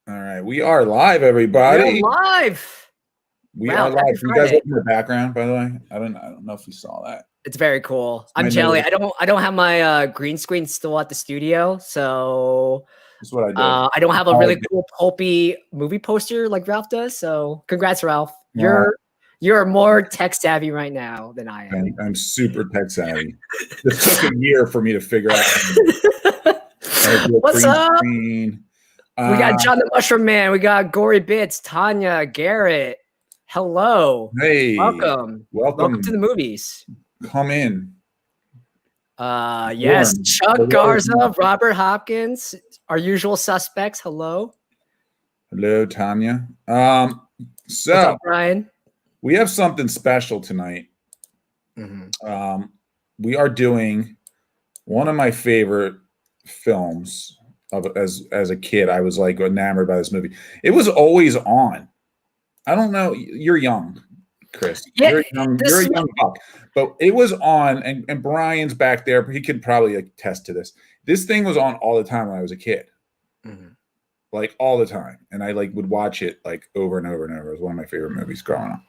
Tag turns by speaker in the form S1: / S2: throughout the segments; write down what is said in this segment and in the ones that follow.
S1: All right, we are live, everybody.
S2: We're live.
S1: We
S2: Wow,
S1: are live.
S2: happy
S1: You guys
S2: Friday.
S1: look in the background, by the way. I don't know if you saw that.
S2: It's very cool. I'm
S1: my
S2: jelly.
S1: nose.
S2: I don't have my green screen still at the studio, so
S1: That's what I did.
S2: I don't have a
S1: I
S2: really
S1: did.
S2: cool pulpy movie poster like Ralph does. So congrats, Ralph.
S1: Wow.
S2: You're more tech savvy right now than I am.
S1: I'm super tech savvy. This took a year for me to figure out.
S2: What's up?
S1: Screen.
S2: We got John the Mushroom Man. We got Gory Bits, Tanya, Garrett. Hello.
S1: Hey.
S2: Welcome to the movies.
S1: Come in.
S2: Yes, Chuck Garza, Robert Hopkins, our usual suspects. Hello.
S1: Hello, Tanya.
S2: What's up, Brian?
S1: We have something special tonight.
S2: Mm-hmm.
S1: We are doing one of my favorite films as a kid. I was like enamored by this movie. It was always on. I don't know. You're young, Chris.
S2: Yeah,
S1: you're a young buck. But it was on, and Brian's back there. He could probably attest to this. This thing was on all the time when I was a kid.
S2: Mm-hmm.
S1: Like all the time. And I would watch it like over and over and over. It was one of my favorite movies growing up.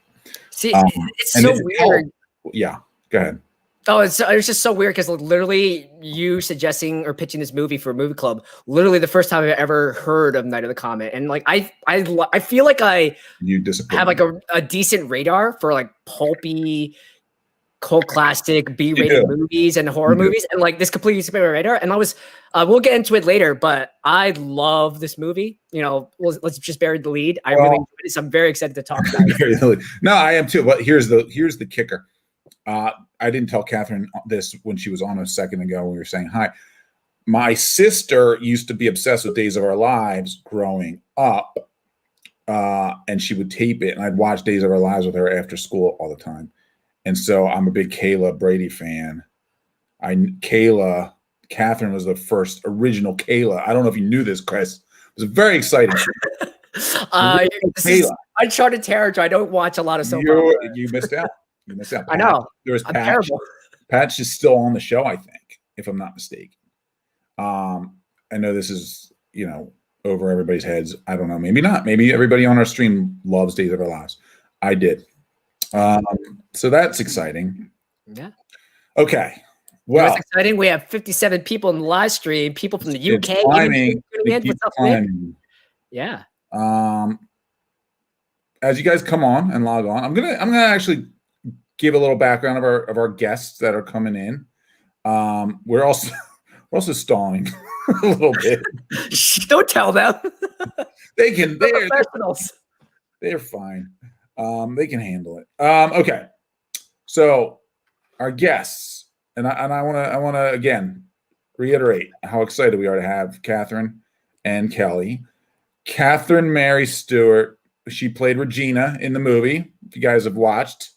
S2: See, it's so weird.
S1: Yeah, go ahead.
S2: Oh, it was just so weird because literally you suggesting or pitching this movie for a movie club, literally the first time I've ever heard of Night of the Comet. And like I feel like I have like a decent radar for like pulpy, cult classic B-rated movies and horror movies, and like this completely skipped my radar. And I was we'll get into it later, but I love this movie. You know, let's just bury the lead. I really enjoyed it, so I'm very excited to talk about it.
S1: No, I am too. But here's the kicker. I didn't tell Catherine this when she was on a second ago when we were saying hi. My sister used to be obsessed with Days of Our Lives growing up, and she would tape it, and I'd watch Days of Our Lives with her after school all the time. And so I'm a big Kayla Brady fan. Catherine was the first original Kayla. I don't know if you knew this, Chris. It was very exciting.
S2: Uncharted territory. I don't watch a lot of soap
S1: operas. You missed out. You missed out.
S2: I know.
S1: There was Patch. Patch is still on the show, I think, if I'm not mistaken. I know this is, over everybody's heads. I don't know. Maybe not. Maybe everybody on our stream loves Days of Our Lives. I did. So that's exciting.
S2: Yeah.
S1: Okay. Well,
S2: that's exciting. We have 57 people in the live stream. People from the UK.
S1: What's up, Nick?
S2: Yeah.
S1: As you guys come on and log on, I'm gonna actually give a little background of our guests that are coming in. We're also stalling a little bit.
S2: Don't tell them.
S1: They're
S2: professionals.
S1: They're fine. They can handle it. Okay. So our guests, and I want to again reiterate how excited we are to have Catherine and Kelli. Catherine Mary Stewart. She played Regina in the movie. If you guys have watched.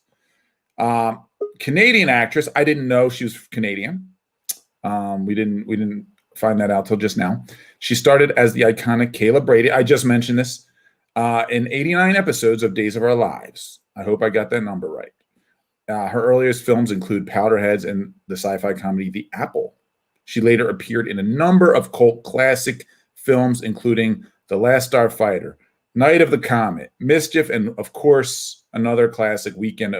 S1: Canadian actress. I didn't know she was Canadian. We didn't find that out till just now. She started as the iconic Kayla Brady. I just mentioned this in 89 episodes of Days of Our Lives. I hope I got that number right. Her earliest films include Powderheads and the sci-fi comedy The Apple. She later appeared in a number of cult classic films, including The Last Starfighter, Night of the Comet, Mischief, and of course, another classic Weekend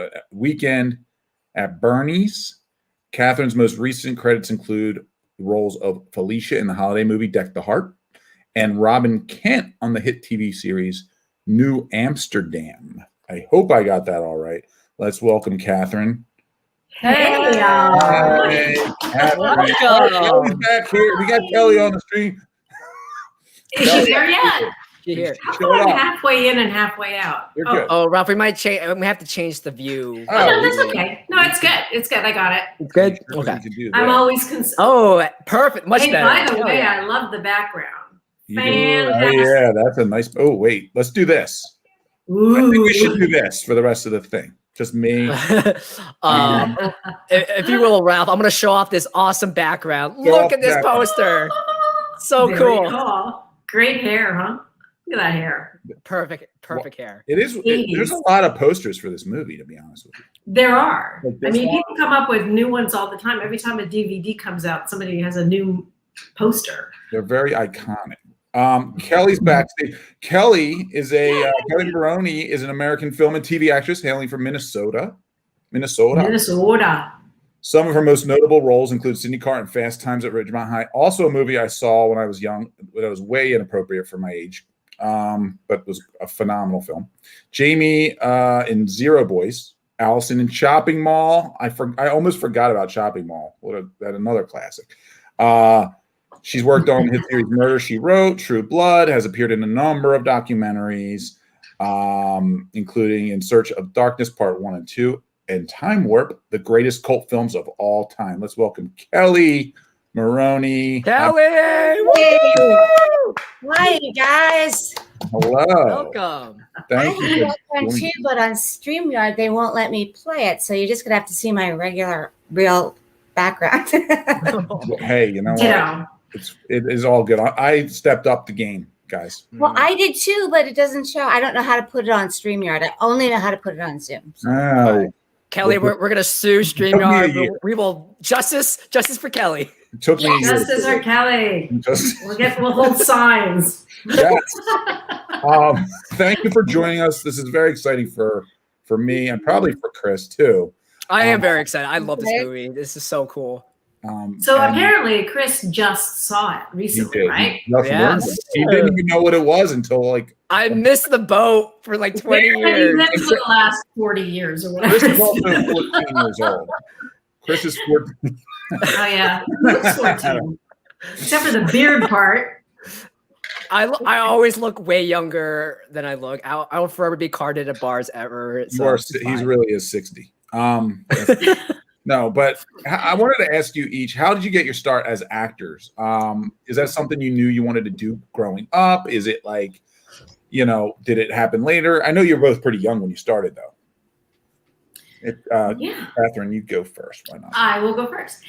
S1: at Bernie's. Catherine's most recent credits include the roles of Felicia in the holiday movie Deck the Heart and Robin Kent on the hit TV series New Amsterdam. I hope I got that all right. Let's welcome Catherine.
S3: Hey,
S1: Hi, Catherine. Kelli's back here. We got Kelli on the stream.
S3: Is she there yet?
S2: Here.
S3: I'm halfway in and halfway out.
S2: Ralph, we might change. We have to change the view.
S3: Oh, no, that's okay. No, it's good. It's good. I got it.
S2: It's good.
S3: Okay. I'm always concerned.
S2: Oh, perfect. Much better.
S3: By the way, I love the background.
S1: Oh yeah, that's a nice. Oh wait, let's do this.
S3: Ooh.
S1: I think we should do this for the rest of the thing. Just me.
S2: If you will, Ralph, I'm going to show off this awesome background. Look at this poster. So cool.
S3: Great hair, huh? Look at that hair.
S2: Perfect hair.
S1: It is. There's a lot of posters for this movie, to be honest with you.
S3: There are. I mean, people come up with new ones all the time. Every time a DVD comes out, somebody has a new poster.
S1: They're very iconic. Kelli's backstage. Kelli Maroney is an American film and TV actress hailing from Minnesota. Some of her most notable roles include Sidney Carter in Fast Times at Ridgemont High. Also a movie I saw when I was young, that was way inappropriate for my age, but was a phenomenal film. Jamie in Zero Boys. Allison in Chopping Mall. I almost forgot about Chopping Mall. That another classic. She's worked on hit series Murder, She Wrote, True Blood, has appeared in a number of documentaries, including In Search of Darkness Part 1 and 2, and Time Warp, the greatest cult films of all time. Let's welcome Kelli Maroney.
S2: Kelli!
S4: Hi, you guys.
S1: Hello.
S2: Welcome.
S1: Thank you.
S4: I have one too, but on StreamYard, they won't let me play it. So you're just going to have to see my real background.
S1: Hey, you know what? It is all good. I stepped up the game, guys.
S4: Well, I did too, but it doesn't show. I don't know how to put it on StreamYard. I only know how to put it on Zoom. So.
S1: Oh.
S2: Kelli, we're going to sue StreamYard. We will justice for Kelli.
S3: Justice for Kelli. We'll hold signs.
S1: Yes. Thank you for joining us. This is very exciting for me and probably for Chris too.
S2: I am very excited. I love this movie. This is so cool.
S3: So apparently Chris just saw it recently, right?
S2: Yes.
S1: He didn't even know what it was until
S2: I missed the boat for 20 years.
S3: That's for the last 40 years or whatever.
S1: Chris is also 14 years old. Chris is 14.
S3: Oh yeah, he's 14. Except for the beard part.
S2: I always look way younger than I look. I will forever be carded at bars ever. So
S1: He's really is 60. No, but I wanted to ask you each, how did you get your start as actors? Is that something you knew you wanted to do growing up? Is it did it happen later? I know you're both pretty young when you started, though. Catherine, you go first. Why not?
S3: I will go first.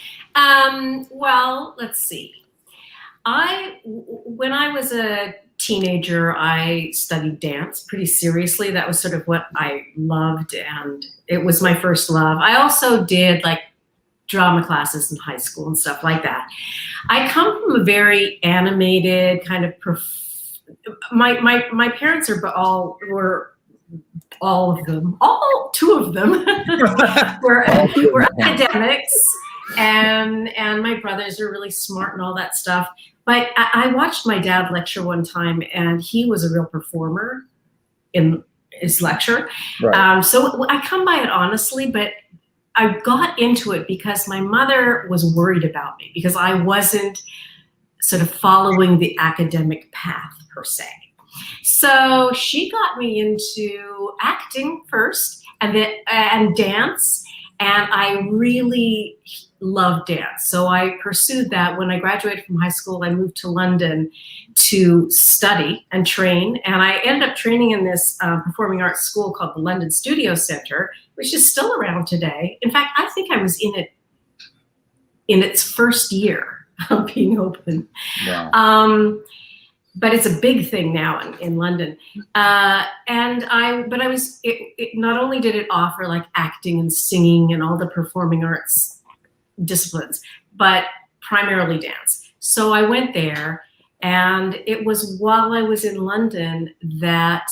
S3: Well, let's see. When I was a teenager, I studied dance pretty seriously. That was sort of what I loved, and it was my first love. I also did drama classes in high school and stuff like that. I come from a very animated kind of. My parents two of them were academics, and my brothers are really smart and all that stuff. But I watched my dad lecture one time, and he was a real performer in his lecture. Right. So I come by it honestly, but I got into it because my mother was worried about me because I wasn't sort of following the academic path per se. So she got me into acting first and dance, and I really loved dance. So I pursued that. When I graduated from high school, I moved to London to study and train, and I ended up training in this performing arts school called the London Studio Centre, which is still around today. In fact, I think I was in it in its first year of being open. Wow. But it's a big thing now in London. Not only did it offer acting and singing and all the performing arts disciplines, but primarily dance. So I went there, and it was while I was in London that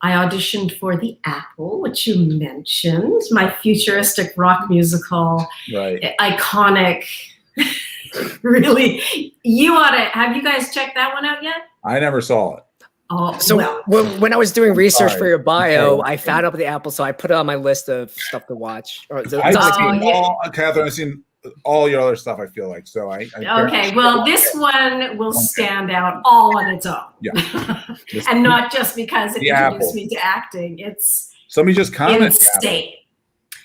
S3: I auditioned for The Apple, which you mentioned, my futuristic rock musical, right. Iconic. Really, have you guys checked that one out yet?
S1: I never saw it.
S2: Oh, so when I was doing research for your bio, I found out The Apple, so I put it on my list of stuff to watch.
S1: Catherine, I've seen all your other stuff, I feel like. So
S3: okay, well, this one will stand out all on its own. Yeah. And not just because it introduced me to acting. It's
S1: somebody just commented.
S3: Insane.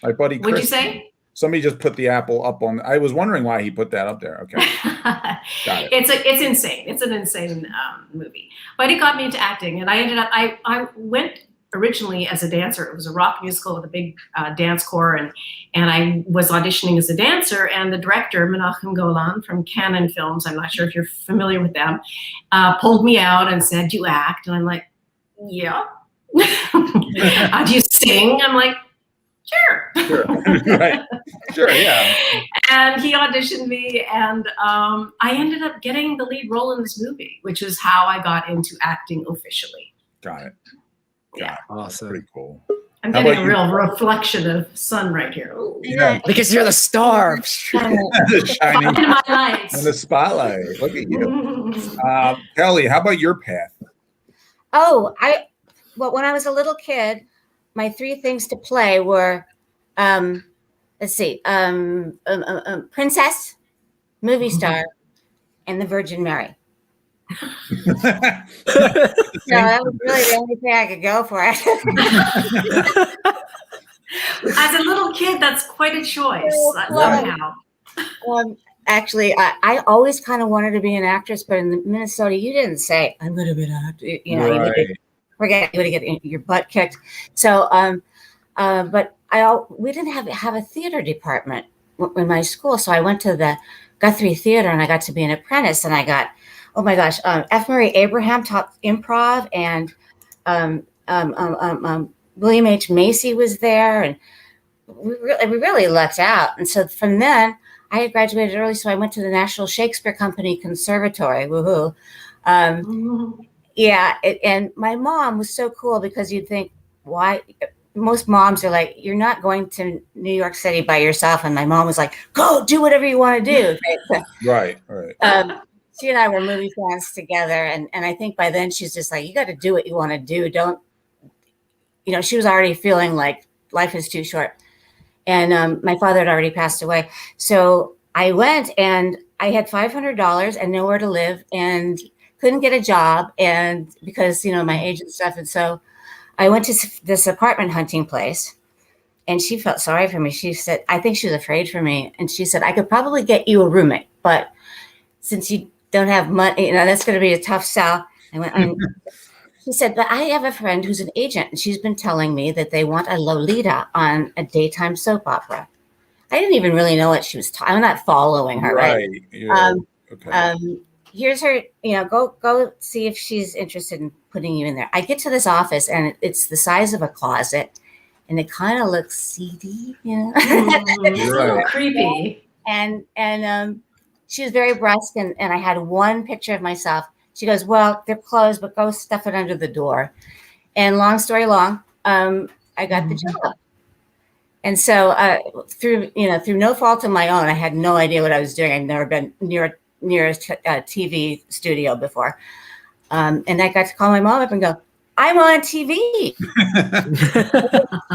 S1: My buddy Chris.
S3: What'd you say?
S1: Somebody just put The Apple up on. I was wondering why he put that up there. Okay, got it.
S3: It's insane. It's an insane movie, but it got me into acting, and I ended up. I went originally as a dancer. It was a rock musical with a big dance corps, and I was auditioning as a dancer. And the director Menachem Golan from Canon Films, I'm not sure if you're familiar with them, pulled me out and said, "Do you act?" And I'm like, "Yeah." "Do you sing?" I'm like, sure.
S1: Right. Sure, yeah.
S3: And he auditioned me, and I ended up getting the lead role in this movie, which is how I got into acting officially.
S1: Got it.
S3: Yeah.
S2: Awesome.
S1: Pretty cool.
S3: I'm
S1: How
S3: getting a
S1: about
S3: real reflection of sun right here. Ooh.
S1: Yeah.
S2: Because you're the star.
S1: The shining
S3: In my lights.
S1: in the spotlight. Look at you. Kelli, how about your path?
S4: Oh, well, when I was a little kid, my 3 things to play were, let's see, princess, movie star, and the Virgin Mary. So that was really the only thing I could go for.
S3: As a little kid, that's quite a choice.
S1: Right.
S3: Somehow.
S4: Actually, I always kind of wanted to be an actress, but in Minnesota, you didn't say, I'm going to be an actor. You know,
S1: Right.
S4: you would get your butt kicked. So, but we didn't have a theater department in my school. So I went to the Guthrie Theater and I got to be an apprentice, and I got, oh my gosh, F. Murray Abraham taught improv, and William H. Macy was there, and we really lucked out. And so from then, I had graduated early, so I went to the National Shakespeare Company Conservatory. Woohoo! Yeah, and my mom was so cool, because you'd think, why? Most moms are like, you're not going to New York City by yourself, and my mom was like, go do whatever you want to do.
S1: Right.
S4: She and I were movie fans together, and I think by then she's just like, you got to do what you want to do. Don't, she was already feeling like life is too short. And my father had already passed away. So I went, and I had $500 and nowhere to live, and couldn't get a job, and because, my age and stuff. And so I went to this apartment hunting place, and she felt sorry for me. She said, I think she was afraid for me. And she said, I could probably get you a roommate, but since you don't have money, that's going to be a tough sell. I went, she said, but I have a friend who's an agent, and she's been telling me that they want a Lolita on a daytime soap opera. I didn't even really know what she was talking. I'm not following her. Right.
S1: Yeah. Okay.
S4: Here's her, go see if she's interested in putting you in there. I get to this office, and it's the size of a closet, and it kind of looks seedy,
S3: It's a little creepy.
S4: And she was very brusque, and I had one picture of myself. She goes, well, they're closed, but go stuff it under the door. And long story long, I got the job. And so through no fault of my own, I had no idea what I was doing. I'd never been near a TV studio before. And I got to call my mom up and go, I'm on TV.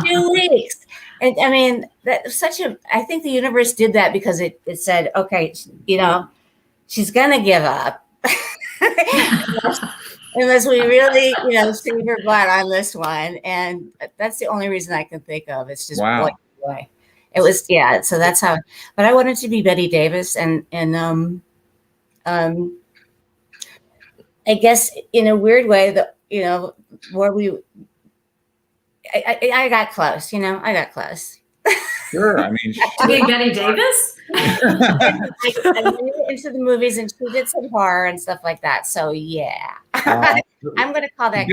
S4: 2 weeks. And I mean, that was I think the universe did that because it said, okay, she's going to give up. Unless we really, save her butt on this one. And that's the only reason I can think of. It's just,
S1: wow.
S4: Boy. It was, yeah. So that's how, but I wanted to be Betty Davis. And I guess in a weird way that, where I got close, I got close.
S1: Sure. I mean,
S3: to be Betty Davis?
S4: I went into the movies, and she did some horror and stuff like that. So yeah, I'm going to call that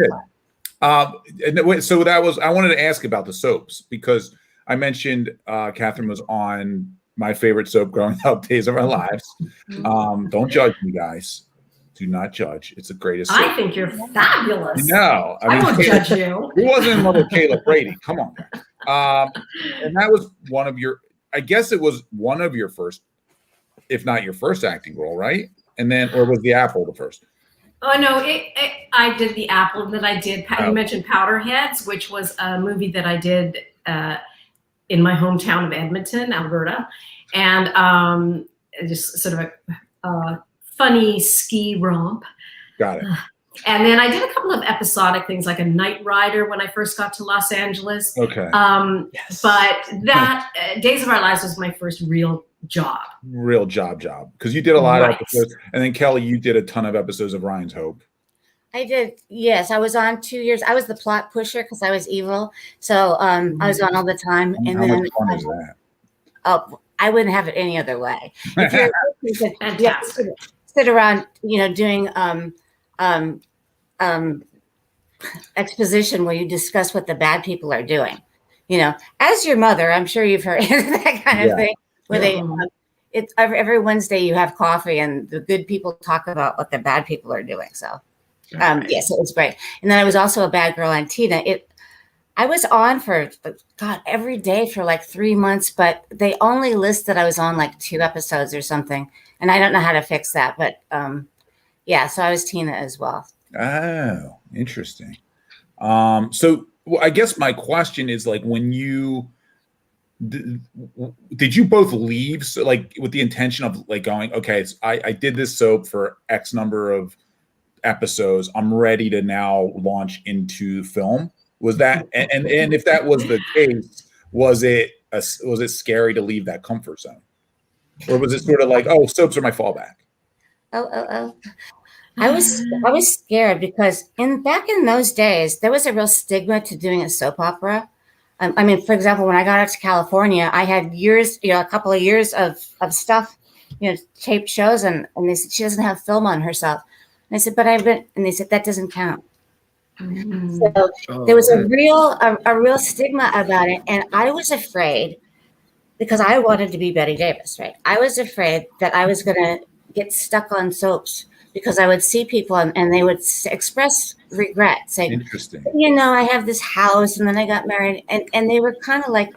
S4: close.
S1: So that was, I wanted to ask about the soaps, because I mentioned Catherine was on my favorite soap growing up, Days of Our Lives. Don't judge me, guys. Do not judge. It's the greatest soap.
S3: I think you're fabulous.
S1: No,
S3: I won't judge you.
S1: Who wasn't in love with Caleb Brady? Come on. And that was one of your, I guess it was one of your first, if not your first acting role, right? And then, or was The Apple the first?
S3: Oh, no, I did The Apple, and then I did, you mentioned Powderheads, which was a movie that I did in my hometown of Edmonton, Alberta. And just sort of a funny ski romp.
S1: Got it.
S3: And then I did a couple of episodic things, like a Night Rider when I first got to Los Angeles.
S1: Okay.
S3: Yes. But that Days of Our Lives was my first real job.
S1: Real job. Because you did a lot of episodes. And then Kelli, you did a ton of episodes of Ryan's Hope.
S4: I did. Yes. I was on 2 years. I was the plot pusher because I was evil. So I was on all the time. And
S1: how
S4: then
S1: much fun is that?
S4: Oh, I wouldn't have it any other way. If you're sit around, doing exposition where you discuss what the bad people are doing. as your mother, I'm sure you've heard that kind of thing where they, it's every Wednesday you have coffee and the good people talk about what the bad people are doing. So, yes, it was great. And then I was also a bad girl on Tina. I was on for every day for like 3 months, but they only list that I was on like 2 episodes or something. And I don't know how to fix that, but so I was Tina as well.
S1: Oh, interesting. So I guess my question is like, when you did you both leave so like with the intention of like going, okay, I did this soap for X number of episodes, I'm ready to now launch into film? Was that and if that was the case, was it scary to leave that comfort zone, or was it sort of like, oh, soaps are my fallback?
S4: I was scared because back in those days there was a real stigma to doing a soap opera. I mean, for example, when I got out to California, I had years, a couple of years of stuff, taped shows, and they said she doesn't have film on herself. And I said, but and they said that doesn't count. So there was a real stigma about it, and I was afraid because I wanted to be Betty Davis, right? I was afraid that I was going to get stuck on soaps because I would see people and they would express regret, saying,
S1: interesting,
S4: I have this house and then I got married, and they were kind of like,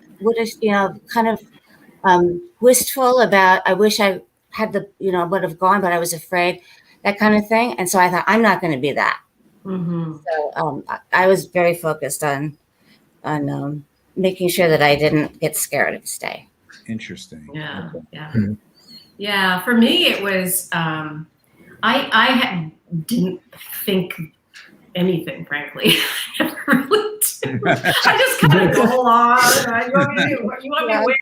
S4: wistful about, I wish I had would have gone, but I was afraid, that kind of thing. And so I thought, I'm not going to be that. So I was very focused on making sure that I didn't get scared to stay.
S1: Interesting.
S3: Yeah. For me, it was I didn't think anything, frankly. I never really do. I just kind of go along. You want me to wear?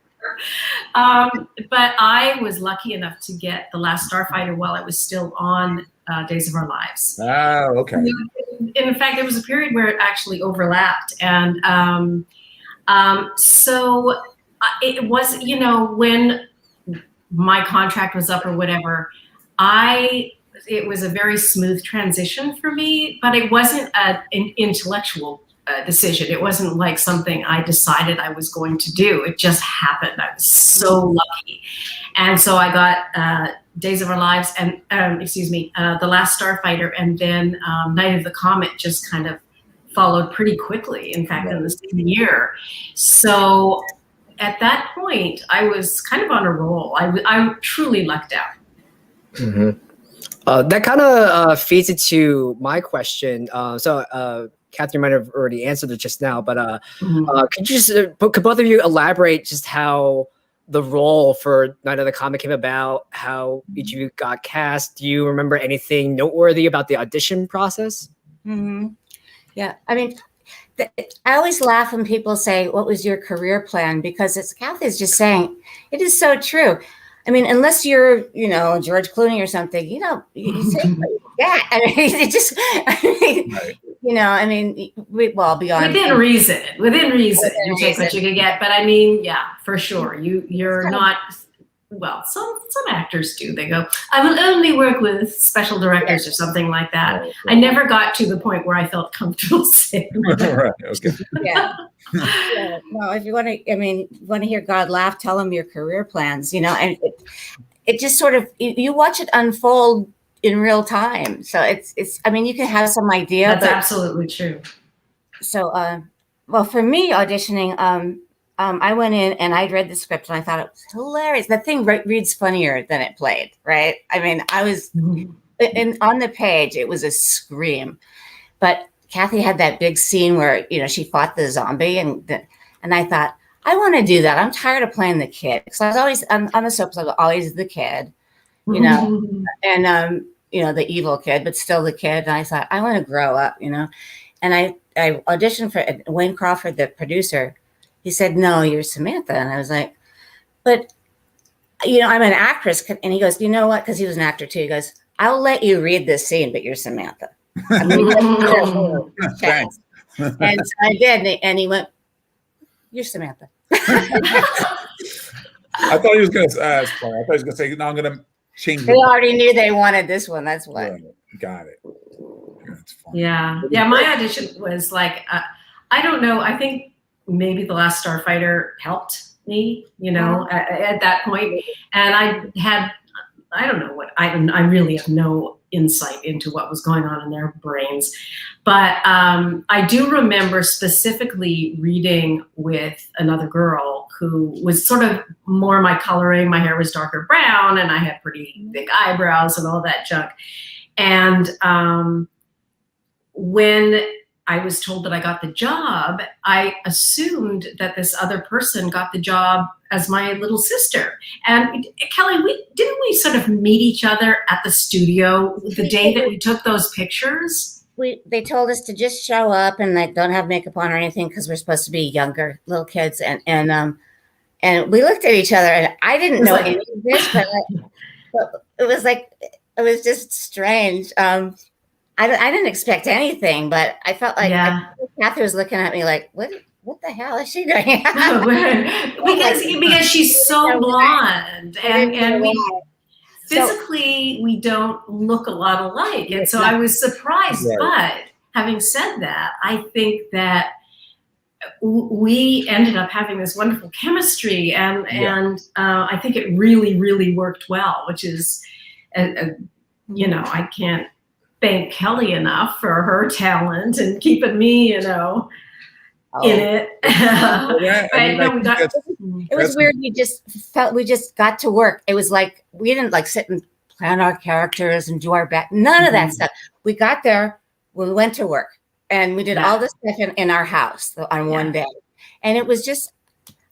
S3: But I was lucky enough to get The Last Starfighter while I was still on Days of Our Lives.
S1: Oh, okay.
S3: In fact, there was a period where it actually overlapped, and so it was, when my contract was up or whatever, it was a very smooth transition for me, but it wasn't an intellectual decision. It wasn't like something I decided I was going to do. It just happened. I was so lucky. And so I got Days of Our Lives and, The Last Starfighter, and then Night of the Comet just kind of followed pretty quickly, in fact, in the same year. So at that point, I was kind of on a roll. I truly lucked out.
S2: That kind of feeds into my question. So Catherine might have already answered it just now, but could both of you elaborate just how the role for Night of the Comet came about, how each of you got cast? Do you remember anything noteworthy about the audition process?
S4: Yeah, I mean, I always laugh when people say, what was your career plan? Because Kathy's just saying, it is so true. I mean, unless you're, George Clooney or something, you say, yeah. I mean, it just, beyond.
S3: Within reason, you take what you can get. But I mean, yeah, for sure. You're not, well, some actors do. They go, I will only work with special directors or something like that. Right. I never got to the point where I felt comfortable saying that.
S1: Right. Okay.
S4: Yeah. No, if you want to hear God laugh, tell him your career plans, and it just sort of, you watch it unfold in real time. So it's, you can have some idea.
S3: That's absolutely true.
S4: So, well, for me auditioning, I went in and I'd read the script and I thought it was hilarious. The thing reads funnier than it played, right? I mean, I was, and on the page, it was a scream. But Kathy had that big scene where, she fought the zombie, and I thought, I want to do that. I'm tired of playing the kid. Because I was always, on the soaps, I was always the kid, and, the evil kid, but still the kid. And I thought, I want to grow up, And I auditioned for Wayne Crawford, the producer. He said, no, you're Samantha. And I was like, but, I'm an actress. And he goes, you know what? Because he was an actor too. He goes, I'll let you read this scene, but you're Samantha. And so I did. And he went, you're Samantha.
S1: I thought he was going to say, no, I'm going to change.
S4: They already knew they wanted this one. That's why.
S1: Right. Got it. That's fun.
S3: Yeah. Yeah. My audition was like, I don't know. I think maybe The Last Starfighter helped me, you know, at that point. And I don't know what, I really have no insight into what was going on in their brains. But I do remember specifically reading with another girl who was sort of more my coloring. My hair was darker brown and I had pretty big eyebrows and all that junk. And when I was told that I got the job, I assumed that this other person got the job as my little sister. And Kelli, didn't we sort of meet each other at the studio the day that we took those pictures?
S4: They told us to just show up and like don't have makeup on or anything because we're supposed to be younger little kids. And we looked at each other and I didn't know any of this, but it was just strange. I didn't expect anything, but I felt like Kathy was looking at me like, what the hell is she doing?
S3: because she's so blonde and physically we don't look a lot alike. And so I was surprised. Right. But having said that, I think that we ended up having this wonderful chemistry and I think it really, really worked well, which is, you know, I can't thank Kelli enough for her talent and keeping me, you know, in it.
S4: It was weird. We just got to work. It was like, we didn't like sit and plan our characters and do our best. None of that stuff. We got there, we went to work and we did all this stuff in our house on one day. And it was just.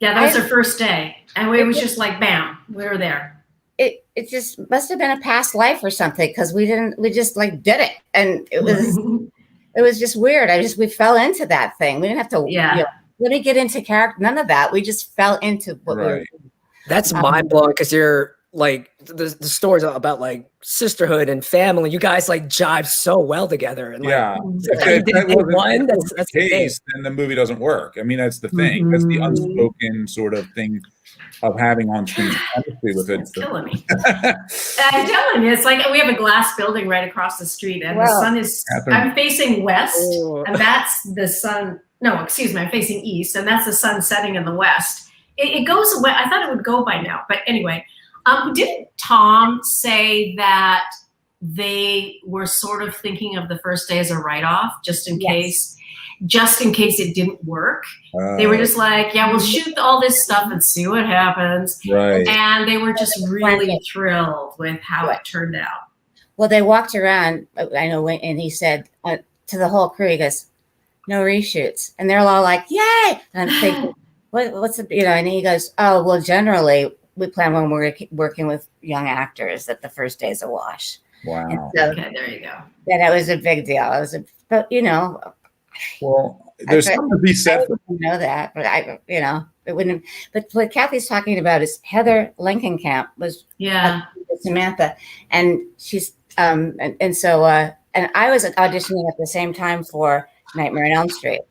S3: Yeah, that was our first day. And it was just like, bam, we were there.
S4: It just must have been a past life or something because we just like did it. And it was just weird. We fell into that thing. We didn't have to, you know, let me get into character. None of that. We just fell into what we were doing.
S2: That's mind blowing because you're like, the stories about like sisterhood and family, you guys like jive so well together. And
S1: if that's the case, then the movie doesn't work. I mean, that's the thing. That's the unspoken sort of thing of having on screen chemistry with it.
S3: It's killing me. I'm telling you, it's like we have a glass building right across the street, and the sun is. I'm facing west, and that's the sun. No, excuse me, I'm facing east, and that's the sun setting in the west. It goes away. I thought it would go by now, but anyway, didn't Tom say that they were sort of thinking of the first day as a write-off, just in case? Just in case it didn't work. They were just like, yeah, we'll shoot all this stuff and see what happens.
S1: Right.
S3: And they were just really thrilled with how it turned out.
S4: Well, they walked around, I know, and he said to the whole crew, he goes, no reshoots. And they're all like, yay. And I'm thinking, what's the, you know, and he goes, oh, well, generally we plan when we're working with young actors that the first day's a wash.
S1: Wow.
S3: So, okay, there you go.
S4: Then it was a big deal. But you know,
S1: well, there's something to be said.
S4: I didn't know that, but you know, it wouldn't. But what Kathy's talking about is Heather Langenkamp was Samantha, and she's and so and I was auditioning at the same time for Nightmare on Elm Street.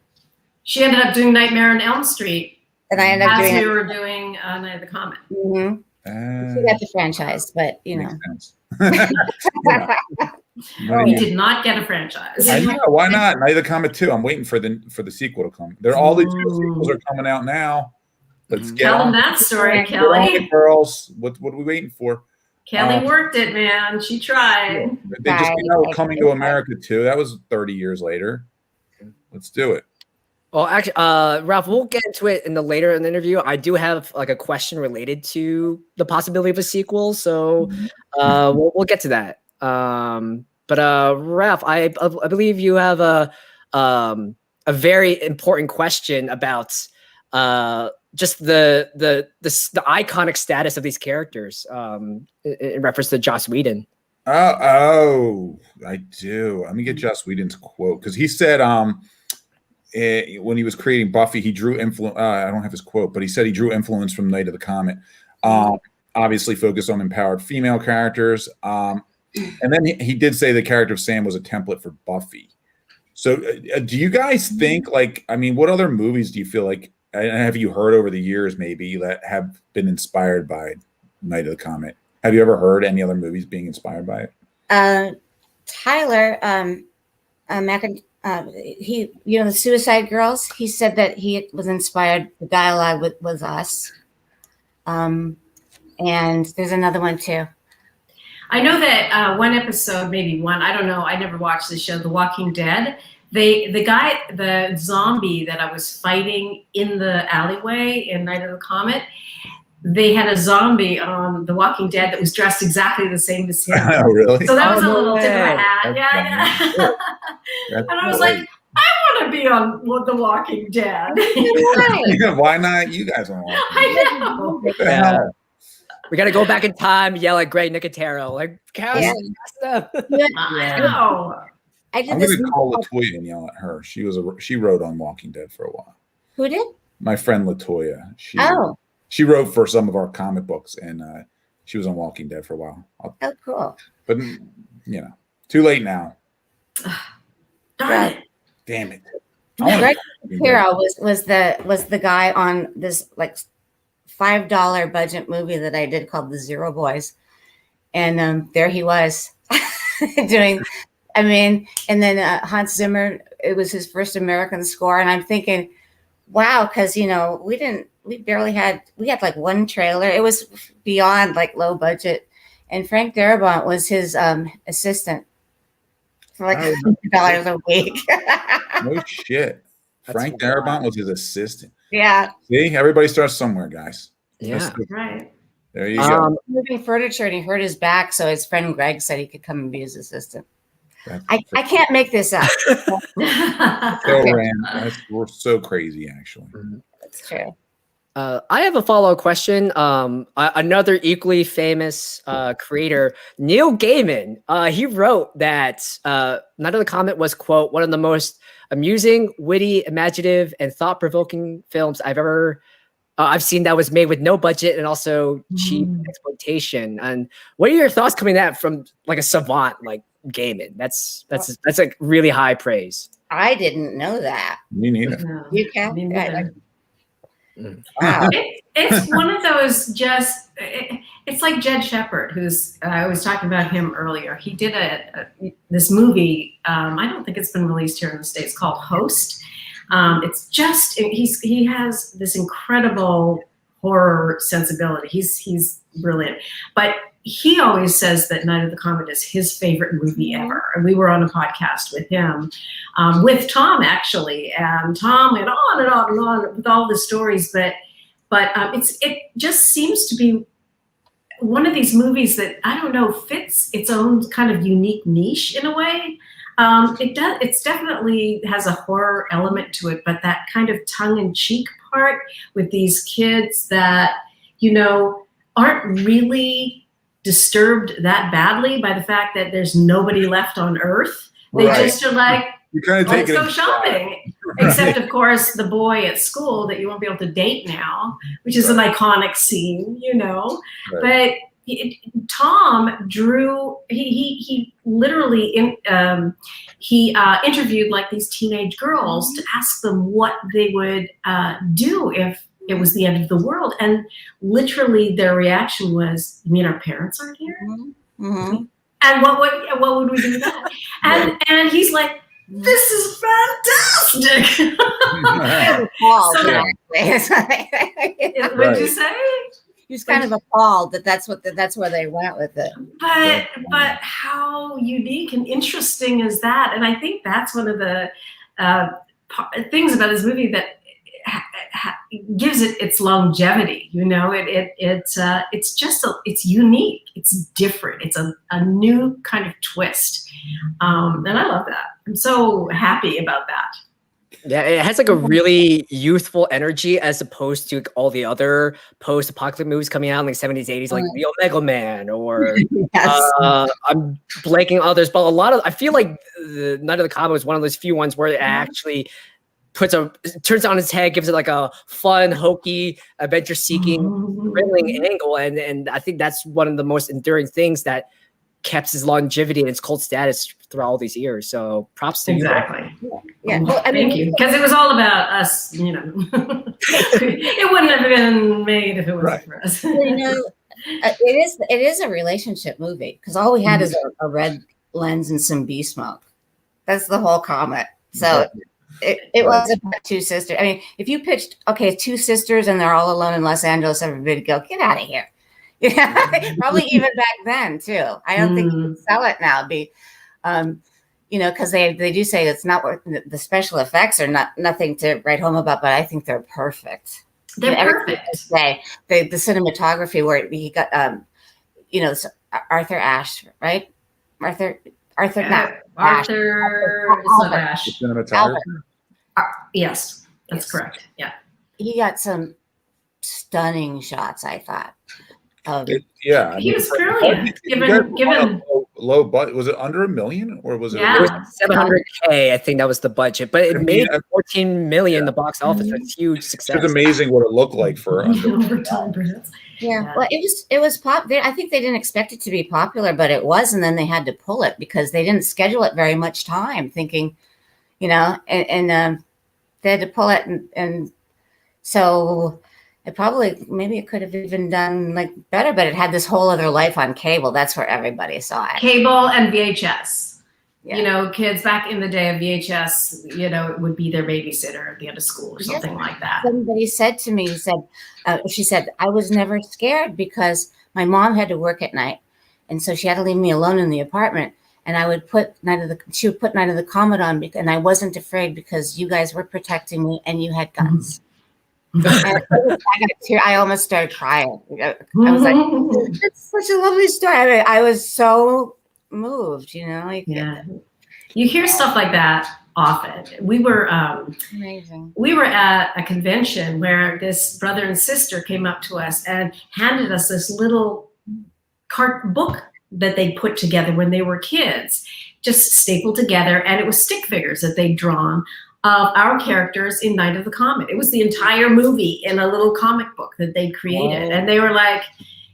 S3: She ended up doing Nightmare on Elm Street,
S4: and I ended up doing.
S3: As we were doing Night of the Comet.
S4: She got the franchise, but you know.
S3: We did not get a franchise.
S1: I know, why not? Night of the Comet 2. I'm waiting for the sequel to come. All these sequels are coming out now. Let's
S3: tell them that story, Kelli.
S1: Girls, what are we waiting for?
S3: Kelli worked it, man. She tried.
S1: They just came out Coming to America 2. That was 30 years later. Let's do it.
S2: Well, actually, Ralph, we'll get into it later in the interview. I do have like a question related to the possibility of a sequel, so we'll get to that. But Ralph, I believe you have a very important question about just the iconic status of these characters in reference to Joss Whedon.
S1: Oh, I do. Let me get Joss Whedon's quote because he said when he was creating Buffy, he drew influence. I don't have his quote, but he said he drew influence from Night of the Comet. Obviously focused on empowered female characters. And then he did say the character of Sam was a template for Buffy. So do you guys think, like, I mean, what other movies do you feel like, and have you heard over the years maybe that have been inspired by Night of the Comet? Have you ever heard any other movies being inspired by it?
S4: Tyler the Suicide Girls. He said that he was inspired. The dialogue was us. And there's another one too.
S3: I know that one episode, maybe one, I don't know, I never watched the show, The Walking Dead. The zombie that I was fighting in the alleyway in Night of the Comet, they had a zombie on The Walking Dead that was dressed exactly the same as him.
S1: Oh, really?
S3: So that was a little
S2: no
S3: tip of a
S2: way.
S3: hat. Yeah. And I was like, I want to be on The Walking Dead.
S1: Why not you guys on Walking Dead?
S3: I know.
S1: What the hell?
S2: We got to go back in time, yell at Greg Nicotero, like, cast them.
S3: I know.
S4: I did
S1: I'm
S4: this.
S1: going to call Latoya and yell at her. She wrote on Walking Dead for a while.
S4: Who did?
S1: My friend Latoya. She wrote for some of our comic books, and she was on Walking Dead for a while.
S4: Oh, cool.
S1: But too late now.
S3: Darn it.
S1: Damn it.
S4: Greg Nicotero was the guy on this like $5 budget movie that I did called The Zero Boys, and there he was doing. I mean, and then Hans Zimmer. It was his first American score, and I'm thinking, wow, because we had like one trailer. It was beyond like low budget, and Frank Darabont was his assistant for like $50 a week.
S1: No shit. Frank Darabont was his assistant.
S4: Yeah.
S1: See, everybody starts somewhere, guys.
S2: Yeah.
S3: Right.
S1: There you go.
S4: Moving furniture, and he hurt his back, so his friend Greg said he could come and be his assistant. I can't make this up.
S1: So random. We're so crazy, actually.
S4: That's true.
S2: I have a follow-up question. Another equally famous creator, Neil Gaiman, he wrote that Night of the Comet was, quote, one of the most amusing, witty, imaginative, and thought-provoking films I've seen that was made with no budget and also cheap exploitation. And what are your thoughts coming at from like a savant like Gaiman? That's like really high praise.
S4: I didn't know that.
S1: Me neither.
S3: No,
S4: You can.
S3: me neither.
S4: Wow.
S3: It's one of those it's like Jed Shepard, who's I was talking about him earlier. He did this movie. I don't think it's been released here in the States, called Host. It's just he has this incredible horror sensibility. He's brilliant, but he always says that Night of the Comet is his favorite movie ever. And we were on a podcast with him, with Tom actually, and Tom went on and on and on with all the stories. But it just seems to be one of these movies that, I don't know, fits its own kind of unique niche in a way. It's definitely has a horror element to it, but that kind of tongue-in-cheek part with these kids that, aren't really disturbed that badly by the fact that there's nobody left on Earth. They just are like, let's go shopping. Except, of course, the boy at school that you won't be able to date now, which is an iconic scene, But Tom drew. He literally interviewed like these teenage girls to ask them what they would do if it was the end of the world, and literally their reaction was, "You mean our parents aren't here?" Mm-hmm. And what would we do then? And he's like, "This is fantastic." What'd you say?
S4: He was kind of appalled that's where they went with it.
S3: But how unique and interesting is that? And I think that's one of the things about this movie that gives it its longevity. It's unique. It's different. It's a new kind of twist, and I love that. I'm so happy about that.
S2: Yeah, it has like a really youthful energy as opposed to all the other post-apocalyptic movies coming out in like 70s, 80s, like The Omega Man or I'm blanking others, but I feel like the Night of the Comet was one of those few ones where it actually turns it on its head, gives it like a fun, hokey, adventure-seeking, thrilling angle, and I think that's one of the most enduring things that kept its longevity and its cult status throughout all these years. So props to you.
S3: Exactly.
S4: Yeah.
S3: Well, thank you. Because it was all about us, It wouldn't have been made if it wasn't for us.
S4: It is a relationship movie because all we had is a red lens and some bee smoke. That's the whole Comet. So it was about two sisters. I mean, if you pitched, okay, two sisters and they're all alone in Los Angeles, everybody would go, get out of here. Yeah, probably even back then too. I don't think you can sell it now. Because they do say it's not worth the special effects are nothing to write home about, but I think they're perfect.
S3: They're perfect.
S4: The cinematography where he got Arthur Ashe, right? Arthur Ashe.
S1: Cinematographer.
S3: Yes, that's correct. Yeah.
S4: He got some stunning shots, I thought.
S3: He was brilliant. Given
S1: low budget, was it under $1 million or was it?
S2: It was $700K. I think that was the budget, but it made $14 million in the box office. It's huge success.
S1: It's amazing what it looked like for
S4: Yeah, well, it was pop. I think they didn't expect it to be popular, but it was, and then they had to pull it because they didn't schedule it very much time, thinking, and they had to pull it, and so it probably maybe it could have even done like better, but it had this whole other life on cable. That's where everybody saw it.
S3: Cable and VHS. Yeah. Kids back in the day of VHS, it would be their babysitter at the end of school or something like that.
S4: Somebody said to me, she said, I was never scared because my mom had to work at night. And so she had to leave me alone in the apartment. And I would she would put Night of the Comet on, and I wasn't afraid because you guys were protecting me and you had guns. I almost started crying. I was like, it's such a lovely story. I mean, I was so moved,
S3: Yeah. You hear stuff like that often. We were
S4: amazing.
S3: We were at a convention where this brother and sister came up to us and handed us this little book that they put together when they were kids, just stapled together, and it was stick figures that they'd drawn of our characters in Night of the Comet. It was the entire movie in a little comic book that they created. And they were like,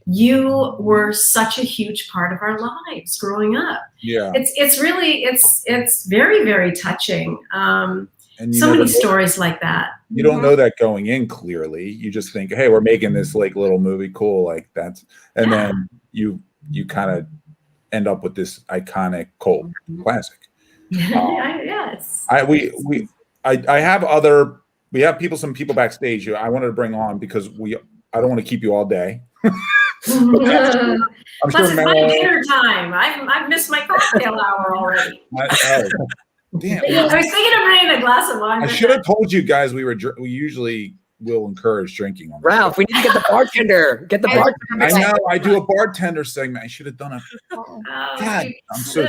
S3: you were such a huge part of our lives growing up.
S1: Yeah.
S3: It's really, it's very, very touching. And so many stories like that.
S1: You don't know that going in clearly. You just think, hey, we're making this like little movie, cool, like that's, and then you kind of end up with this iconic cult classic.
S3: Yes.
S1: We have some people backstage who I wanted to bring on because I don't want to keep you all day.
S3: I'm sure it's my dinner time. I've missed my cocktail hour already.
S1: Damn.
S3: I was thinking of bringing a glass of wine.
S1: I should have told you guys we usually will encourage drinking on
S2: Ralph, we need to get the bartender.
S1: I know. I do a bartender segment. I should have done it. God,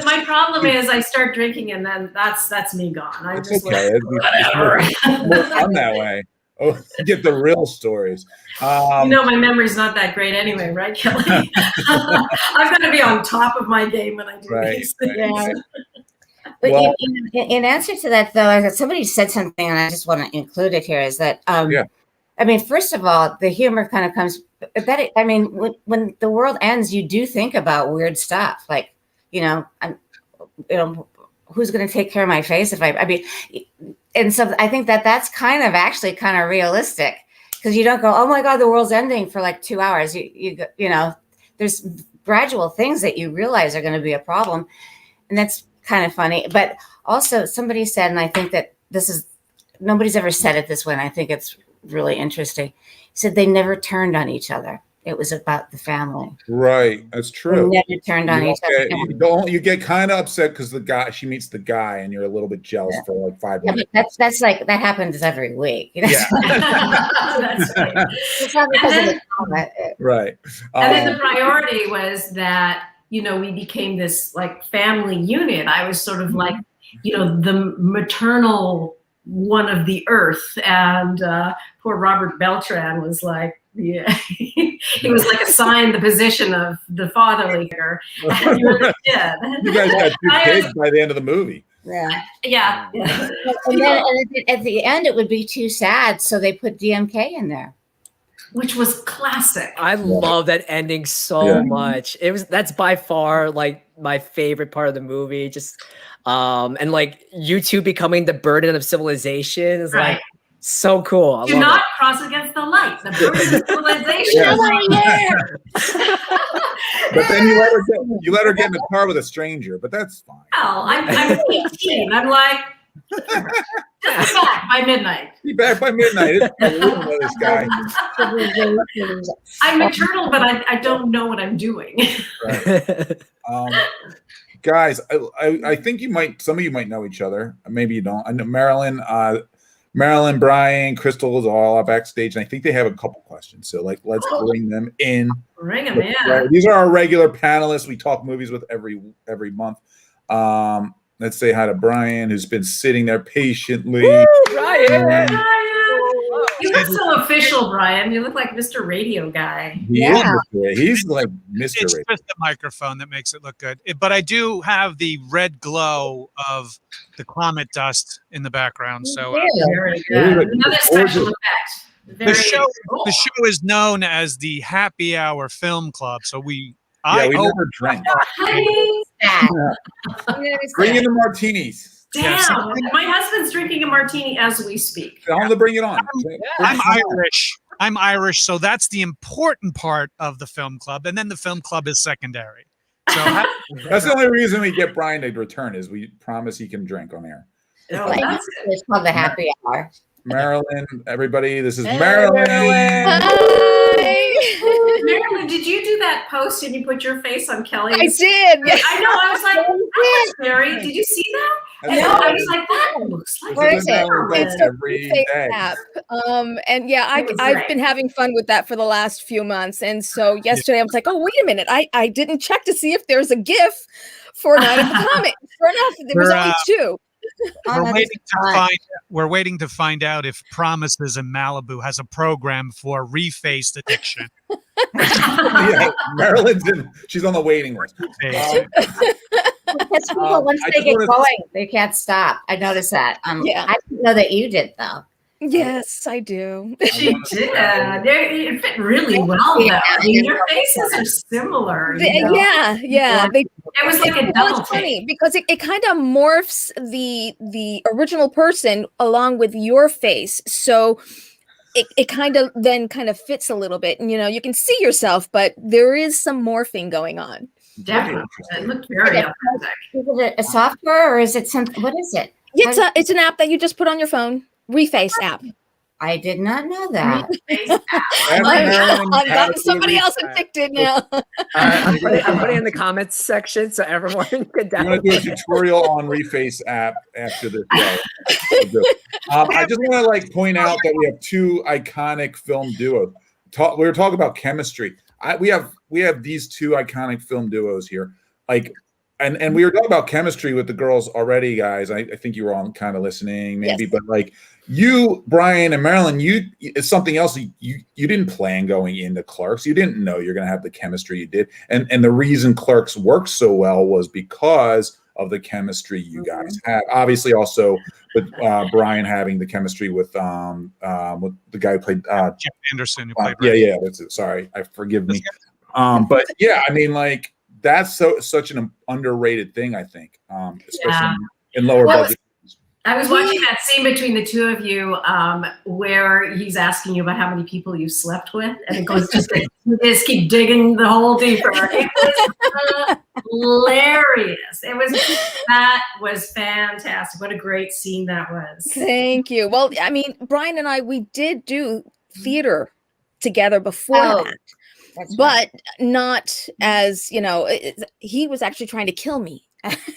S3: my problem is I start drinking and then that's me gone. I'm just
S1: okay.
S3: like, whatever.
S1: More fun that way. Oh, get the real stories.
S3: My memory's not that great anyway, right, Kelly? I've got to be on top of my game when I do these things.
S4: Yeah. But in answer to that, though, somebody said something, and I just want to include it here, is that, I mean, first of all, the humor kind of comes, when the world ends, you do think about weird stuff, like, who's going to take care of my face and so I think that's kind of realistic, because you don't go, oh my God, the world's ending for like 2 hours. There's gradual things that you realize are going to be a problem, and that's kind of funny. But also somebody said, and I think that nobody's ever said it this way, and I think it's really interesting. He said they never turned on each other. It was about the family.
S1: Right. That's true.
S4: They never turned on each other.
S1: You get kind of upset because she meets the guy and you're a little bit jealous for like 5 minutes.
S4: That's like, that happens every week.
S1: Yeah.
S3: That's right.
S4: It's not because of the comment.
S1: Right.
S3: And then the priority was that, we became this like family unit. I was sort of like, the maternal one of the earth. And poor Robert Beltran was like, he was like assigned the position of the fatherly figure. And you really did.
S1: You guys got 2 kids by the end of the movie.
S3: Yeah.
S4: And then at the end, it would be too sad, so they put DMK in there,
S3: which was classic.
S2: I love that ending so much. That's by far like my favorite part of the movie. Just and like you two becoming the burden of civilization is like so cool.
S3: Do not cross against the light. The burden of civilization.
S1: But then you let her get in the car with a stranger, but that's fine.
S3: Well, I'm 18. I'm like, Just be back by midnight.
S1: Be back by midnight. We don't know this guy.
S3: I'm maternal, but I don't know what I'm doing.
S1: Right. Guys, I think some of you might know each other. Maybe you don't. I know Marilyn, Brian, Krystle is all up backstage, and I think they have a couple questions. So let's bring them in.
S3: Bring them in.
S1: These are our regular panelists we talk movies with every month. Let's say hi to Brian, who's been sitting there patiently.
S2: Woo, Brian!
S3: You look so official, Brian. You look like Mr. Radio guy.
S1: He's like Mr.
S5: It's
S1: Radio.
S5: just the microphone that makes it look good. But I do have the red glow of the Comet dust in the background. So
S3: very good. Another special effect.
S5: the show is known as the Happy Hour Film Club. So we
S1: never drank. Bring in the martinis.
S3: Damn, my husband's drinking a martini as we speak.
S1: Tell him to bring it on.
S5: I'm Irish, so that's the important part of the film club, and then the film club is secondary. So
S1: that's the only reason we get Brian to return is we promise he can drink on air.
S4: It's called the Happy Hour.
S1: Marilyn, everybody, this is Marilyn.
S3: Marilyn, did you do that post and you put your face on Kelly?
S6: I did.
S3: I know. I was like, that was Mary. Did you see that? I was like, that looks like
S4: Where is it?
S6: It's a face app. And I've been having fun with that for the last few months. And so yesterday I was like, oh, wait a minute. I didn't check to see if there's a GIF for Night of the Comet. Sure enough, there was only two.
S5: We're waiting to find out if Promises in Malibu has a program for refaced addiction.
S1: Marilyn's she's on the waiting list.
S4: Because people, once they get going, they can't stop. I noticed that. I didn't know that you did, though.
S6: Yes, I do.
S3: She did. It fit really well, though. I mean, your faces are similar.
S6: Yeah.
S3: It was like a double take.
S6: Funny because it kind of morphs the original person along with your face. So it kind of fits a little bit. And, you can see yourself, but there is some morphing going on.
S3: Definitely. It looked very authentic.
S4: Is it a software or is it something? What is it?
S6: It's an app that you just put on your phone. Reface app.
S4: I did not know that.
S6: I've gotten somebody else addicted now.
S2: I'm putting it in the comments section so everyone can download.
S1: I'm going to do a tutorial on Reface app after this show. I just want to point out that we have two iconic film duos. We were talking about chemistry. We have these two iconic film duos here. And we were talking about chemistry with the girls already, guys. I think you were all kind of listening, maybe,
S6: yes.
S1: But you, Brian and Marilyn, it's something else. You didn't plan going into Clerks. You didn't know you're going to have the chemistry you did, and the reason Clerks worked so well was because of the chemistry you guys have. Obviously, also with Brian having the chemistry with the guy who played
S5: Jeff Anderson, who played.
S1: Yeah, that's it. Sorry, forgive me. But yeah, I mean, that's such an underrated thing, I think, especially in lower budget.
S3: I was watching that scene between the two of you where he's asking you about how many people you slept with, and it goes you just keep digging the hole deeper. It was hilarious. That was fantastic. What a great scene that was.
S6: Thank you. Well, I mean, Brian and I, we did do theater together before that. But not as, he was actually trying to kill me.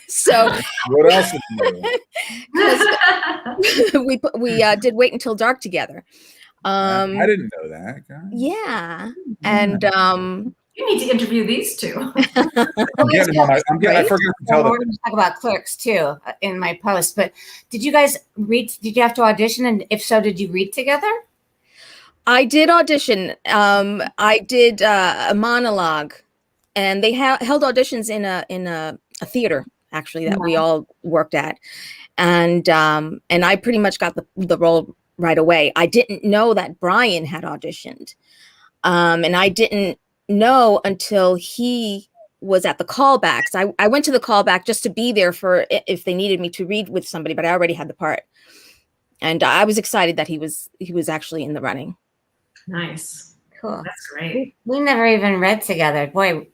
S6: So
S1: what else
S6: we did Wait Until Dark together.
S1: I didn't know that, guys.
S6: Yeah. And
S3: you need to interview these two.
S1: I forgot to tell them.
S4: We're going to talk about Clerks too in my post. But did you guys read? Did you have to audition? And if so, did you read together?
S6: I did audition. I did a monologue, and they held auditions in a theater actually that we all worked at, and I pretty much got the role right away. I didn't know that Brian had auditioned, and I didn't know until he was at the callbacks. I went to the callback just to be there for if they needed me to read with somebody, but I already had the part, and I was excited that he was actually in the running.
S3: Nice.
S4: Cool.
S3: That's great.
S4: We never even read together. Boy,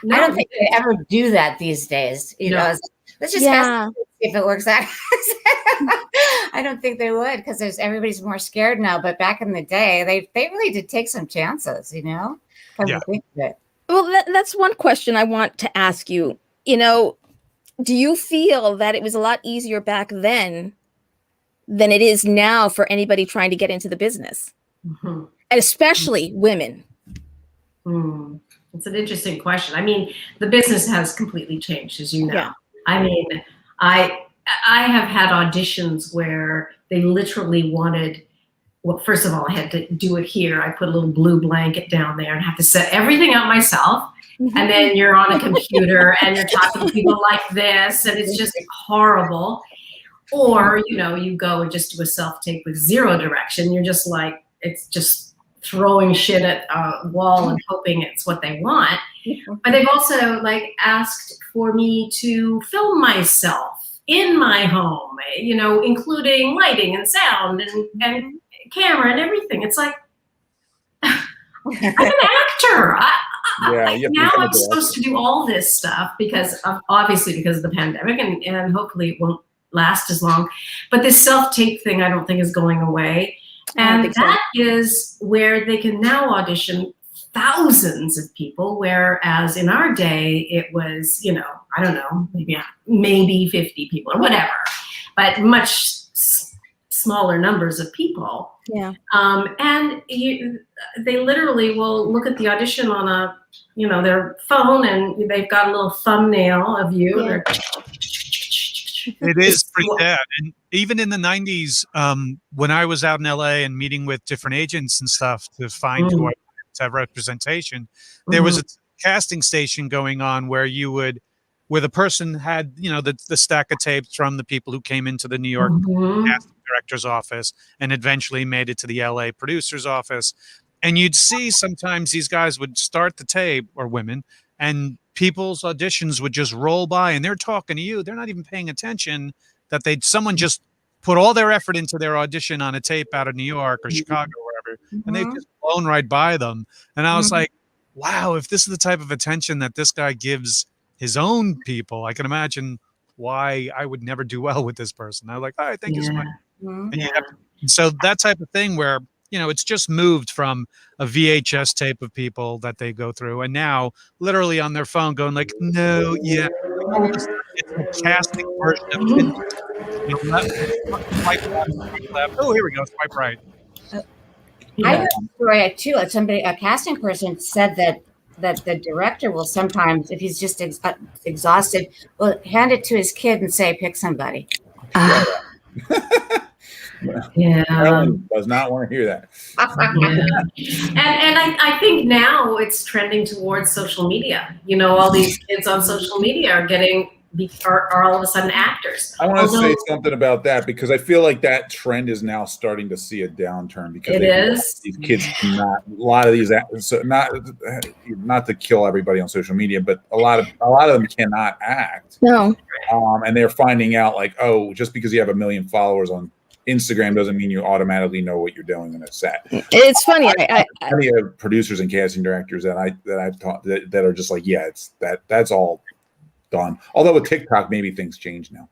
S4: I don't think they ever do that these days. You know, Let's just cast it, see if it works out. I don't think they would, because everybody's more scared now. But back in the day, they really did take some chances, you know? Come to think of it.
S6: Well, that's one question I want to ask you. You know, do you feel that it was a lot easier back then than it is now for anybody trying to get into the business? And especially women.
S3: It's an interesting question. I mean, the business has completely changed, as you know.
S6: Yeah.
S3: I mean, I have had auditions where they literally wanted, well, first of all, I had to do it here. I put a little blue blanket down there and have to set everything up myself. And then you're on a computer and you're talking to people like this, and it's just horrible. Or, you know, you go and just do a self-tape with zero direction. You're just like, it's just throwing shit at a wall and hoping it's what they want. But they've also like asked for me to film myself in my home, you know, including lighting and sound and camera and everything. It's like, I'm an actor. Now I'm supposed to do all this stuff because of the pandemic, and hopefully it won't last as long. But this self-tape thing, I don't think is going away. And that is where they can now audition thousands of people, whereas in our day it was, you know, I don't know, maybe 50 people or whatever, but much smaller numbers of people.
S6: Yeah.
S3: And they literally will look at the audition on their phone, and they've got a little thumbnail of you.
S6: Yeah.
S5: It is pretty bad. And even in the 90s, when I was out in LA and meeting with different agents and stuff to find who I wanted to have representation, there was a casting station going on where the person had, you know, the stack of tapes from the people who came into the New York casting director's office and eventually made it to the LA producer's office. And you'd see sometimes these guys would start the tape, or women, and people's auditions would just roll by and they're talking to you. They're not even paying attention that someone just put all their effort into their audition on a tape out of New York or Chicago or wherever, and they've just blown right by them. And I was like, wow, if this is the type of attention that this guy gives his own people, I can imagine why I would never do well with this person. I was like, all right, thank you so much. And so that type of thing where, you know, it's just moved from a VHS tape of people that they go through, and now literally on their phone going like, no, it's a casting version of swipe left. Oh, here we go, swipe right.
S4: I heard a story too. A casting person said that the director will sometimes, if he's just exhausted, will hand it to his kid and say, pick somebody.
S1: Marilyn does not want to hear that.
S3: And I think now it's trending towards social media. You know, all these kids on social media are all of a sudden actors.
S1: I want to say something about that, because I feel like that trend is now starting to see a downturn, because these kids cannot, a lot of these, so not to kill everybody on social media, but a lot of them cannot act.
S6: No.
S1: And they're finding out like, oh, just because you have 1 million followers on Instagram doesn't mean you automatically know what you're doing in a set.
S6: It's funny. I
S1: many producers and casting directors that I've taught that are just like, yeah, it's that's all done. Although with TikTok, maybe things change now.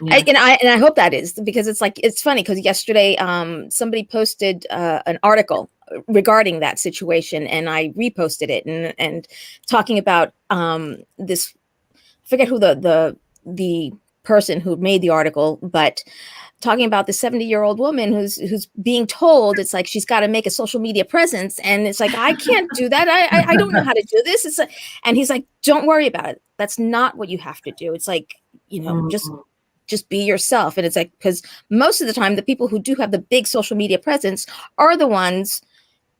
S6: I hope that is, because it's funny because yesterday somebody posted an article regarding that situation, and I reposted it and talking about this. I forget who the person who made the article, but talking about the 70-year-old woman who's being told it's like she's got to make a social media presence, and it's like, I can't do that. I don't know how to do this. It's like, and he's like, don't worry about it. That's not what you have to do. It's like, you know, just be yourself. And it's like, because most of the time the people who do have the big social media presence are the ones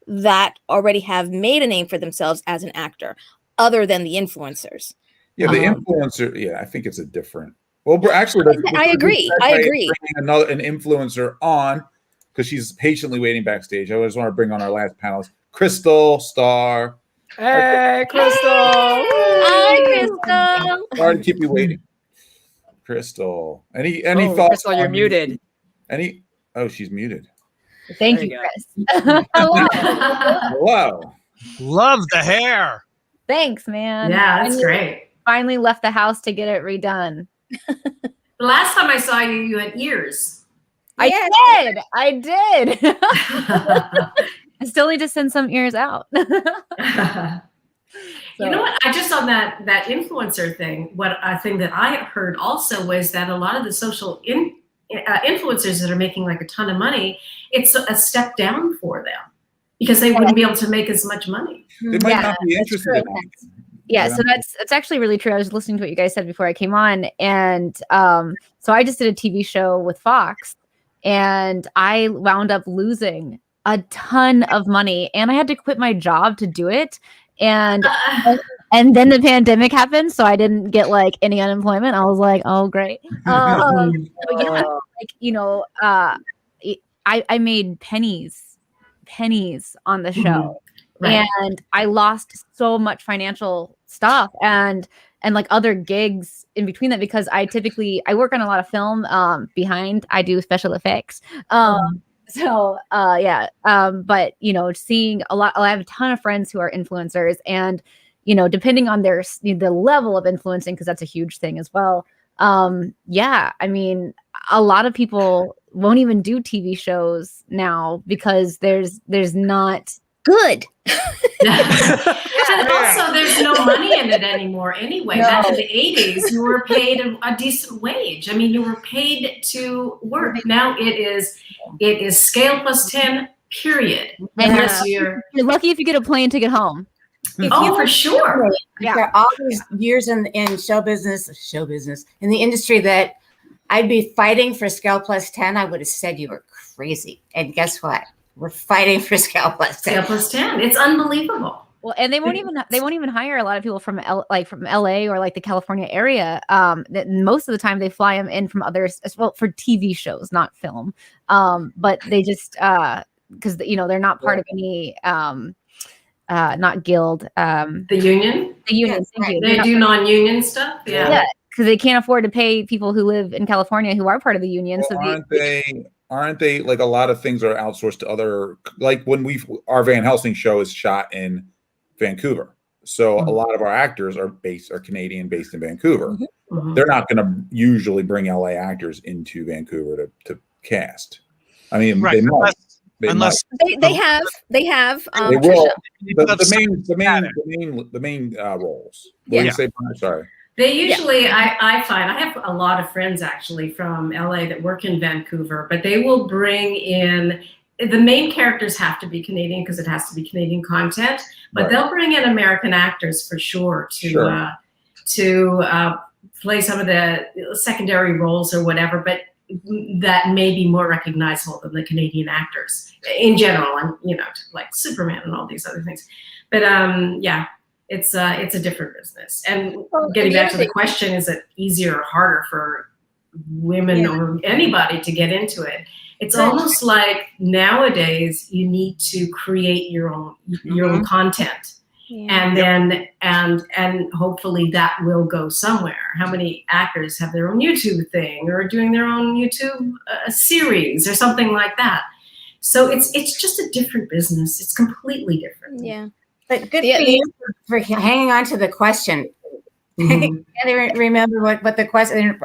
S6: that already have made a name for themselves as an actor, other than the influencers.
S1: Yeah, the influencer. Yeah, I think it's a different. Well, actually,
S6: I agree.
S1: An influencer on, because she's patiently waiting backstage. I just want to bring on our last panelist, Krystle Starr.
S2: Hey, Krystle!
S6: Hi, Krystle.
S1: Sorry to keep you waiting, Krystle. Any thoughts?
S2: Krystle, you're muted.
S1: Oh, she's muted.
S7: Thank you, Chris.
S1: Hello.
S5: Love the hair.
S7: Thanks, man.
S3: Yeah, that's great.
S7: Finally left the house to get it redone.
S3: The last time I saw you, you had ears.
S7: I did. I still need to send some ears out.
S3: You know what? I just on that influencer thing. A thing that I heard also was that a lot of the social influencers that are making like a ton of money, it's a step down for them because they wouldn't be able to make as much money.
S1: They might not be interested in that.
S7: Yeah, so that's actually really true. I was listening to what you guys said before I came on, and so I just did a TV show with Fox, and I wound up losing a ton of money, and I had to quit my job to do it. And then the pandemic happened, so I didn't get like any unemployment. I was like, oh great. So, yeah, like, you know, I made pennies on the show, right. And I lost so much financial stuff and like other gigs in between that because I work on a lot of film behind. I do special effects. So, but, you know, seeing I have a ton of friends who are influencers and, you know, depending on the level of influencing, because that's a huge thing as well. I mean, a lot of people won't even do TV shows now because there's not good.
S3: And also, there's no money in it anymore anyway. No. Back in the 80s, you were paid a decent wage. I mean, you were paid to work. Now it is scale plus 10, period.
S7: And you're lucky if you get a plane ticket home.
S3: For sure.
S4: Yeah. All these years in show business, in the industry that I'd be fighting for scale plus 10, I would have said you were crazy. And guess what? We're fighting for scale plus 10.
S3: Scale plus 10. It's unbelievable.
S7: Well, and they won't even hire a lot of people from LA or like the California area. That most of the time they fly them in from others as well for TV shows, not film. But they just because you know they're not part of any not guild.
S3: The union.
S7: The union.
S3: Yes, they do non-union stuff. Yeah.
S7: Because they can't afford to pay people who live in California who are part of the union.
S1: Well, so aren't they like a lot of things are outsourced to other, like when our Van Helsing show is shot in Vancouver. So a lot of our actors are Canadian based in Vancouver. Mm-hmm. They're not going to usually bring LA actors into Vancouver to cast. I mean, right. They will. The main roles. What do you say? Sorry.
S3: They usually, I find, I have a lot of friends actually from LA that work in Vancouver, but they will bring in, the main characters have to be Canadian because it has to be Canadian content, but they'll bring in American actors for sure to play some of the secondary roles or whatever, but that may be more recognizable than the Canadian actors in general, and you know, like Superman and all these other things. But it's a different business. And getting back to the question, is it easier or harder for women or anybody to get into it? It's almost like nowadays you need to create your own content. And then and hopefully that will go somewhere. How many actors have their own YouTube thing or doing their own YouTube series or something like that? So it's just a different business. It's completely different.
S4: Yeah. But good for you for hanging on to the question. Mm-hmm. I remember what the question,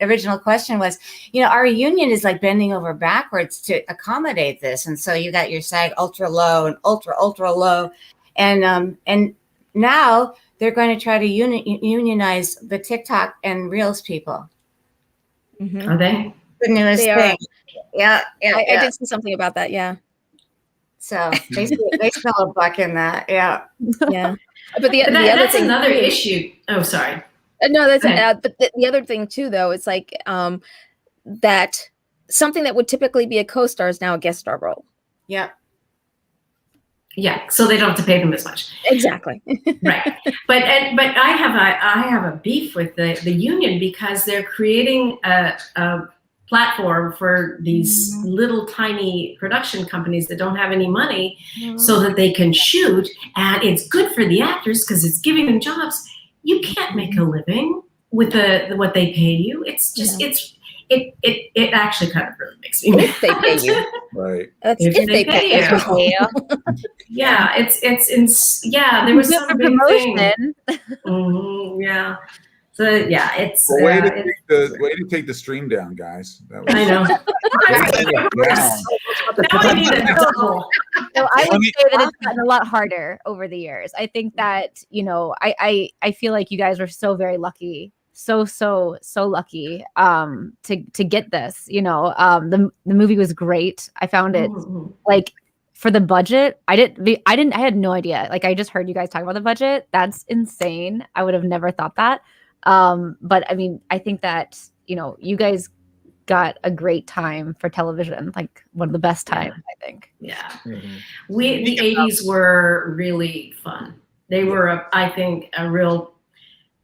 S4: original question was. You know, our union is like bending over backwards to accommodate this, and so you got your SAG ultra low and ultra low, and now they're going to try to unionize the TikTok and Reels people.
S3: Mm-hmm. Are they?
S4: The newest thing. Yeah.
S6: I did see something about that. Yeah.
S4: So they smell a buck in that, yeah.
S3: But that's another issue. Oh, sorry.
S6: No, that's but the other thing too, though, it's like that something that would typically be a co-star is now a guest star role.
S4: Yeah.
S3: Yeah, so they don't have to pay them as much.
S6: Exactly.
S3: Right. But I have a beef with the union because they're creating a platform for these little tiny production companies that don't have any money so that they can shoot, and it's good for the actors because it's giving them jobs. You can't make a living with what they pay you. It's just it actually kind of really makes me mad.
S6: If they pay you.
S1: Right.
S3: If they pay you. Yeah, there was some big thing. Yeah. So yeah, it's
S1: Well, way to take the stream down, guys. That was,
S3: I know. Now I need a double.
S7: So I would say that it's gotten a lot harder over the years. I think that, you know, I feel like you guys were so very lucky. So lucky to get this. You know, the movie was great. I found it like for the budget. I had no idea. Like I just heard you guys talk about the budget. That's insane. I would have never thought that. But I mean, I think that, you know, you guys got a great time for television, like one of the best times, I think.
S3: Yeah. The 80s were really fun. They were, I think, a real,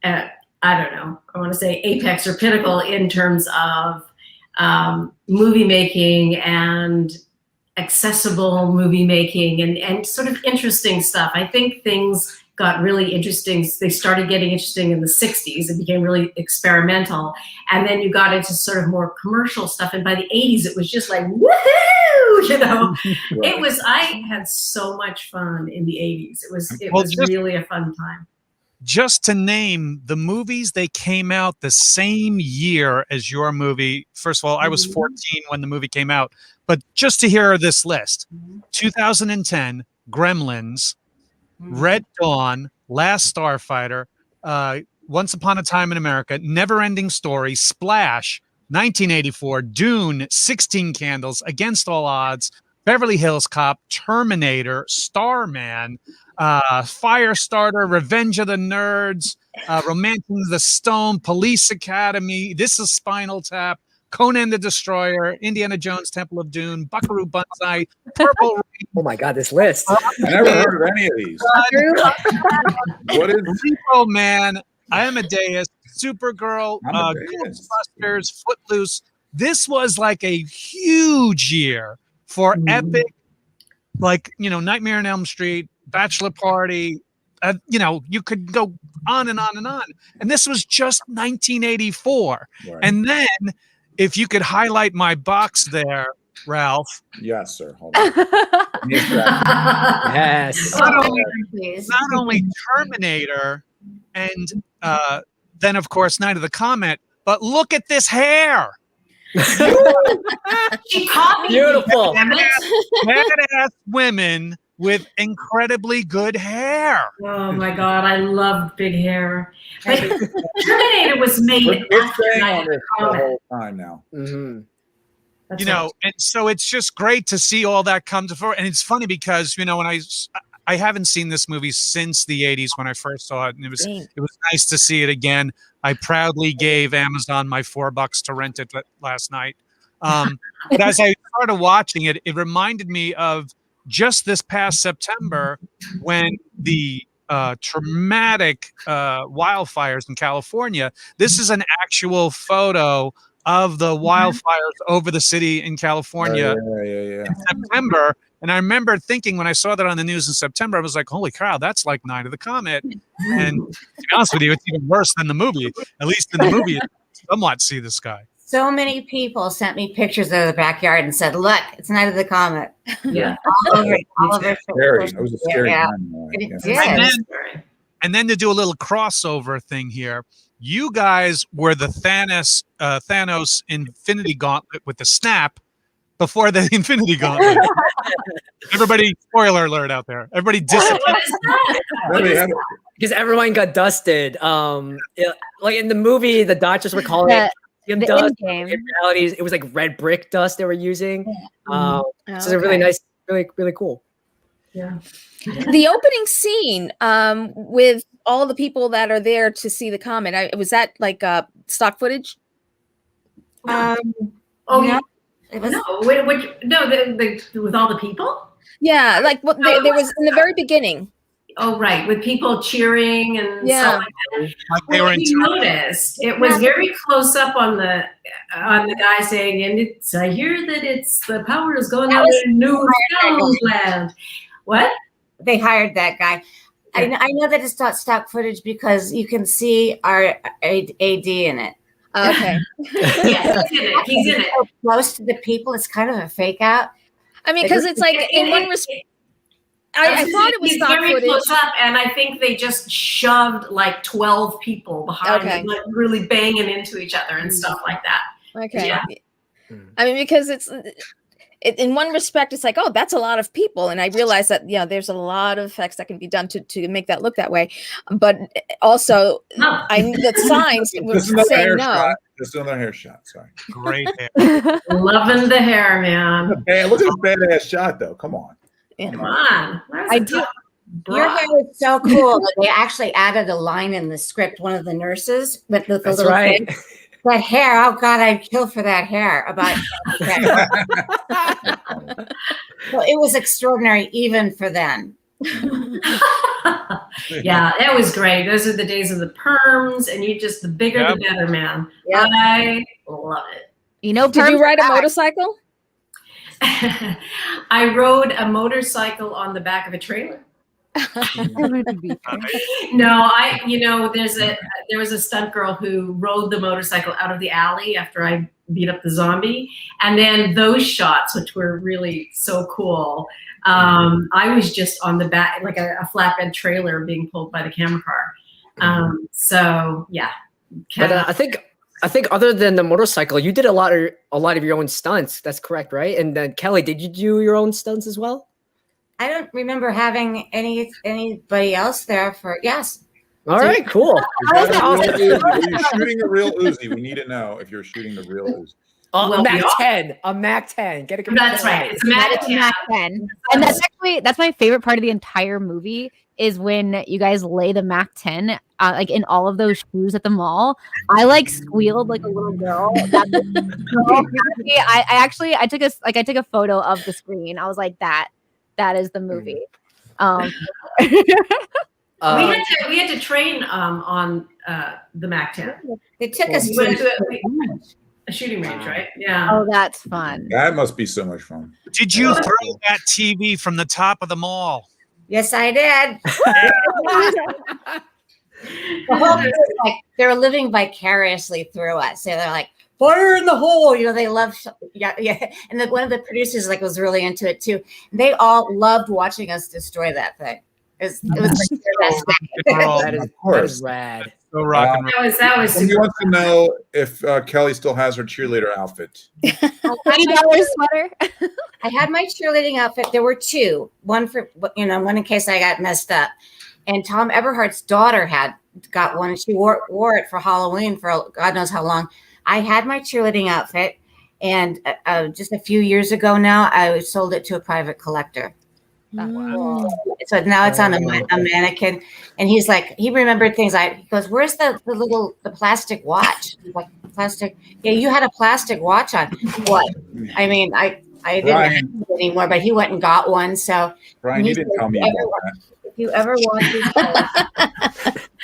S3: I don't know, I want to say apex or pinnacle in terms of movie making and accessible movie making and sort of interesting stuff. I think things got really interesting. They started getting interesting in the 60s. It became really experimental. And then you got into sort of more commercial stuff. And by the 80s, it was just like, woohoo, you know. I had so much fun in the 80s. It was really a fun time.
S5: Just to name the movies, they came out the same year as your movie. First of all, I was 14 when the movie came out. But just to hear this list, 2010, Gremlins, Red Dawn, Last Starfighter, Once Upon a Time in America, Never-Ending Story, Splash, 1984, Dune, 16 Candles, Against All Odds, Beverly Hills Cop, Terminator, Starman, Firestarter, Revenge of the Nerds, Romancing the Stone, Police Academy, This Is Spinal Tap, Conan the Destroyer, Indiana Jones, Temple of Doom, Buckaroo Banzai, Purple Rain.
S2: Oh my God, this list.
S1: I never heard of any of these. What is
S5: Repo Man, Amadeus, Supergirl, Ghostbusters, Footloose. This was like a huge year for epic, like, you know, Nightmare on Elm Street, Bachelor Party. You know, you could go on and on and on. And this was just 1984. Right. And then, if you could highlight my box there, Ralph.
S1: Yes, sir. Hold on.
S2: Yes.
S5: Not only Terminator and then, of course, Night of the Comet, but look at this hair.
S3: She caught me.
S2: Beautiful.
S5: Badass women with incredibly good hair.
S3: Oh my God, I love big hair. But Terminator was made after Night of the Comet.
S1: The whole time now.
S5: You know, and so it's just great to see all that come to fore. And it's funny because, you know, when I haven't seen this movie since the 80s when I first saw it, and it was nice to see it again. I proudly gave Amazon my $4 to rent it last night. But as I started watching it, it reminded me of just this past September when the traumatic wildfires in California. This is an actual photo of the wildfires over the city in California in September. And I remember thinking when I saw that on the news in September, I was like, holy cow, that's like Night of the Comet. And to be honest with you, it's even worse than the movie. At least in the movie, you somewhat see the sky.
S4: So many people sent me pictures of the backyard and said, look, it's Night of the Comet.
S3: Yeah.
S4: All over
S1: scary. It was a scary time.
S5: And then to do a little crossover thing here, you guys were the Thanos Infinity Gauntlet with the snap before the Infinity Gauntlet. Everybody, spoiler alert out there. Everybody disappeared.
S2: Because everyone got dusted. Like in the movie, the Dodgers were calling it dust. In reality, it was like red brick dust they were using. So it's really nice, really cool.
S3: Yeah.
S6: The opening scene with all the people that are there to see the comet, was that like stock footage?
S3: Yeah. It was with all the people.
S6: Yeah, like there was in the very beginning.
S3: Oh, right, with people cheering and stuff like that.
S5: Like
S3: you noticed it was very close up on the guy saying, and I hear that the power is going out in Newfoundland. What?
S4: They hired that guy. I know that it's not stock footage because you can see our AD in it.
S6: Okay.
S3: Yeah, he's in it.
S4: So close to the people, it's kind of a fake out.
S6: I mean, because it's like in one respect. I thought it was
S3: He's
S6: stock
S3: very
S6: footage.
S3: close up, and I think they just shoved like 12 people behind him, like really banging into each other and stuff like that.
S6: Okay.
S3: Yeah.
S6: I mean, because in one respect, it's like, oh, that's a lot of people. And I realize that, there's a lot of effects that can be done to make that look that way. But also, I knew that signs were saying no.
S1: Just another hair shot. Sorry.
S5: Great hair.
S3: Loving the hair, man.
S1: Look at this badass shot, though. Come on.
S3: Come on.
S4: I do. Your hair is so cool. They actually added a line in the script. One of the nurses with the
S2: That's
S4: little
S2: right.
S4: thing. That hair, oh God, I'd kill for that hair. Well, it was extraordinary even for then.
S3: Yeah, that was great. Those are the days of the perms, and the bigger the better, man.
S4: Yep.
S3: I love it.
S6: Did you ride a motorcycle?
S3: I rode a motorcycle on the back of a trailer. No, there was a stunt girl who rode the motorcycle out of the alley after I beat up the zombie, and then those shots, which were really so cool. I was just on the back, like a flatbed trailer being pulled by the camera car. So yeah.
S2: But I think other than the motorcycle, you did a lot of your own stunts. That's correct, right? And then Kelly, did you do your own stunts as well?
S4: I don't remember having anybody else there for yes.
S2: All right, cool.
S1: Are you shooting a real Uzi? We need to know if you're shooting the real Uzi.
S2: A Mac 10. A Mac 10.
S3: That's right. It's a Mac 10.
S7: And that's my favorite part of the entire movie is when you guys lay the Mac 10 like in all of those shoes at the mall. I like squealed like a little girl. That was so happy. I took a photo of the screen. I was like, that is the movie.
S3: We had to train on the Mac 10.
S4: It took us
S3: to a shooting range, right? Yeah.
S7: Oh, that's fun.
S1: That must be so much fun.
S5: Did you throw that TV from the top of the mall?
S4: Yes, I did. The whole thing is like they're living vicariously through us. So they're like, fire in the hole. They love, yeah. And then one of the producers was really into it too. They all loved watching us destroy that thing. It was like the best thing.
S2: That is rad.
S5: So rock and roll.
S3: That was
S1: He wants to know if Kelly still has her cheerleader outfit.
S7: $80 sweater.
S4: I had my cheerleading outfit. There were two. One for one in case I got messed up. And Tom Eberhardt's daughter had got one, and she wore it for Halloween for God knows how long. I had my cheerleading outfit, and just a few years ago now, I sold it to a private collector.
S7: Wow.
S4: So now it's on a mannequin, and he's like, he remembered things. He goes, "Where's the plastic watch?" I'm like, plastic? Yeah, you had a plastic watch on. What? I mean, I didn't have it anymore, but he went and got one. So
S1: Brian, you didn't tell me about that.
S4: If you ever want to,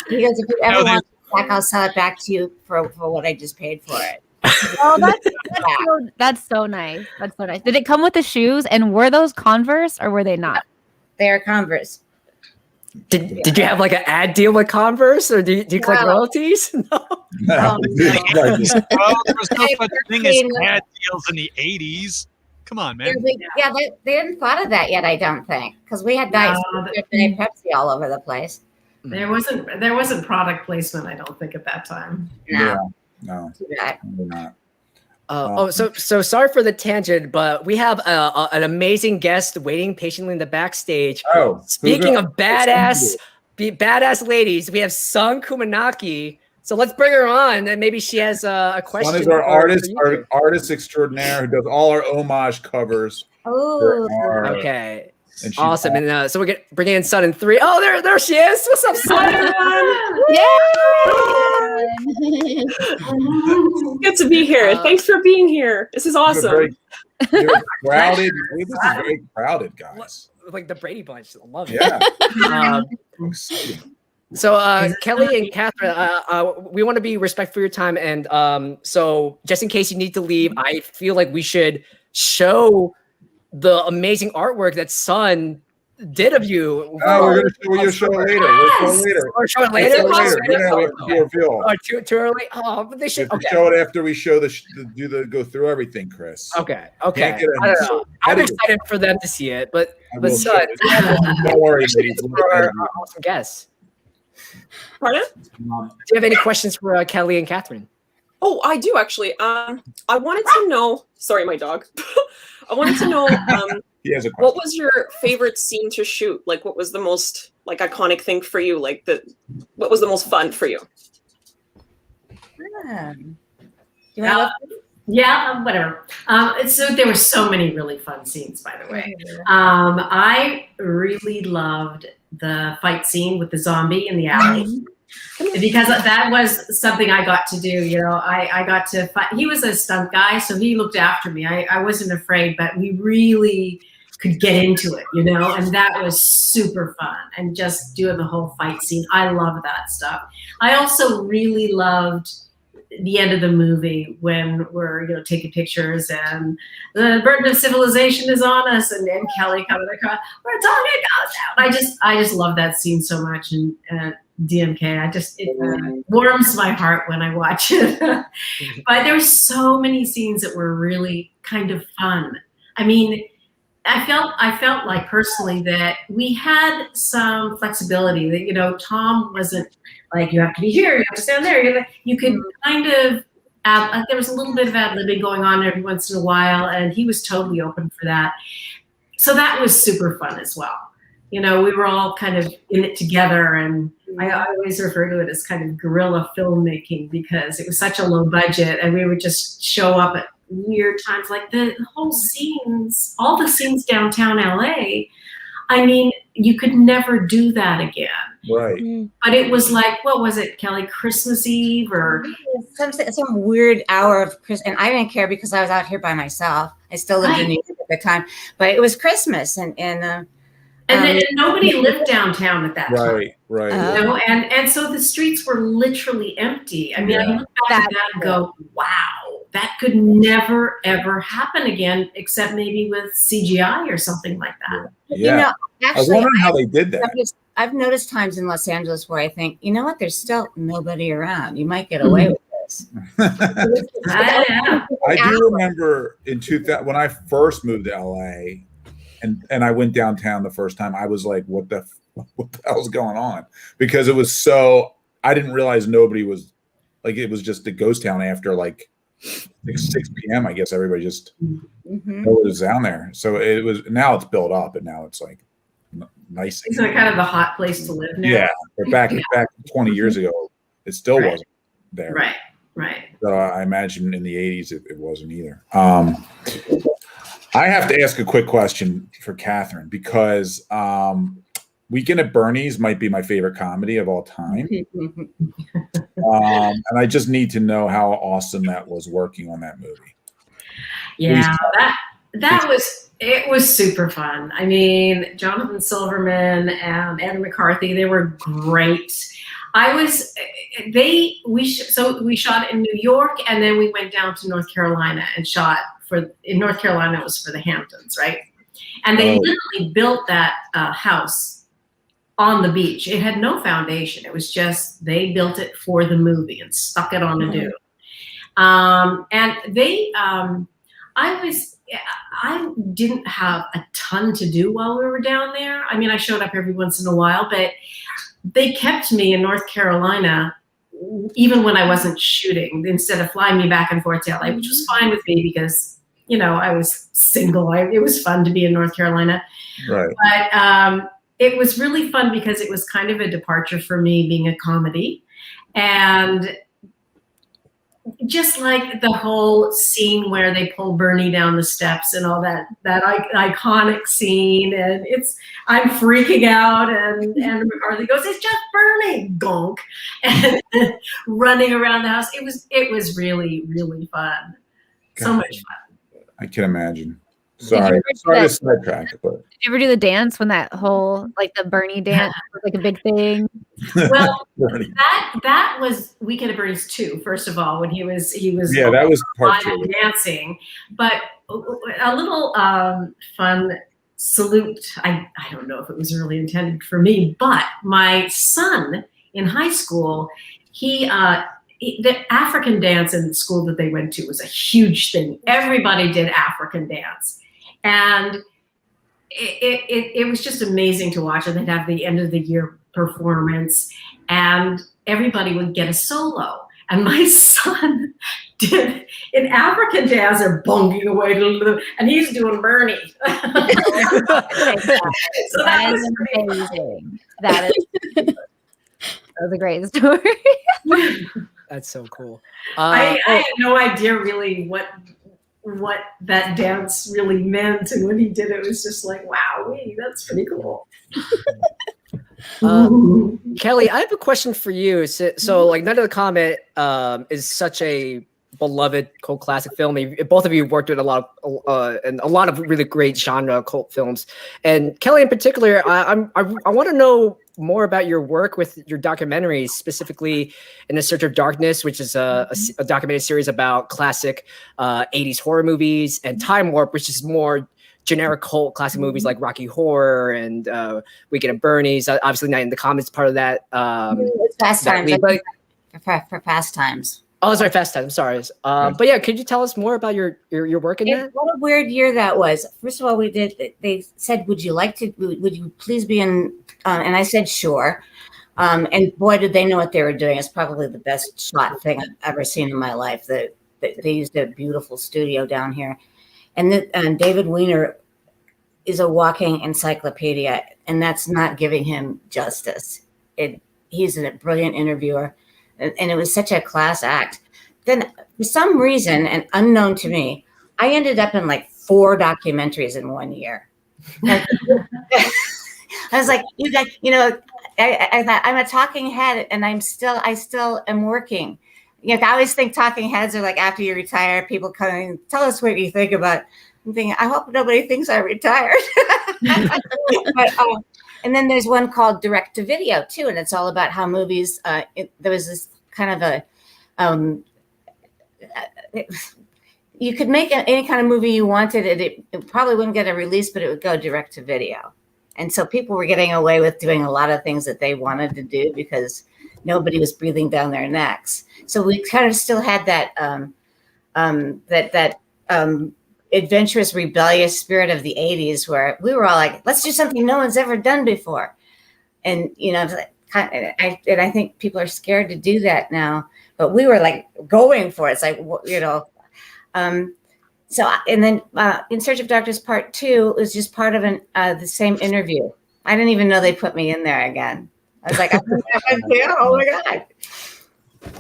S4: he goes, if you ever want it back, I'll sell it back to you for what I just paid for it.
S7: Oh, that's so nice. That's so nice. Did it come with the shoes? And were those Converse or were they not?
S4: They're Converse.
S2: Did you have like an ad deal with Converse, or do you collect royalties? No.
S5: Well, there was no such thing as ad deals in the 80s. Come on, man.
S4: Yeah, they hadn't thought of that yet, I don't think, because we had Diet Pepsi all over the place.
S3: There wasn't product placement, I don't think, at that time.
S1: No.
S2: So sorry for the tangent, but we have an amazing guest waiting patiently in the backstage.
S1: Oh,
S2: speaking of badass ladies, we have Sun Khamunaki. So let's bring her on, and maybe she has a question.
S1: One is our artist extraordinaire who does all our homage covers.
S4: Oh,
S2: okay. Awesome. And so we're bringing in Sun in 3. Oh, there she is. What's up, Sun?
S8: Good to be here. Thanks for being here. This is awesome.
S1: You're crowded. This is very crowded, guys.
S2: Like the Brady Bunch. I love it.
S1: Yeah.
S2: So Kelly and Catherine, we want to be respectful of your time, and so just in case you need to leave, I feel like we should show the amazing artwork that Sun did of you.
S1: Oh, we're going to show you a show later.
S2: We'll show it later.
S1: Yeah, we have to reveal.
S2: Oh, too early. Oh, but they should.
S1: Okay. Show it after we show go through everything, Chris.
S2: Okay. I don't know. I'm excited for them to see it, but son,
S1: don't worry, ladies.
S2: Our awesome guests.
S8: Pardon?
S2: Do you have any questions for Kelli and Catherine?
S8: Oh, I do actually. I wanted to know. Sorry, my dog. I wanted to know. What was your favorite scene to shoot? Like, what was the most iconic thing for you? What was the most fun for you?
S3: Whatever. So there were so many really fun scenes, by the way. I really loved the fight scene with the zombie in the alley. Because that was something I got to do, you know. I got to fight. He was a stunt guy, so he looked after me. I wasn't afraid, but we really could get into it, you know, and that was super fun. And just doing the whole fight scene, I love that stuff. I also really loved the end of the movie when we're, you know, taking pictures and the burden of civilization is on us, and Kelli coming across, we're talking about that. I just love that scene so much, and DMK, it warms my heart when I watch it. But there were so many scenes that were really kind of fun. I mean, I felt like personally that we had some flexibility, that, you know, Tom wasn't like, you have to be here, you have to stand there. You could kind of there was a little bit of ad-libbing going on every once in a while, and he was totally open for that. So that was super fun as well. You know, we were all kind of in it together, and I always refer to it as kind of guerrilla filmmaking, because it was such a low budget, and we would just show up at weird times, like the whole scenes, all the scenes downtown LA. I mean, you could never do that again.
S1: Right.
S3: But it was like, what was it, Kelli? Christmas Eve or
S4: some weird hour of Christmas, and I didn't care because I was out here by myself. I still lived in New York at the time, but it was Christmas, and
S3: then nobody lived downtown at that time.
S1: Right.
S3: You know, and so the streets were literally empty. I mean, I look back at that and go, wow, that could never, ever happen again, except maybe with CGI or something like that.
S1: Yeah.
S4: You know, actually,
S1: I wonder how they did that.
S4: I've noticed times in Los Angeles where I think, you know what, there's still nobody around. You might get away with this.
S1: I do remember in 2000 when I first moved to LA, and I went downtown the first time, I was like, what the hell's going on? Because it was so, I didn't realize nobody was, like, it was just a ghost town after like 6 p.m. I guess everybody just was down there. So it was, now it's built up, and now it's like nice.
S3: Isn't it kind of the hot place to live now?
S1: Yeah, but back 20 years ago, it still wasn't there.
S3: Right.
S1: So I imagine in the 80s it wasn't either. I have to ask a quick question for Catherine, because Weekend at Bernie's might be my favorite comedy of all time. And I just need to know how awesome that was working on that movie.
S3: Yeah, it was super fun. I mean, Jonathan Silverman and Andrew McCarthy, they were great. We shot in New York, and then we went down to North Carolina and shot in North Carolina. It was for the Hamptons, right? And they literally built that house on the beach. It had no foundation. It was just, they built it for the movie and stuck it on a dune. And they, I didn't have a ton to do while we were down there. I mean, I showed up every once in a while, but they kept me in North Carolina even when I wasn't shooting, instead of flying me back and forth to LA, which was fine with me because, you know, I was single. It was fun to be in North Carolina.
S1: Right.
S3: But it was really fun because it was kind of a departure for me, being a comedy. And just like the whole scene where they pull Bernie down the steps and all that iconic scene, and I'm freaking out, and Andrew McCarthy goes, "It's just Bernie," gonk, and running around the house. It was really, really fun. So much fun.
S1: I can imagine. Sorry to sidetrack, but
S7: did you ever do the dance when that whole, like, the Bernie dance was like a big thing?
S3: Well, that was Weekend at Bernie's 2. First of all, when he was
S1: that was part 2
S3: dancing. But a little fun salute. I don't know if it was really intended for me, but my son in high school, the African dance in the school that they went to was a huge thing. Everybody did African dance. And it was just amazing to watch. And they'd have the end of the year performance and everybody would get a solo. And my son did an African dance and bonging away, and he's doing Bernie. So
S7: that is amazing. That was a great story.
S2: That's so cool.
S3: I had no idea really what that dance really meant, and when he did it, it was just like, wow, that's pretty cool.
S2: Kelli, I have a question for you. So like Night of the Comet is such a beloved cult classic film. Both of you worked with a lot of really great genre cult films, and Kelli in particular. I want to know more about your work with your documentaries, specifically In the Search of Darkness, which is a documentary series about classic 80s horror movies, and Time Warp, which is more generic cult classic movies like Rocky Horror and Weekend at Bernie's. Obviously, Night in the Comet's part of that.
S4: It's Fast Times. For Fast Times.
S2: Oh, sorry, Fast Times. Sorry. But yeah, could you tell us more about your work in that?
S4: What a weird year that was. First of all, they said, would you please be in, and I said, sure. And boy, did they know what they were doing. It's probably the best shot thing I've ever seen in my life. They used a beautiful studio down here. And David Weiner is a walking encyclopedia, and that's not giving him justice. He's a brilliant interviewer, and it was such a class act. Then, for some reason, and unknown to me, I ended up in like 4 documentaries in 1 year. I was like, you guys, I thought I'm a talking head, and I still am working. I always think talking heads are like after you retire, people coming, tell us what you think about. I'm thinking, I hope nobody thinks I retired. And then there's one called Direct to Video too, and it's all about how movies. There was this kind of you could make any kind of movie you wanted. It probably wouldn't get a release, but it would go direct to video. And so people were getting away with doing a lot of things that they wanted to do because nobody was breathing down their necks. So we kind of still had that adventurous, rebellious spirit of the 80s where we were all like, let's do something no one's ever done before. And, I think people are scared to do that now, but we were like going for it. It's like, so, and then In Search of Darkness Part 2 was just part of the same interview. I didn't even know they put me in there again. I was like, oh my God.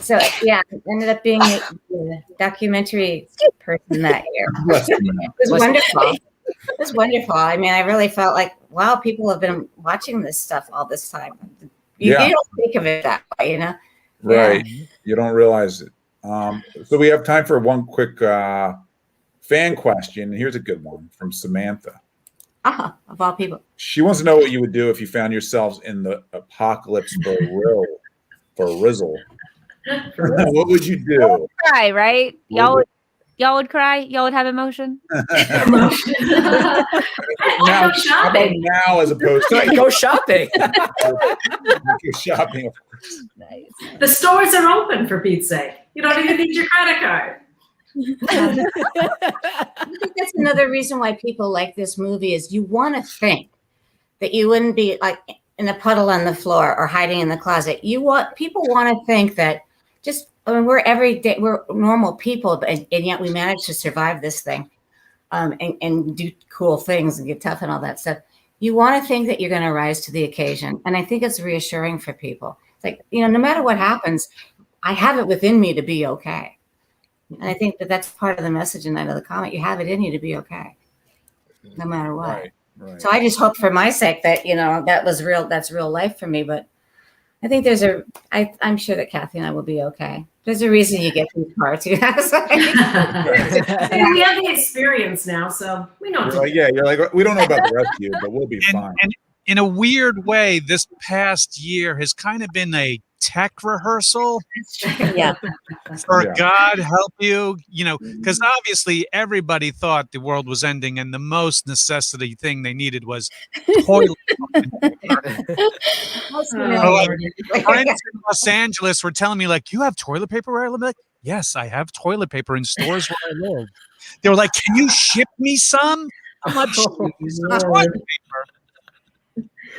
S4: So yeah, I ended up being the documentary person that year. It was wonderful. It was wonderful. I mean, I really felt like, wow, people have been watching this stuff all this time. You don't think of it that way,
S1: Right. Yeah. You don't realize it. So we have time for one quick fan question. Here's a good one from Samantha.
S4: Of all people.
S1: She wants to know what you would do if you found yourselves in the apocalypse for Rizzle. What would you do?
S7: Cry, right? Y'all would cry? Y'all would have emotion?
S3: Go shopping.
S1: Now as opposed to
S2: go shopping.
S1: Go shopping.
S3: Nice. The stores are open, for Pete's sake. You don't even need your credit card.
S4: I think that's another reason why people like this movie is you want to think that you wouldn't be like in a puddle on the floor or hiding in the closet. People want to think that we're normal people, and yet we manage to survive this thing and do cool things and get tough and all that stuff. You want to think that you're going to rise to the occasion. And I think it's reassuring for people. It's like, no matter what happens, I have it within me to be okay. And I think that's part of the message in Night of the Comet. You have it in you to be okay, no matter what. Right. So I just hope for my sake that, that's real life for me. But I think I'm sure that Kathy and I will be okay. There's a reason you get these parts. We have
S3: the experience now, so we know.
S1: You're like, we don't know about the rest of you, but we'll be fine.
S5: in a weird way, this past year has kind of been a tech rehearsal.
S4: Yeah.
S5: For God help you, because obviously everybody thought the world was ending, and the most necessity thing they needed was toilet paper. Friends in Los Angeles were telling me, like, you have toilet paper where I live? Like, yes, I have toilet paper in stores where I live. They were like, can you ship me some? I'm like, toilet paper.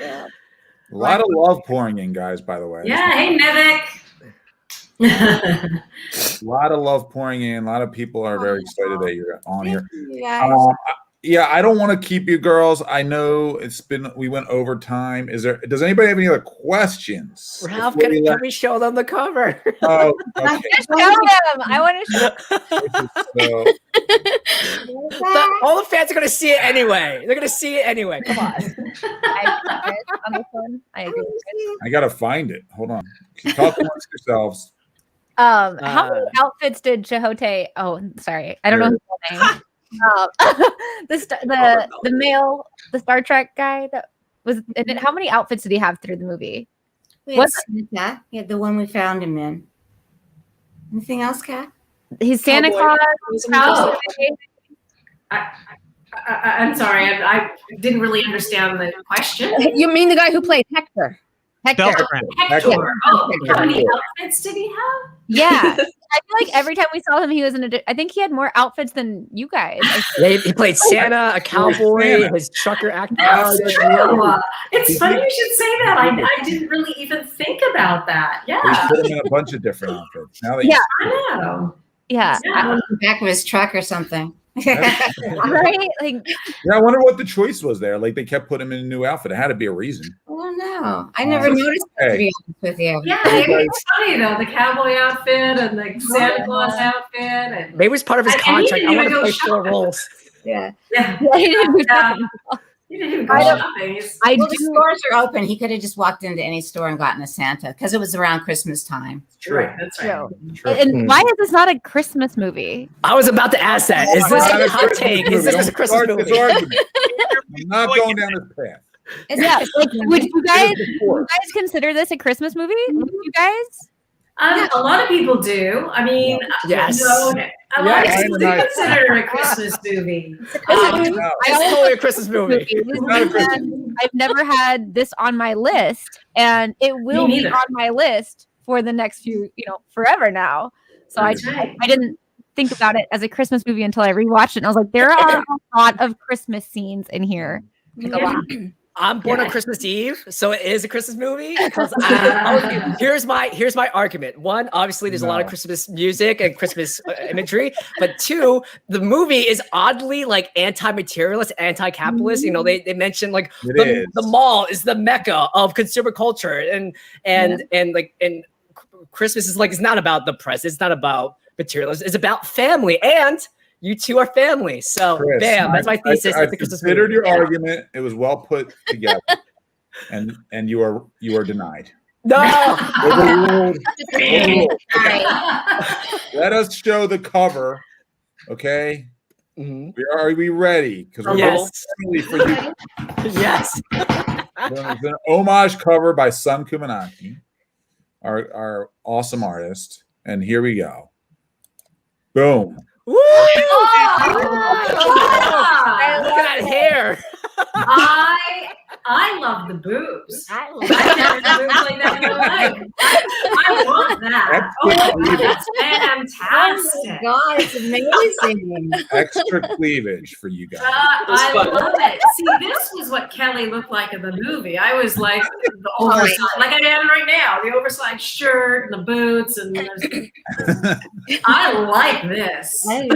S1: Yeah. A lot of love pouring in, guys, by the way.
S3: Yeah, hey, Nevik.
S1: A lot of love pouring in. A lot of people are very excited that you're on here. Yeah, I don't want to keep you girls. I know we went over time. Does anybody have any other questions?
S2: Ralph, can we show them the cover?
S1: Oh, okay.
S7: Show them. I want to show.
S2: All the fans are going to see it anyway. They're going to see it anyway. Come on.
S7: I agree.
S1: I got to find it. Hold on. Talk amongst yourselves.
S7: How many outfits did Chihote? Oh, sorry. I don't know his name. The male, the Star Trek guy that was in it. How many outfits did he have through the movie?
S4: Santa. Yeah, the one we found him in. Anything else, Kat?
S7: He's Santa Claus.
S3: I'm sorry, I didn't really understand the question.
S6: You mean the guy who played Hector?
S3: Hector. Oh, how many outfits did he have?
S7: Yeah. I feel like every time we saw him, he was I think he had more outfits than you guys.
S2: Yeah, he played Santa, a cowboy, his trucker actor.
S3: That's true. It's funny you should say that. I didn't really even think about that. Yeah.
S1: We put him in a bunch of different outfits. Now
S3: I know.
S7: Yeah.
S4: On the back of his truck or something.
S7: Right? Like,
S1: yeah, I wonder what the choice was there. Like, they kept putting him in a new outfit. It had to be a reason.
S4: Oh no, I never noticed that, to be honest with you.
S3: Yeah, it's funny though. The cowboy outfit and the Santa Claus outfit, and
S2: maybe it was part of his contract. I want to play 4 roles.
S4: Yeah.
S3: He didn't even go shopping.
S4: The stores are open. He could have just walked into any store and gotten a Santa because it was around Christmas time.
S1: True.
S3: That's right.
S7: True. And why is this not a Christmas movie?
S2: I was about to ask that. Is this a hot take? Is this a Christmas movie?
S1: I'm not going down this path.
S7: Yeah, like, would you guys consider this a Christmas movie? Would you guys?
S3: A lot of people do. I mean,
S2: yes.
S3: A lot of people do consider it a Christmas movie.
S2: It's totally a Christmas movie.
S7: I've never had this on my list, and it will be on my list for the next few, forever now. So I didn't think about it as a Christmas movie until I rewatched it, and I was like, there are a lot of Christmas scenes in here.
S2: I'm born on Christmas Eve, so it is a Christmas movie. Because here's my argument. One, obviously, there's a lot of Christmas music and Christmas imagery, but two, the movie is oddly like anti-materialist, anti-capitalist. They mention like the mall is the mecca of consumer culture, and Christmas is like, it's not about the present, it's not about materialism, it's about family, and you two are family. So, Chris, bam, that's my thesis.
S1: I considered your argument. It was well put together, and you are denied.
S2: No.
S1: Let us show the cover, okay? Mm-hmm. Are we ready? Because we're family for you.
S2: Yes.
S1: It's an homage cover by Sun Khamunaki, our awesome artist, and here we go. Boom.
S2: Woo! Oh, look at that hair.
S3: I love the boobs. I love the boobs like that in my life. I want that. That's fantastic.
S4: Oh my God, it's amazing.
S1: Extra cleavage for you guys.
S3: I love it. See, this was what Kelli looked like in the movie. I was like the oversized, like I am right now, the oversized shirt and the boots, and I like this. Oh,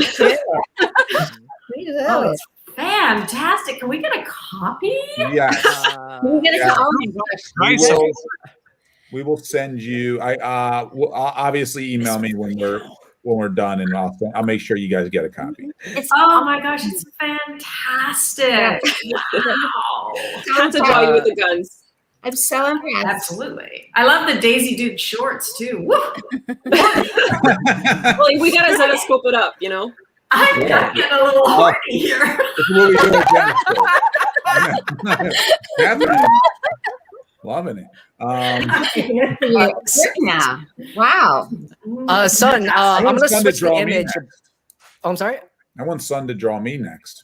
S3: it's fantastic. Can we get a copy?
S1: Yes.
S4: Can we get a copy?
S1: We will send you. We'll obviously email me when we're done, and I'll make sure you guys get a copy.
S3: Oh my gosh, it's fantastic! Wow.
S8: Time to draw you with the guns.
S4: I'm so impressed.
S3: Absolutely. I love the Daisy Duke shorts too. Woo!
S8: Well, we gotta Zetascope it up,
S3: I'm getting a little horny here.
S1: It's a little Catherine, loving it.
S4: Now, wow.
S2: Son, I'm gonna switch the image. Oh, I'm sorry.
S1: I want Son to draw me next.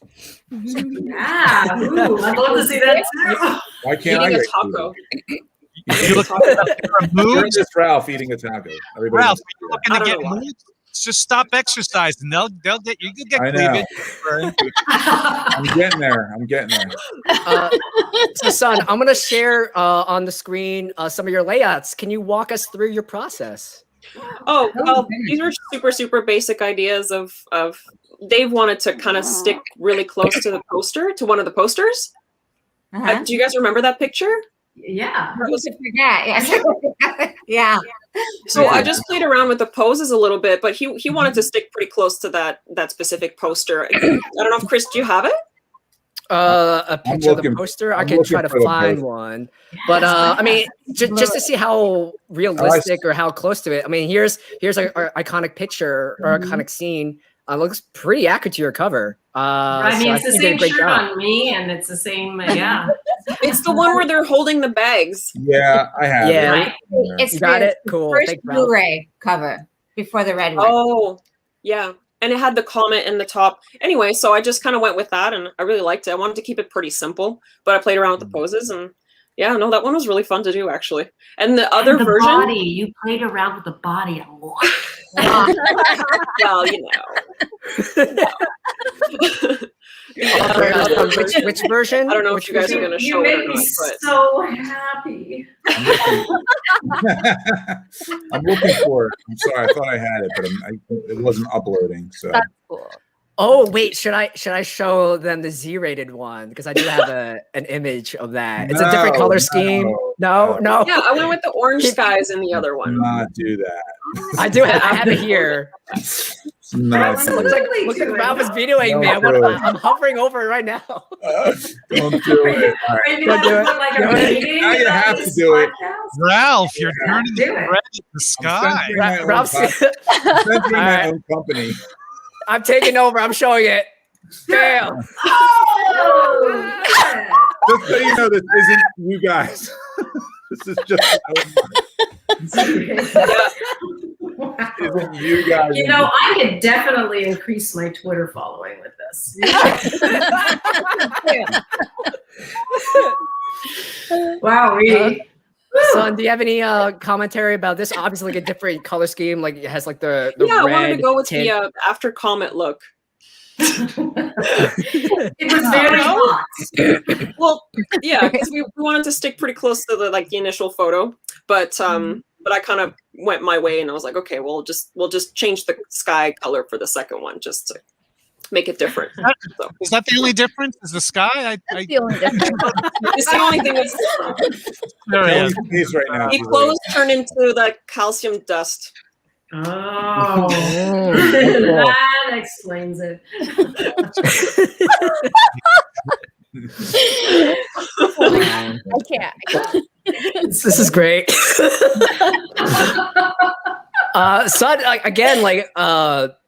S3: Yeah, ooh, I'd love to see that too.
S1: Why can't I
S8: Eating
S1: get
S8: a taco?
S5: You look at moods.
S1: Just Ralph eating a taco. Everybody
S5: Ralph,
S1: wants
S5: you're looking to get moods. Just stop exercising. They'll get you. You'll get cleavage.
S1: I'm getting there.
S2: So, Son, I'm gonna share on the screen some of your layouts. Can you walk us through your process?
S8: Oh, well, these are super basic ideas of Dave wanted to kind of stick really close to the poster, to one of the posters. Do you guys remember that picture?
S3: Yeah.
S4: Yeah.
S8: So I just played around with the poses a little bit, but he wanted to stick pretty close to that specific poster. I don't know if Chris, do you have it?
S2: A picture of the poster. I can try to find one, but I mean, just to see how realistic or how close to it. I mean, here's an iconic picture or iconic scene. Looks pretty accurate to your cover.
S3: I mean, it's the same shirt on me, and it's the same. Yeah,
S8: it's the one where they're holding the bags.
S1: Yeah, I have.
S2: Yeah,
S1: it.
S4: It's
S2: you got it. Cool.
S4: First Blu-ray cover before the red one.
S8: Oh, yeah. And it had the Comet in the top. Anyway, so I just kind of went with that, and I really liked it. I wanted to keep it pretty simple, but I played around with the poses, and yeah, no, that one was really fun to do, actually. And the other version,
S3: body, you played around with the body a lot.
S8: Well, you know.
S2: Which version?
S8: I don't know if you guys are going to show it or not. But
S3: So happy.
S1: I'm looking for it. I'm sorry, I thought I had it, but it wasn't uploading. So.
S7: That's cool.
S2: Oh wait, should I show them the Z-rated one, because I do have an image of that. It's a different color scheme. No.
S8: Yeah, I went with the orange skies in the other one.
S1: Not do that.
S2: I have it here.
S1: Not
S2: looks like Ralph is videoing me. I'm hovering over it right now.
S1: Don't do it.
S3: Right. Don't do it.
S1: Now you have to do it.
S5: Ralph, you're turning red in the sky.
S2: Ralph's
S1: centering my own company.
S2: I'm taking over. I'm showing it. Damn.
S3: Oh!
S1: Just so you know, this isn't you guys. This is just isn't you guys.
S3: You know, I could definitely increase my Twitter following with this. Wow, really?
S2: Son, do you have any commentary about this? Obviously, like a different color scheme, like it has like the
S8: yeah,
S2: red
S8: I wanted to go with
S2: tint.
S8: the after Comet look.
S3: It was very hot.
S8: Well, yeah, because we wanted to stick pretty close to the initial photo, but I kind of went my way and I was like, okay, we'll just change the sky color for the second one just to make it different.
S5: Is that the only difference? Is the sky?
S7: That's the only difference.
S8: It's the only thing that's
S1: Case right now.
S8: the clothes turn into the calcium dust.
S3: Oh, that explains it.
S7: I can't.
S2: This is great. Son, again,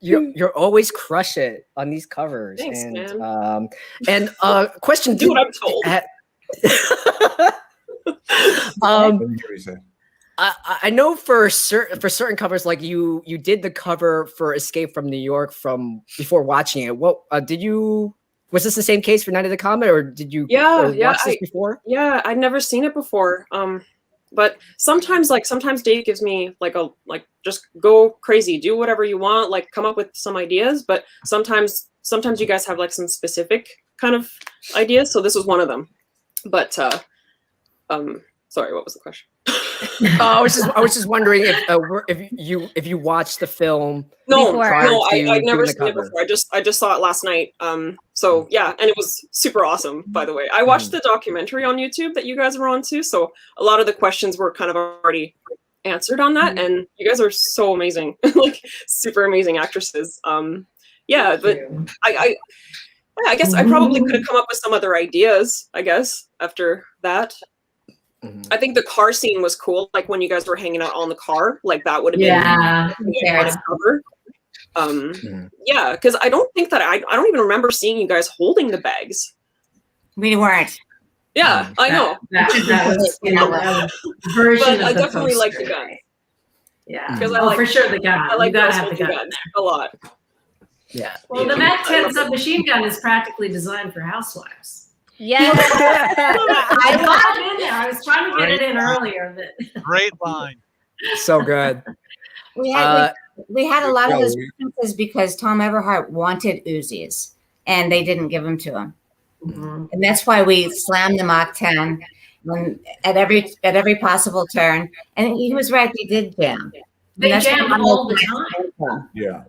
S2: you're always crush it on these covers.
S8: Thanks,
S2: and
S8: man.
S2: Question,
S8: Do what I'm told.
S2: I know for certain covers, like you did the cover for Escape from New York from before watching it. What was this the same case for Night of the Comet, or did you watch this before?
S8: Yeah, I'd never seen it before. But sometimes Dave gives me just go crazy, do whatever you want, come up with some ideas. But sometimes you guys have some specific kind of ideas. So this was one of them. But sorry, what was the question?
S2: I was just wondering if you watched the film.
S8: No, I'd never seen it before. I just saw it last night. So yeah, and it was super awesome. By the way, I watched the documentary on YouTube that you guys were on too. So a lot of the questions were kind of already answered on that, and you guys are so amazing, super amazing actresses. Yeah, but I guess I probably could have come up with some other ideas. I guess after that. I think the car scene was cool. When you guys were hanging out on the car, that would have been a cover. Yeah, because I don't think that I don't even remember seeing you guys holding the bags.
S4: We weren't.
S8: Yeah, I know.
S3: That was, you know, a version
S8: But
S3: of
S8: I
S3: the
S8: definitely like the
S3: poster.
S8: guns.
S3: Yeah.
S8: Because I
S3: Oh,
S8: like
S3: for sure the gun.
S8: I like
S3: You gotta
S8: those
S3: have the
S8: smoking
S3: gun.
S8: guns a lot.
S2: Yeah.
S3: Well, the MAC-10 submachine gun is practically designed for housewives.
S7: Yeah.
S3: I got it in there. I was trying to get it in earlier. But
S5: Great line.
S2: So good.
S4: We had a lot of those differences because Tom Everhart wanted Uzis, and they didn't give them to him. And that's why we slammed the Mach 10 at every possible turn. And he was right; they did jam.
S3: they jam all the time.
S1: Yeah.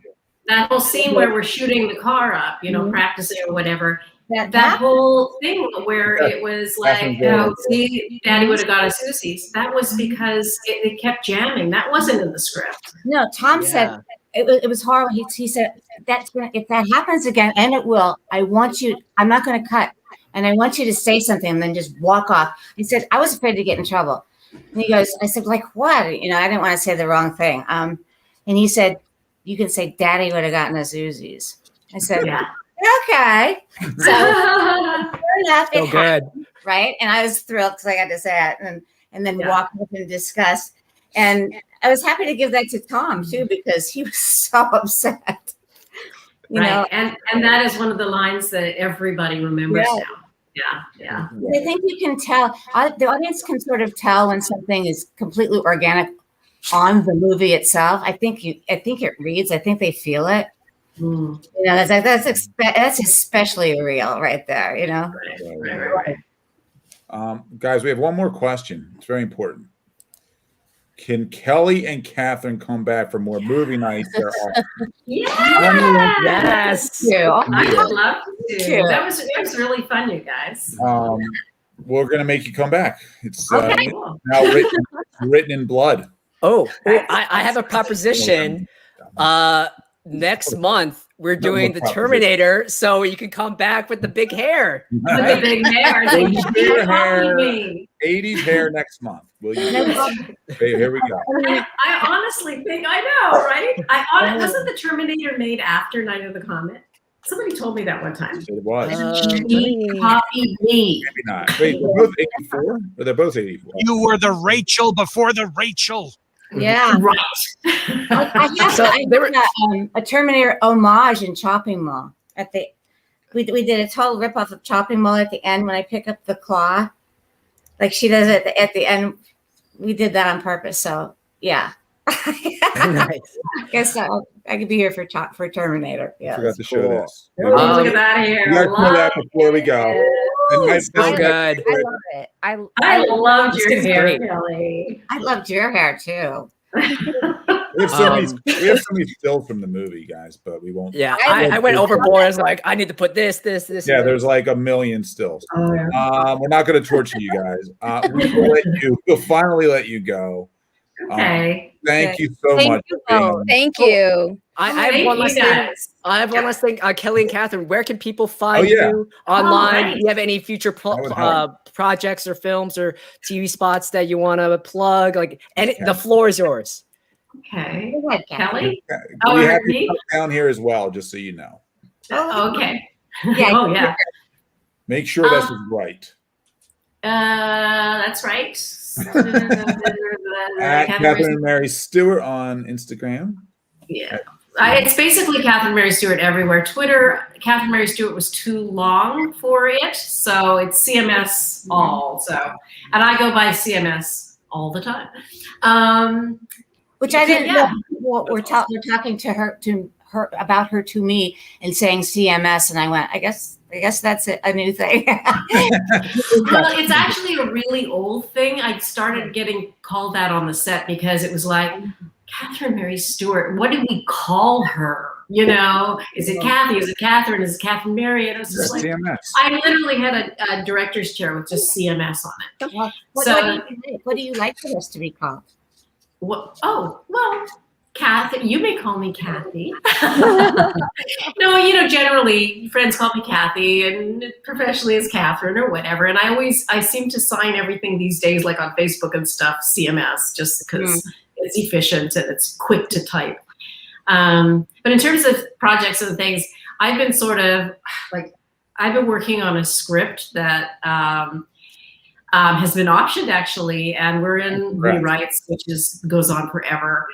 S3: That whole scene where we're shooting the car up, you know, practicing or whatever. That
S4: That
S3: whole thing where it was like, oh, see, Daddy would have got us Uzis. That was because it kept jamming. That wasn't in the script.
S4: No, Tom said it was horrible. He said if that happens again, and it will, I want you. I'm not going to cut, and I want you to say something and then just walk off. He said I was afraid to get in trouble, and he goes, I said, like what? You know, I didn't want to say the wrong thing. And he said, you can say Daddy would have gotten us Uzis. I said, okay. So fair enough.
S2: So good.
S4: Right? And I was thrilled because I got to say it and then walk up and discuss. And I was happy to give that to Tom too, because he was so upset. You know?
S3: And that is one of the lines that everybody remembers now. Yeah.
S4: I think you can tell, the audience can sort of tell when something is completely organic on the movie itself. I think it reads, I think they feel it. You know, that's especially real right there, you know.
S3: Right.
S1: Guys, we have one more question. It's very important. Can Kelli and Catherine come back for more movie nights?
S2: Yes.
S3: I would love to. That was really fun, you guys.
S1: We're gonna make you come back. It's
S3: Cool.
S1: now written in blood.
S2: I have a proposition. Next month we're doing the Terminator, so you can come back with the big hair.
S3: With the big hair.
S1: 80s hair next month. Will you? Okay, here we go.
S3: I honestly think I know, right? Wasn't the Terminator made after Night of the Comet? Somebody told me that one time.
S1: It was.
S3: He copied me.
S1: Maybe not. Wait, they're both 84? Or they're both 84?
S5: You were the Rachel before the Rachel.
S4: Yeah.
S3: Right.
S4: I did a Terminator homage in Chopping Mall. We did a total ripoff of Chopping Mall at the end when I pick up the claw. Like she does it at the end. We did that on purpose. So yeah.
S2: Nice.
S4: I guess I could be here for Terminator. Yeah.
S1: Forgot to show this.
S3: Look at that hair.
S1: You guys know that before we go.
S2: So good.
S7: I love it.
S3: I loved your
S2: This is
S3: hair,
S2: great.
S3: Kelly.
S4: I loved your hair too.
S1: We have so many stills from the movie, guys, but we won't.
S2: Yeah, I went overboard. I was like, I need to put this.
S1: Yeah, there's like a million stills. We're not going to torture you guys. We'll finally let you go.
S3: Okay.
S1: Thank you so much.
S6: Thank you.
S2: I have one last thing. I have one last thing. Kelli and Catherine, where can people find you online? Do you have any future projects or films or TV spots that you want to plug? Like, and the floor is yours.
S3: Okay.
S4: Go ahead,
S3: Kelly?
S1: We have you down here as well, just so you know.
S3: Okay.
S4: Yeah.
S3: Yeah.
S1: Make sure this is right.
S3: That's right.
S1: At Catherine Mary Stewart on Instagram.
S3: Yeah. It's basically Catherine Mary Stewart everywhere. Twitter, Catherine Mary Stewart was too long for it, so it's CMS all. So, and I go by CMS all the time.
S4: Which I didn't know. We're talking to her about her to me and saying CMS, and I went, I guess that's a new thing.
S3: Well, it's actually a really old thing. I started getting called that on the set because it was like, Catherine Mary Stewart, what do we call her? You know, is it Kathy? Is it Catherine? Is it Catherine Mary? And it was just like,
S1: CMS.
S3: I literally had a director's chair with just CMS on it.
S4: What do you like for us to be called?
S3: Well, Kathy, you may call me Kathy. No, generally friends call me Kathy and professionally as Catherine or whatever. And I seem to sign everything these days, like on Facebook and stuff, CMS, just because it's efficient and it's quick to type. But in terms of projects and things, I've been working on a script that has been optioned actually, and we're in rewrites, which goes on forever.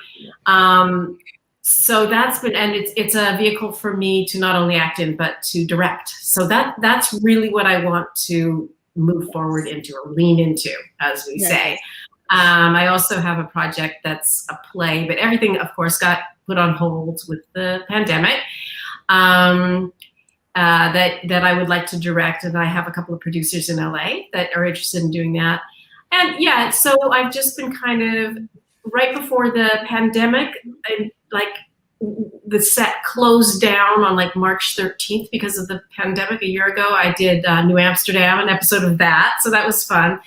S3: So that's been, and it's a vehicle for me to not only act in but to direct. So that's really what I want to move forward into, or lean into, as we say. I also have a project that's a play, but everything, of course, got put on hold with the pandemic. That I would like to direct, and I have a couple of producers in LA that are interested in doing that. And yeah, so I've just been kind of right before the pandemic, the set closed down on like March 13th because of the pandemic a year ago. I did New Amsterdam, an episode of that, so that was fun.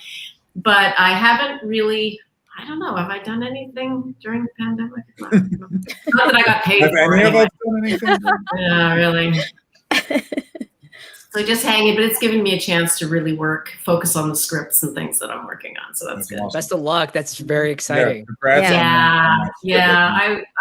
S3: But I haven't really, I don't know, have I done anything during the pandemic? Not that I got paid
S1: have
S3: for
S1: any
S3: anyway.
S1: of us done anything?
S3: Yeah, really. So just hanging, but it's given me a chance to really focus on the scripts and things that I'm working on. So that's good.
S1: Awesome.
S2: Best of luck. That's very exciting.
S3: I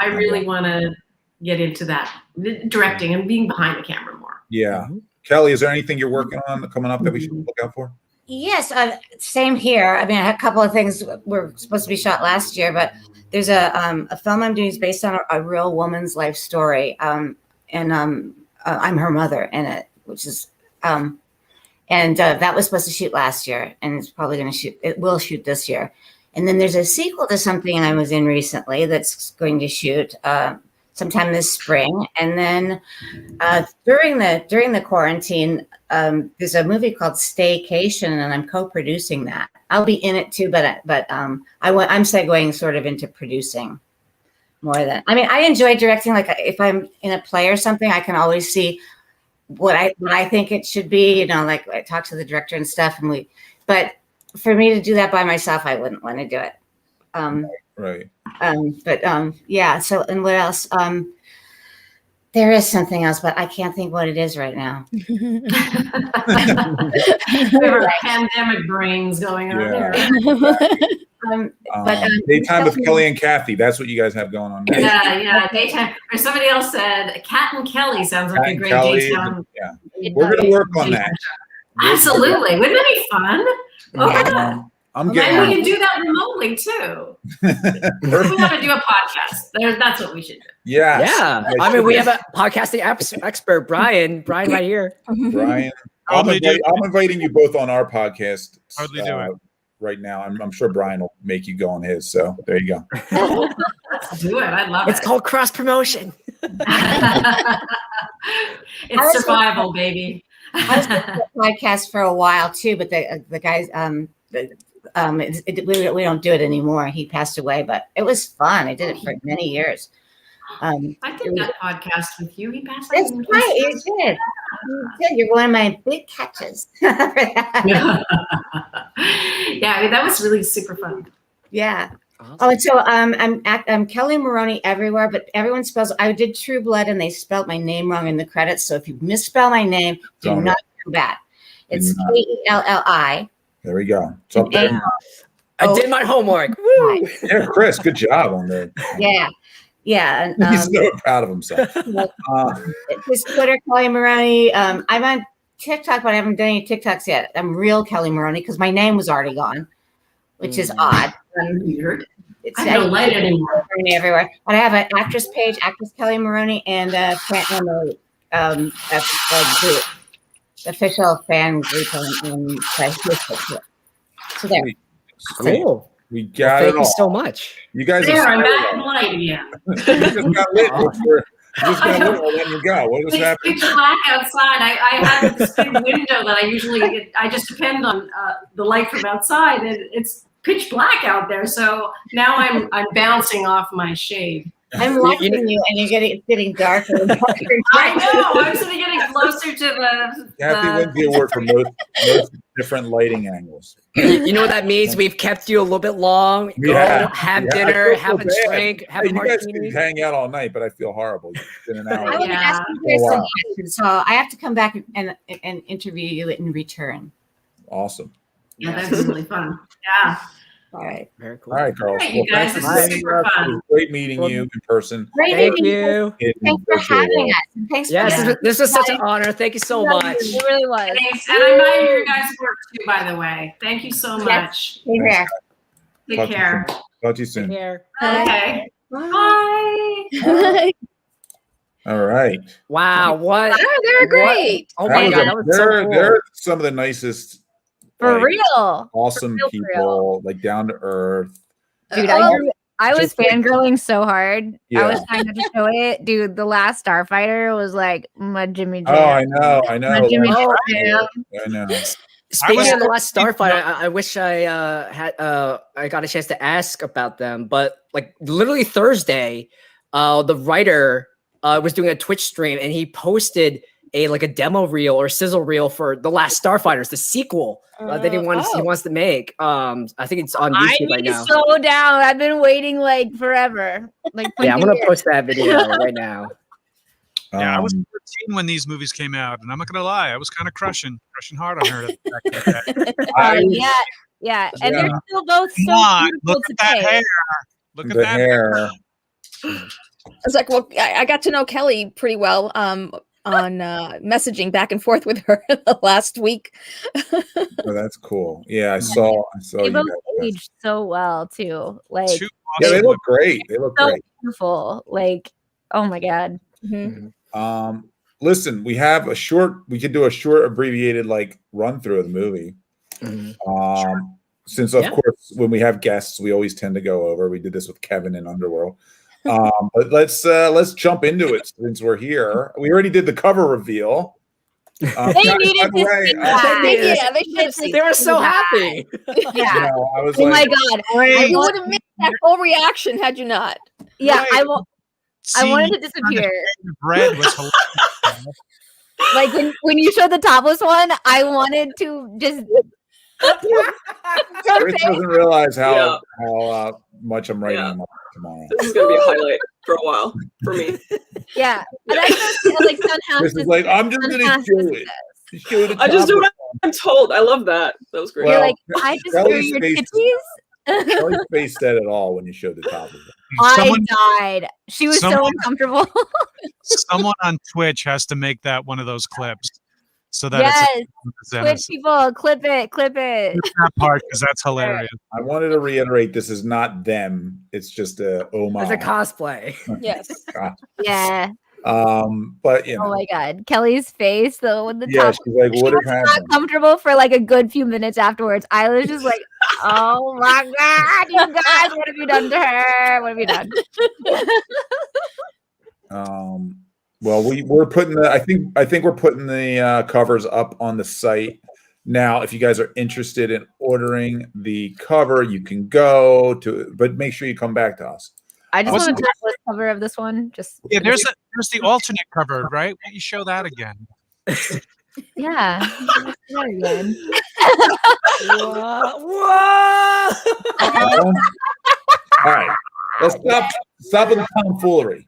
S3: really want to get into that, directing and being behind the camera more.
S1: Yeah. Kelly, is there anything you're working on coming up that we should look out for?
S4: Yes, same here. I mean, I had a couple of things were supposed to be shot last year, but there's a film I'm doing is based on a real woman's life story, and I'm her mother in it, which is that was supposed to shoot last year, and it's probably going to shoot. It will shoot this year, and then there's a sequel to something I was in recently that's going to shoot sometime this spring, and then during the quarantine. There's a movie called Staycation, and I'm co-producing that. I'll be in it too, but I'm segueing sort of into producing more than. I mean, I enjoy directing. Like if I'm in a play or something, I can always see what I think it should be. You know, like I talk to the director and stuff, but for me to do that by myself, I wouldn't want to do it.
S1: Right.
S4: Yeah. So, and what else? There is something else, but I can't think what it is right now.
S3: We have pandemic brains going on here.
S1: Daytime with Kelly and Kathy. That's what you guys have going on now.
S3: Yeah, daytime. Or somebody else said, Kat and Kelly sounds like a great daytime.
S1: Yeah, we're going to work on that.
S3: Absolutely. Wouldn't that be fun?
S1: Yeah,
S3: and we can do that remotely too. We have to do a podcast. That's what we should do.
S2: Yeah. I mean, we have a podcasting expert, Brian right here.
S1: Brian, I'm inviting you both on our podcast.
S5: Hardly do it
S1: right now. I'm sure Brian will make you go on his. So there you go.
S3: Let's do it. I love it.
S2: It's called cross promotion.
S3: It's survival, baby.
S4: I was doing a podcast for a while too, but the guys we don't do it anymore. He passed away, but it was fun. I did it for many years.
S3: I did that podcast with you. He passed away.
S4: That's right. You did. You did. You're one of my big catches.
S3: Yeah, I mean, that was really super fun.
S4: Yeah. Awesome. Oh, and so I'm Kelli Maroney everywhere, but everyone spells. I did True Blood, and they spelled my name wrong in the credits. So if you misspell my name, do not do that. It's Kelli.
S1: There we go. It's up there.
S2: I did my homework. Woo!
S1: Yeah, Chris, good job on that.
S4: Yeah. And,
S1: he's so proud of himself.
S4: His Twitter, Kelli Maroney. I'm on TikTok, but I haven't done any TikToks yet. I'm real Kelli Maroney because my name was already gone, which is odd.
S3: Weird. I don't like it anymore.
S4: Everywhere. But I have an actress page, actress Kelli Maroney, and a group. Official fan group on Facebook. So there.
S2: Cool.
S1: We got
S2: thank
S1: it all.
S2: you so much.
S1: You guys
S3: I'm back in light again.
S1: You just got lit. Just got lit. I'll let you go. What was happening?
S3: It's pitch black outside. I have this big window that I just depend on the light from outside, and it's pitch black out there. So now I'm bouncing off my shade.
S4: I'm watching you, and it's getting darker and darker.
S3: I know. I'm sort of getting closer to the.
S1: Kathy wins the award for most different lighting angles.
S2: You know what that means? We've kept you a little bit long. Have dinner, have a drink, have a martini.
S1: You guys can hang out all night, but I feel horrible. It's been an hour.
S4: I want to ask you some questions, so I have to come back and interview you in return.
S1: Awesome.
S3: Yeah, that's really fun. Yeah.
S4: All right.
S2: Very cool.
S1: All right, Carl.
S3: All right, you guys, this was super fun.
S1: It was great meeting you in person.
S4: Great
S2: Thank
S4: meeting
S2: you.
S4: Thanks for having us. And thanks
S2: Yes,
S4: for
S2: this was such an honor. Thank you so much.
S6: It really was.
S3: Thanks. And I admire your guys' work too, by the way. Thank you so much.
S4: being here.
S3: Take care.
S1: Talk to you soon.
S2: Take care.
S3: Okay. Bye.
S6: Bye.
S1: All right.
S2: Wow, what?
S6: Oh, they're great.
S2: Oh my God, that was so cool.
S1: They're some of the nicest,
S7: For
S1: like,
S7: real.
S1: awesome
S7: For real,
S1: people, like down to earth.
S7: Dude,
S6: Oh,
S7: I was
S1: just like-
S7: fangirling so hard.
S1: Yeah.
S7: I was trying not to show it. Dude, the last Starfighter was like my Jimmy Jam.
S1: Oh, I know.
S7: My Jimmy
S2: Oh,
S7: Jam.
S1: I know.
S2: Speaking of the last Starfighter, I wish I had I got a chance to ask about them, but like literally Thursday, the writer was doing a Twitch stream and he posted a demo reel or sizzle reel for the last Starfighters, the sequel that he wants to make. I think it's on YouTube right now.
S7: So down. I've been waiting like forever. Like
S2: Yeah, I'm gonna
S7: 20
S2: post that video right now.
S5: Yeah, I was 13 when these movies came out, and I'm not gonna lie, I was kind of crushing hard on her. Back in the day.
S7: Yeah. And they're still both so
S5: Come on,
S7: beautiful
S5: look
S7: to
S5: at that
S7: pay.
S5: hair. Look at
S1: The
S5: that
S1: hair.
S6: I was like, well, I got to know Kelly pretty well on messaging back and forth with her the last week.
S1: Oh, that's cool. Yeah, I saw
S7: They
S1: you
S7: both
S1: guys.
S7: aged so well too. Like
S5: Two
S1: Yeah, they
S5: awesome
S1: look great. They look
S7: so
S1: great.
S7: beautiful. Like, oh my God.
S1: Listen, we could do a short abbreviated run through of the movie. Since of course when we have guests, we always tend to go over. We did this with Kevin in Underworld. But let's jump into it since we're here. We already did the cover reveal.
S7: They needed to see that.
S2: They were so happy.
S7: Yeah.
S1: I was
S6: Oh my
S1: like,
S6: God. You would have missed that whole reaction had you not.
S7: Yeah,
S5: Right.
S7: I wanted to disappear.
S5: The bread was hilarious.
S7: Like when you showed the topless one, I wanted to just
S1: Chris doesn't realize how much I'm writing him up tomorrow.
S8: This is gonna be a highlight for a while for me.
S7: yeah. But I just like
S1: Chris is like, I'm just gonna show it. Show the
S8: I just do
S1: topless
S8: what I'm told. I love that. That was great.
S1: Well,
S7: you're like, I just threw
S1: Kelly's
S7: your
S1: face-
S7: titties.
S1: Kelly's face said it all when you showed the top of it.
S5: Someone-
S7: I died. She was so
S5: someone-
S7: uncomfortable.
S5: Someone on Twitch has to make that one of those clips so that
S7: Yes.
S5: it's
S7: Twitch people, clip it.
S5: that part because that's hilarious.
S1: I wanted to reiterate this is not them. It's just a homage.
S2: It's a cosplay.
S6: Yes.
S7: Yeah.
S1: But you know,
S7: Oh my God. Kelly's face though when the
S1: yeah,
S7: top
S1: she's like,
S7: she
S1: what
S7: was
S1: had
S7: not
S1: happened?
S7: comfortable for like a good few minutes afterwards. I was just like, oh my God, you guys, what have you done to her? What have you done?
S1: Well, we're putting the I think we're putting the covers up on the site now. If you guys are interested in ordering the cover, you can go to, but make sure you come back to us.
S7: I just
S5: Wasn't
S7: want a topless cover of this one. Just
S5: Yeah, there's the alternate cover, right? Why don't you show that again?
S7: yeah. Let's do that again.
S2: Whoa!
S1: All right, let's stop with the tomfoolery.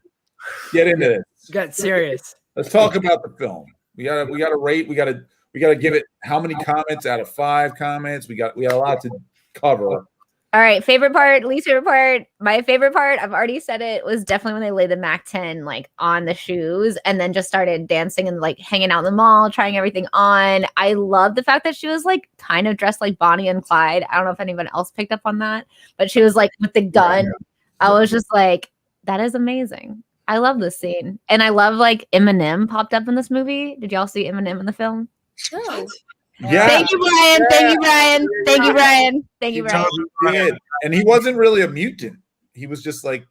S1: Get into this.
S2: Got serious.
S1: Let's talk about the film. We gotta rate. We gotta give it how many comments out of 5 comments. We got a lot to cover.
S7: All right, favorite part, least favorite part. My favorite part, I've already said it, was definitely when they laid the Mac 10 like on the shoes and then just started dancing and like hanging out in the mall, trying everything on. I love the fact that she was like kind of dressed like Bonnie and Clyde. I don't know if anyone else picked up on that, but she was like with the gun.
S1: Yeah.
S7: I was just like, that is amazing. I love this scene. And I love like Eminem popped up in this movie. Did y'all see Eminem in the film?
S6: No.
S1: Yeah,
S7: Thank you, Brian. Thank you, Brian. Thank you, Brian. Thank you, Brian.
S1: he did. And he wasn't really a mutant. He was just like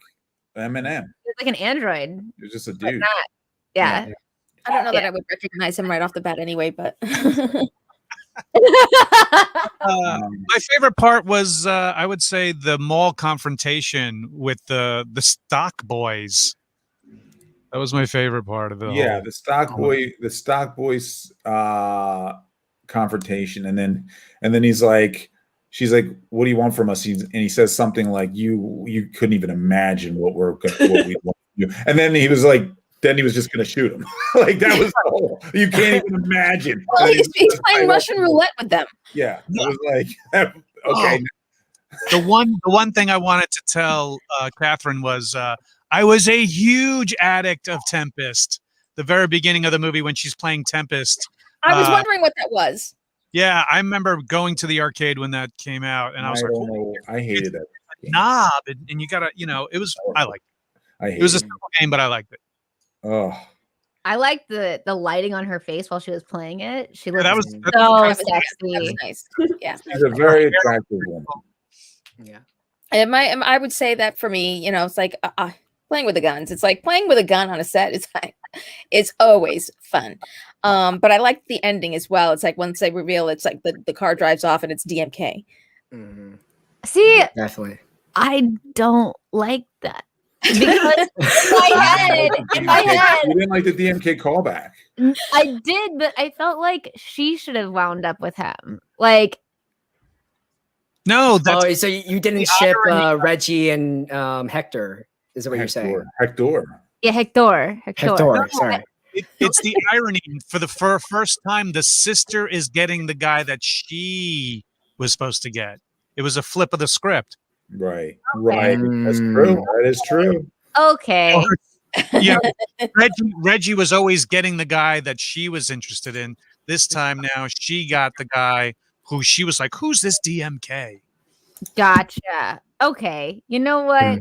S1: Eminem.
S7: He was like an android.
S1: He was just a
S7: But
S1: dude.
S7: not, yeah.
S6: I don't know that I would recognize him right off the bat anyway, but
S5: My favorite part was, I would say, the mall confrontation with the stock boys. That was my favorite part of the whole.
S1: The stock boys confrontation, and then he's like, she's like, what do you want from us? And he says something like, you couldn't even imagine what we want to do. And then he was like, then he was just going to shoot him. Like that was the whole, you can't even imagine.
S6: well, he's playing Russian roulette with them.
S1: Yeah, it was like, okay,
S5: The one thing I wanted to tell Catherine was I was a huge addict of Tempest. The very beginning of the movie when she's playing Tempest.
S6: I was wondering what that was.
S5: Yeah, I remember going to the arcade when that came out, and I was
S1: I hated that
S5: knob, and you gotta, it was. I liked it. It was a simple game, but I liked it.
S1: Oh.
S7: I liked the lighting on her face while she was playing it. She looked
S5: that
S7: so
S5: was
S7: sexy.
S6: That was nice. Yeah,
S1: she's a very attractive woman.
S2: Yeah.
S6: And I would say that for me, it's like playing with the guns. It's like playing with a gun on a set. It's always fun. But I like the ending as well. It's like once they reveal, it's like the car drives off and it's DMK.
S2: Mm-hmm.
S7: See,
S2: definitely.
S7: I don't like that. Because
S1: in my head, you didn't like the DMK callback.
S7: I did, but I felt like she should have wound up with him. Like,
S5: no,
S2: so you didn't ship Reggie and Hector? Is that what you're saying?
S1: Hector.
S7: Yeah, Hector.
S2: No, sorry.
S5: It's the irony. For the first time, the sister is getting the guy that she was supposed to get. It was a flip of the script.
S1: Right. That's true. That is true.
S7: Okay.
S5: Yeah, Reggie was always getting the guy that she was interested in. This time now, she got the guy who she was like, "Who's this DMK?"
S7: Gotcha. Okay. You know what?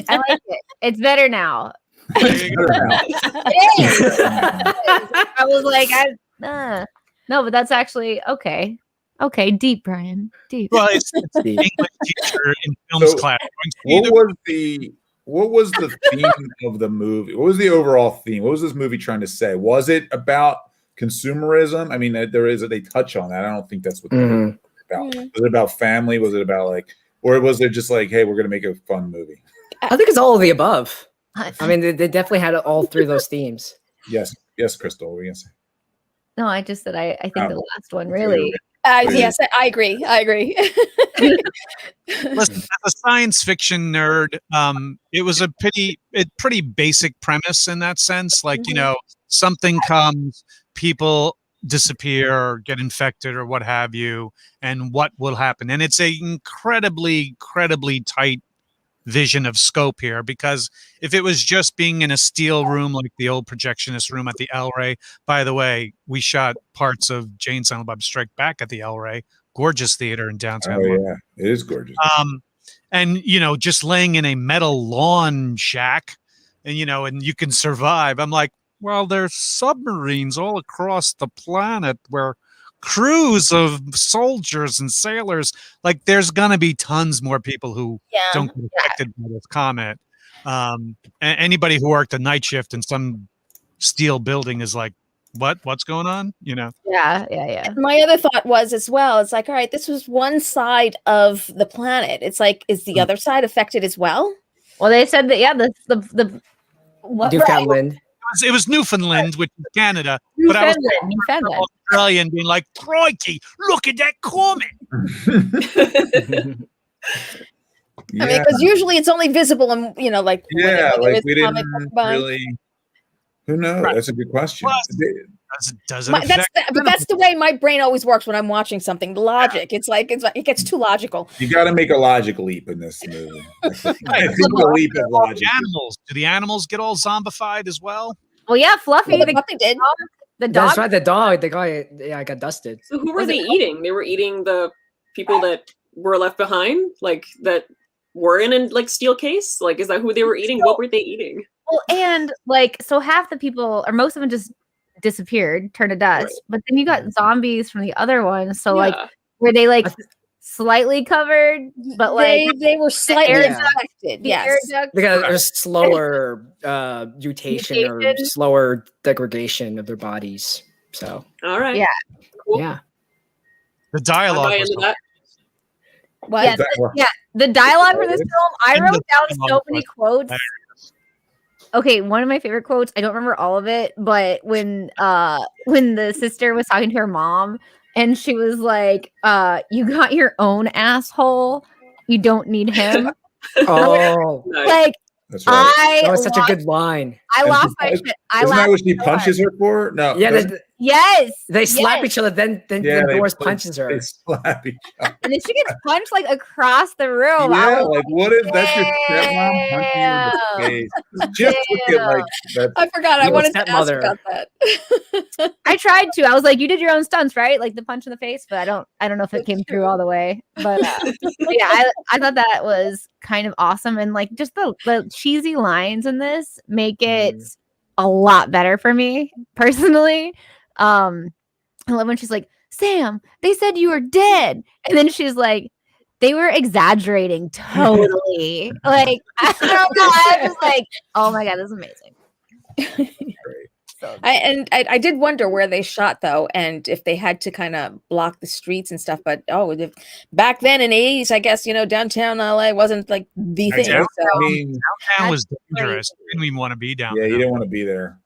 S7: I like it. It's better now. I was like, no, but that's actually okay. Okay, deep, Brian. Deep.
S5: Well, it's
S2: deep.
S5: English teacher in films class.
S1: What was the theme of the movie? What was the overall theme? What was this movie trying to say? Was it about consumerism? I mean, they touch on that. I don't think that's what the movie was about. Was it about family? Was it about or was it just like, hey, we're gonna make a fun movie?
S2: I think it's all of the above. I mean, they definitely had all three of those themes.
S1: Yes, Krystle, what were you gonna say?
S7: No, I just said I think the last one really.
S6: Yes, I agree.
S5: Listen, as a science fiction nerd, it was a pretty basic premise in that sense. Like, something comes, people disappear or get infected or what have you, and what will happen. And it's a incredibly tight vision of scope here, because if it was just being in a steel room like the old projectionist room at the El Rey, by the way, we shot parts of Jane Silent Bob Strike Back at the El Rey, gorgeous theater in downtown.
S1: Oh yeah, it is gorgeous.
S5: And just laying in a metal lawn shack, and you can survive. I'm like, well, there's submarines all across the planet where crews of soldiers and sailors, like there's gonna be tons more people who don't get affected by this comet. Anybody who worked a night shift in some steel building is like, what's going on?
S7: Yeah.
S6: My other thought was as well, it's like, all right, this was one side of the planet. It's like, is the other side affected as well?
S7: Well, they said that the
S2: Newfoundland.
S5: It was Newfoundland, which is Canada.
S7: Newfoundland.
S5: Australia and being like, crikey, look at that comet.
S6: I mean, because usually it's only visible and
S1: we didn't really. Who knows? Right. That's a good question.
S5: That's
S6: the way my brain always works when I'm watching something. Logic. It's like it gets too logical.
S1: You got to make a logic leap in this movie. I think a leap of logic.
S5: Animals. Do the animals get all zombified as well?
S7: Well, yeah, Fluffy.
S6: Well, Fluffy did.
S2: The dog. That's right. The dog. The guy got dusted.
S8: So who were they eating? They were eating the people that were left behind, like that were in a steel case. Like, is that who they were eating? What were they eating?
S7: Well, and so half the people, or most of them, just disappeared, turned to dust. Right. But then you got zombies from the other one. So were they slightly covered? But
S6: they were slightly affected. Yes,
S2: they got a slower mutation or slower degradation of their bodies. So
S8: all right,
S7: yeah,
S8: cool.
S2: Yeah.
S5: The dialogue.
S7: The dialogue for this film, I wrote down so many quotes. Okay, one of my favorite quotes, I don't remember all of it, but when the sister was talking to her mom and she was like, you got your own asshole, you don't need him.
S2: Oh,
S7: like
S1: that's right.
S2: That was such a good line.
S7: I lost my shit.
S1: Isn't that what she punches her for? No.
S2: Yeah.
S7: Yes.
S2: They slap each other. Then Doris punches her.
S1: They slap each other.
S7: And then she gets punched like across the room.
S1: Yeah, like what if that's your stepmom punching you in the face? Just look at like that.
S6: I forgot. I wanted to ask about that.
S7: I tried to. I was like, you did your own stunts, right? Like the punch in the face, but I don't know if it came through all the way. But yeah, I thought that was kind of awesome. And like just the cheesy lines in this make it a lot better for me personally. I love when she's like, Sam, they said you were dead. And then she's like, they were exaggerating totally. Like, I don't know. I was just like, oh my God, this is amazing.
S6: I did wonder where they shot though, and if they had to kind of block the streets and stuff. But back then in the 80s, I guess downtown LA wasn't like the thing.
S5: Downtown was dangerous. You didn't even want to be down there.
S1: Yeah, you didn't want to be there.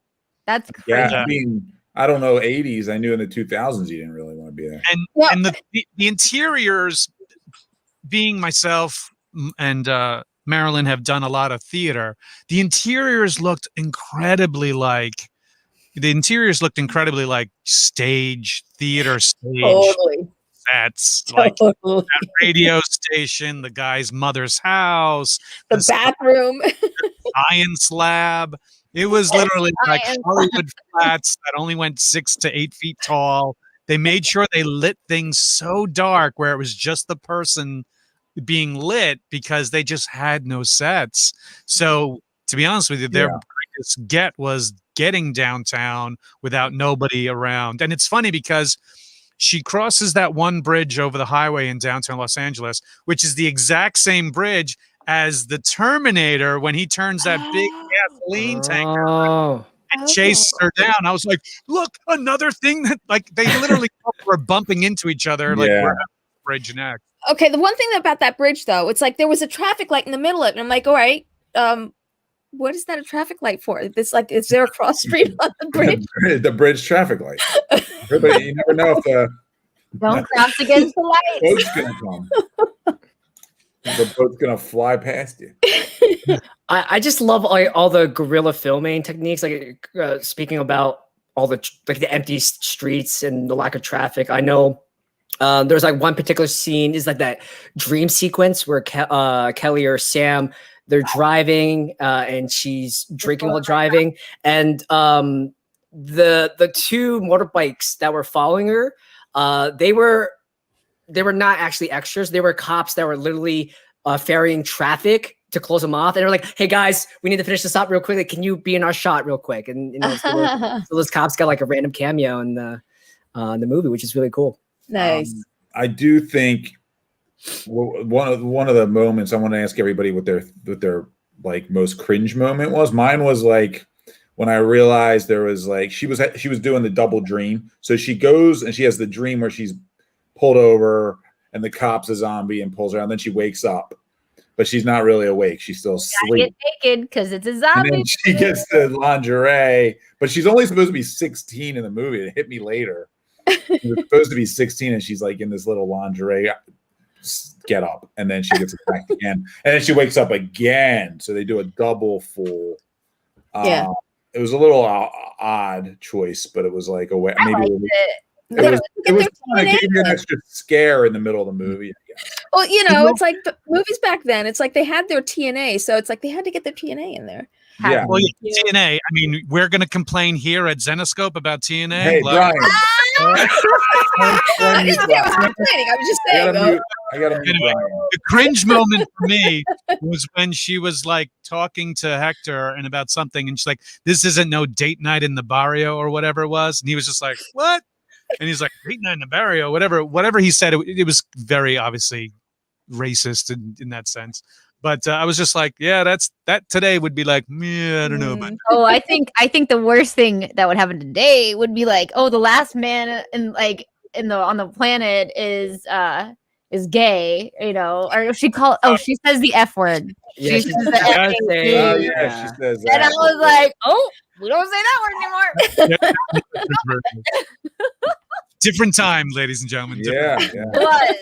S7: That's crazy.
S1: Yeah, I mean, I don't know, 80s. I knew in the 2000s you didn't really want to be there.
S5: And the interiors, being myself and Marilyn have done a lot of theater. The interiors looked incredibly like stage theater sets, like that radio station, the guy's mother's house,
S6: the bathroom,
S5: the science lab. It was literally like Hollywood flats that only went 6 to 8 feet tall. They made sure they lit things so dark where it was just the person being lit because they just had no sets. So to be honest with you, their greatest get was getting downtown without nobody around. And it's funny because she crosses that one bridge over the highway in downtown Los Angeles, which is the exact same bridge as the Terminator when he turns that big gasoline tanker and chases her down. I was like, look, another thing that like they literally were bumping into each other like we're at the bridge next.
S6: Okay, the one thing about that bridge though, it's like there was a traffic light in the middle of it, and I'm like, all right, what is that a traffic light for? It's like, is there a cross street on the bridge?
S1: The bridge traffic light. Everybody, you never know if the
S7: don't cross against the light.
S1: Boat's gonna come. The boat's gonna fly past you.
S2: I just love all the guerrilla filming techniques. Like speaking about all the the empty streets and the lack of traffic. I know there's like one particular scene is like that dream sequence where Kelli or Sam, they're driving and she's drinking while driving, and the two motorbikes that were following her, they were not actually extras. They were cops that were literally ferrying traffic to close them off. And they're like, hey guys, we need to finish this up real quickly. Can you be in our shot real quick? And so those cops got like a random cameo in the movie, which is really cool.
S6: Nice.
S1: I do think one of the moments I want to ask everybody what their like most cringe moment was. Mine was like when I realized there was like she was doing the double dream. So she goes and she has the dream where she's pulled over and the cop's a zombie and pulls her out, and then she wakes up, but she's not really awake. She's still asleep.
S7: Get naked because it's a zombie.
S1: And then she gets the lingerie, but she's only supposed to be 16 in the movie. It hit me later. She was supposed to be 16, and she's like in this little lingerie get up, and then she gets attacked again, and then she wakes up again. So they do a double full. It was a little odd choice, but it was like a way. Maybe it was fun. It gave you an extra scare in the middle of the movie, I guess.
S6: Well, it's like the movies back then. It's like they had their TNA, so it's like they had to get their TNA in there.
S1: Yeah.
S5: Well, TNA. I mean, we're going to complain here at Zenoscope about TNA.
S1: Hey, Brian.
S6: I was just saying.
S1: I gotta mute
S5: anyway, the cringe moment for me was when she was like talking to Hector and about something, and she's like, "This isn't no date night in the barrio or whatever it was," and he was just like, "What?" And he's like, "Date night in the barrio, whatever he said." It was very obviously racist in that sense. But I was just like, yeah, that today would be like, I don't know about.
S7: Oh, I think the worst thing that would happen today would be like, oh, the last man on the planet is gay, or she says the F word.
S2: Yeah,
S7: she says the F word.
S1: She says that.
S7: And I was like, oh, we don't say that word anymore.
S5: Different time, ladies and gentlemen.
S1: Yeah.
S7: It was.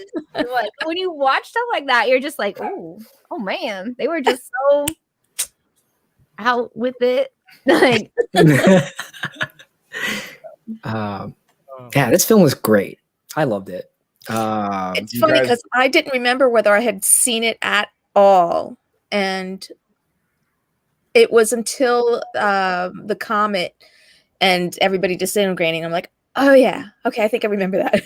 S7: When you watch stuff like that, you're just like, oh man, they were just so out with it. Like,
S2: yeah, this film was great. I loved it.
S6: It's funny because I didn't remember whether I had seen it at all, and it was until the comet and everybody disintegrating. I'm like, oh yeah, okay, I think I remember that.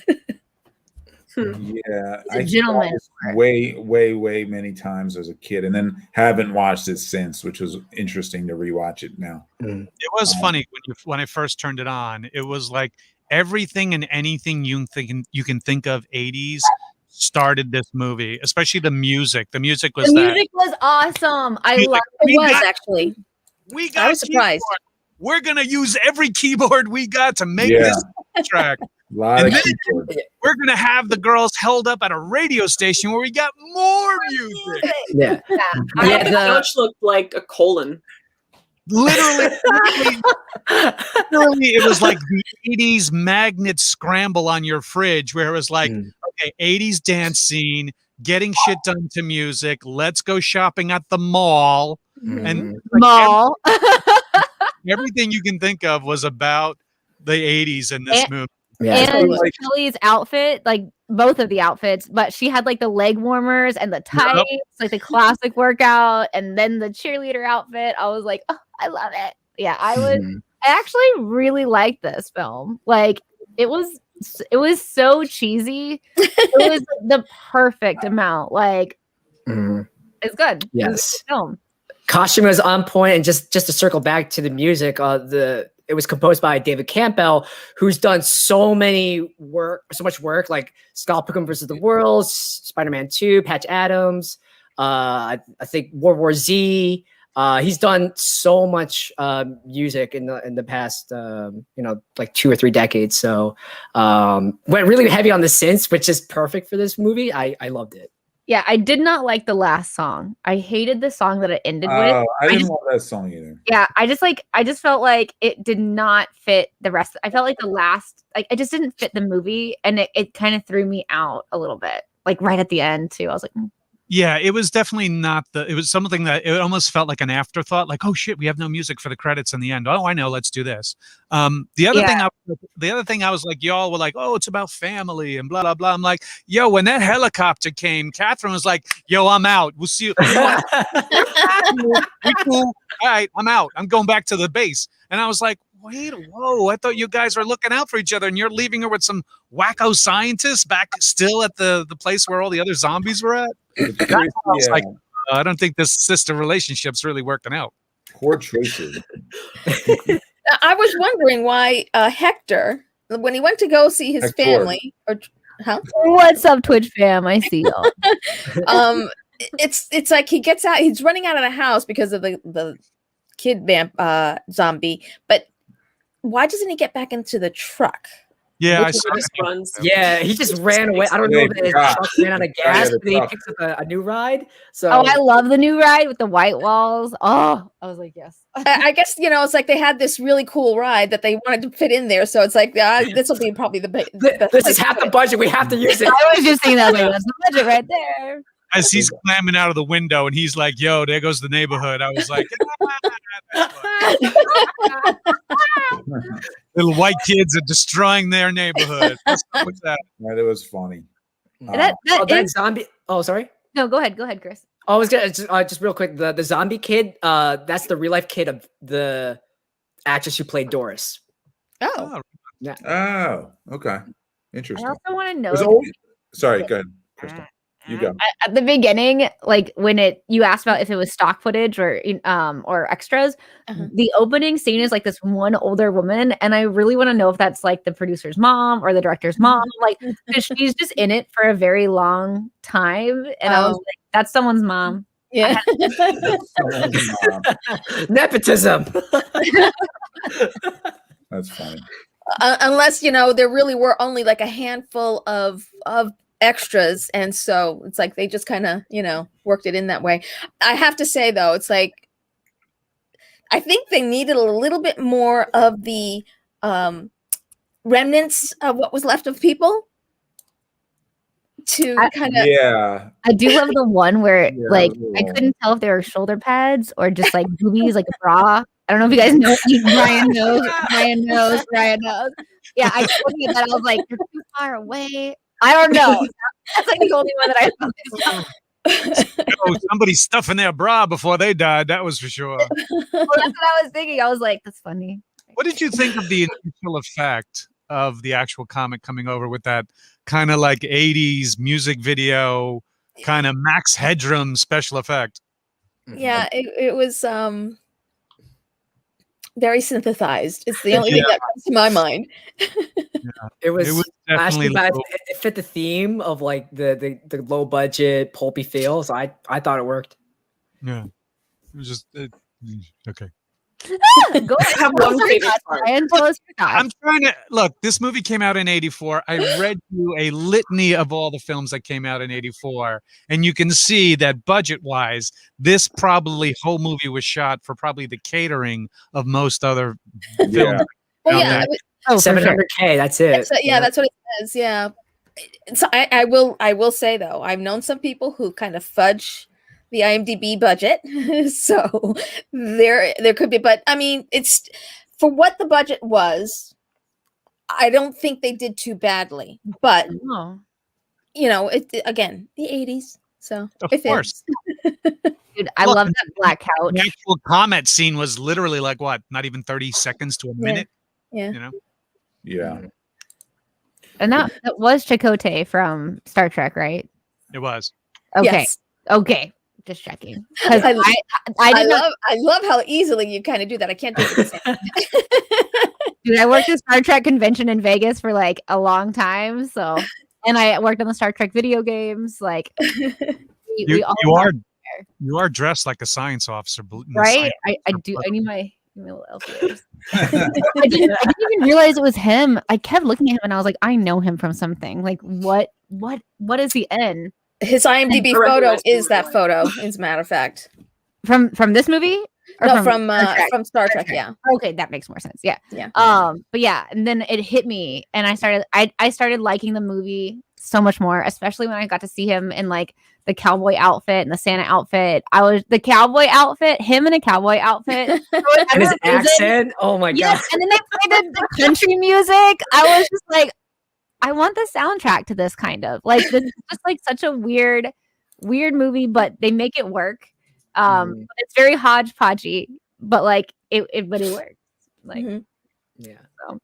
S1: Yeah,
S7: He's a gentleman.
S1: way many times as a kid, and then haven't watched it since, which was interesting to rewatch it now.
S5: It was funny when I first turned it on. It was like everything and anything you can think of 80s started this movie, especially the music. The music was
S7: awesome. I love
S6: it. Actually,
S5: I
S6: was surprised.
S5: Keyboard. We're gonna use every keyboard we got to make this track. And then we're gonna have the girls held up at a radio station where we got more music.
S2: Yeah,
S8: the couch looked like a colon.
S5: Literally, it was like the 80s magnet scramble on your fridge, where it was like, okay, 80s dance scene, getting shit done to music. Let's go shopping at the mall. And
S7: mall.
S5: Everything you can think of was about the 80s in this movie.
S7: Yeah. And Kelly's outfit, like both of the outfits, but she had like the leg warmers and the tights, like the classic workout, and then the cheerleader outfit. I was like, oh, I love it. Yeah, I actually really liked this film. Like it was so cheesy. It was the perfect amount. Like it's good.
S2: Yes.
S7: It was a good film.
S2: Costume was on point, and just to circle back to the music, it was composed by David Campbell, who's done so much work, like Scott Pilgrim vs. the World, Spider-Man 2, Patch Adams, I think World War Z. He's done so much music in the past, like 2 or 3 decades. So went really heavy on the synths, which is perfect for this movie. I loved it.
S7: Yeah, I did not like the last song. I hated the song that it ended with.
S1: I didn't love that song either.
S7: Yeah, I just felt like it did not fit the rest. I felt like the last, like it just didn't fit the movie, and it kind of threw me out a little bit. Like right at the end too, I was like,
S5: Yeah, it was definitely not it was something that it almost felt like an afterthought, like, oh shit, we have no music for the credits in the end. Oh, I know, let's do this. The other thing I was like, y'all were like, oh, it's about family and blah, blah, blah. I'm like, yo, when that helicopter came, Catherine was like, yo, I'm out. We'll see you. We cool. All right, I'm out. I'm going back to the base. And I was like, whoa, I thought you guys were looking out for each other, and you're leaving her with some wacko scientists back still at the place where all the other zombies were at. I was like, I don't think this sister relationship's really working out.
S1: Poor choices.
S6: I was wondering why Hector, when he went to go see his family,
S7: What's up, Twitch fam? I see y'all.
S6: It's like he gets out, he's running out of the house because of the kid zombie, but why doesn't he get back into the truck?
S5: Yeah,
S2: he just ran away. I don't know if his truck ran out of gas, but he picks up a new ride. So
S7: I love the new ride with the white walls. Oh, I was like, yes.
S6: I guess it's like they had this really cool ride that they wanted to fit in there, so it's like this will be probably the best.
S2: This is half the budget. We have to use it.
S7: I was just thinking that that's the budget right there.
S5: As he's climbing out of the window and he's like, yo, there goes the neighborhood. I was like, little white kids are destroying their neighborhood. What's that?
S1: Right, it was funny.
S2: That zombie. Oh, sorry.
S7: No, go ahead, Chris.
S2: I was gonna just real quick. The zombie kid. That's the real life kid of the actress who played Doris.
S6: Oh.
S2: Yeah.
S1: Oh. Okay. Interesting.
S7: I also want to know.
S1: Sorry. Go ahead, Krystle. You go.
S7: At the beginning, like when you asked about if it was stock footage or extras, the opening scene is like this one older woman, and I really want to know if that's like the producer's mom or the director's mom, like because she's just in it for a very long time, and I was like, that's someone's mom.
S6: Yeah.
S2: Nepotism.
S1: That's funny.
S6: Unless there really were only like a handful of extras, and so it's like they just kind of worked it in that way. I have to say though, it's like I think they needed a little bit more of the remnants of what was left of people to kind of.
S1: Yeah,
S7: I do love the one where I couldn't tell if they were shoulder pads or just like boobies, like a bra. I don't know if you guys know. Ryan knows. Ryan knows. Ryan knows. Yeah, I was looking at that. I was like, "You're too far away." I don't know. That's like the only one that I
S5: Oh, somebody's stuffing their bra before they died. That was for sure.
S7: Well, that's what I was thinking. I was like, "That's funny."
S5: What did you think of the initial effect of the actual comet coming over with that kind of like 80s music video, kind of Max Headroom special effect?
S6: Yeah, it was very synthesized. It's the only thing that comes to my mind.
S2: It was
S5: definitely
S2: it fit the theme of like the low budget pulpy feel, so I thought it worked.
S5: Yeah, it was just okay.
S7: Go ahead. Have one favorite part.
S5: I'm trying to look. This movie came out in '84. I read you a litany of all the films that came out in '84, and you can see that budget-wise, this probably whole movie was shot for probably the catering of most other films.
S6: Well, yeah,
S2: $700K. That's it.
S6: That's what it says. Yeah. So I will say though, I've known some people who kind of fudge the IMDb budget, so there could be, but I mean, it's for what the budget was. I don't think they did too badly, but you know, it again the 80s, so
S5: of course.
S7: Dude, I love that black couch.
S5: The actual comet scene was literally like what, not even 30 seconds to a minute.
S6: Yeah.
S5: You know.
S1: Yeah.
S7: And that was Chakotay from Star Trek, right?
S5: It was.
S7: Okay.
S6: Yes.
S7: Okay. Just checking.
S6: I
S7: love
S6: how easily you kind of do that. I can't do it.
S7: Dude, I worked at Star Trek convention in Vegas for like a long time. So, and I worked on the Star Trek video games. Like,
S5: you are dressed like a science officer,
S7: right? I do. I need my little LCAs. I didn't even realize it was him. I kept looking at him and I was like, I know him from something. Like, what is he in?
S6: His IMDb photo is that photo, as a matter of fact.
S7: From this movie? Or
S6: no, from Star Trek, yeah.
S7: Okay, that makes more sense. Yeah. But yeah, and then it hit me and I started liking the movie so much more, especially when I got to see him in like the cowboy outfit and the Santa outfit. The cowboy outfit, him in a cowboy outfit.
S2: And his accent. Oh my god.
S7: And then they played the country music. I was just like, I want the soundtrack to this kind of like this is just like such a weird movie, but they make it work. It's very hodgepodgey, but like it works. Like
S2: yeah.
S7: So.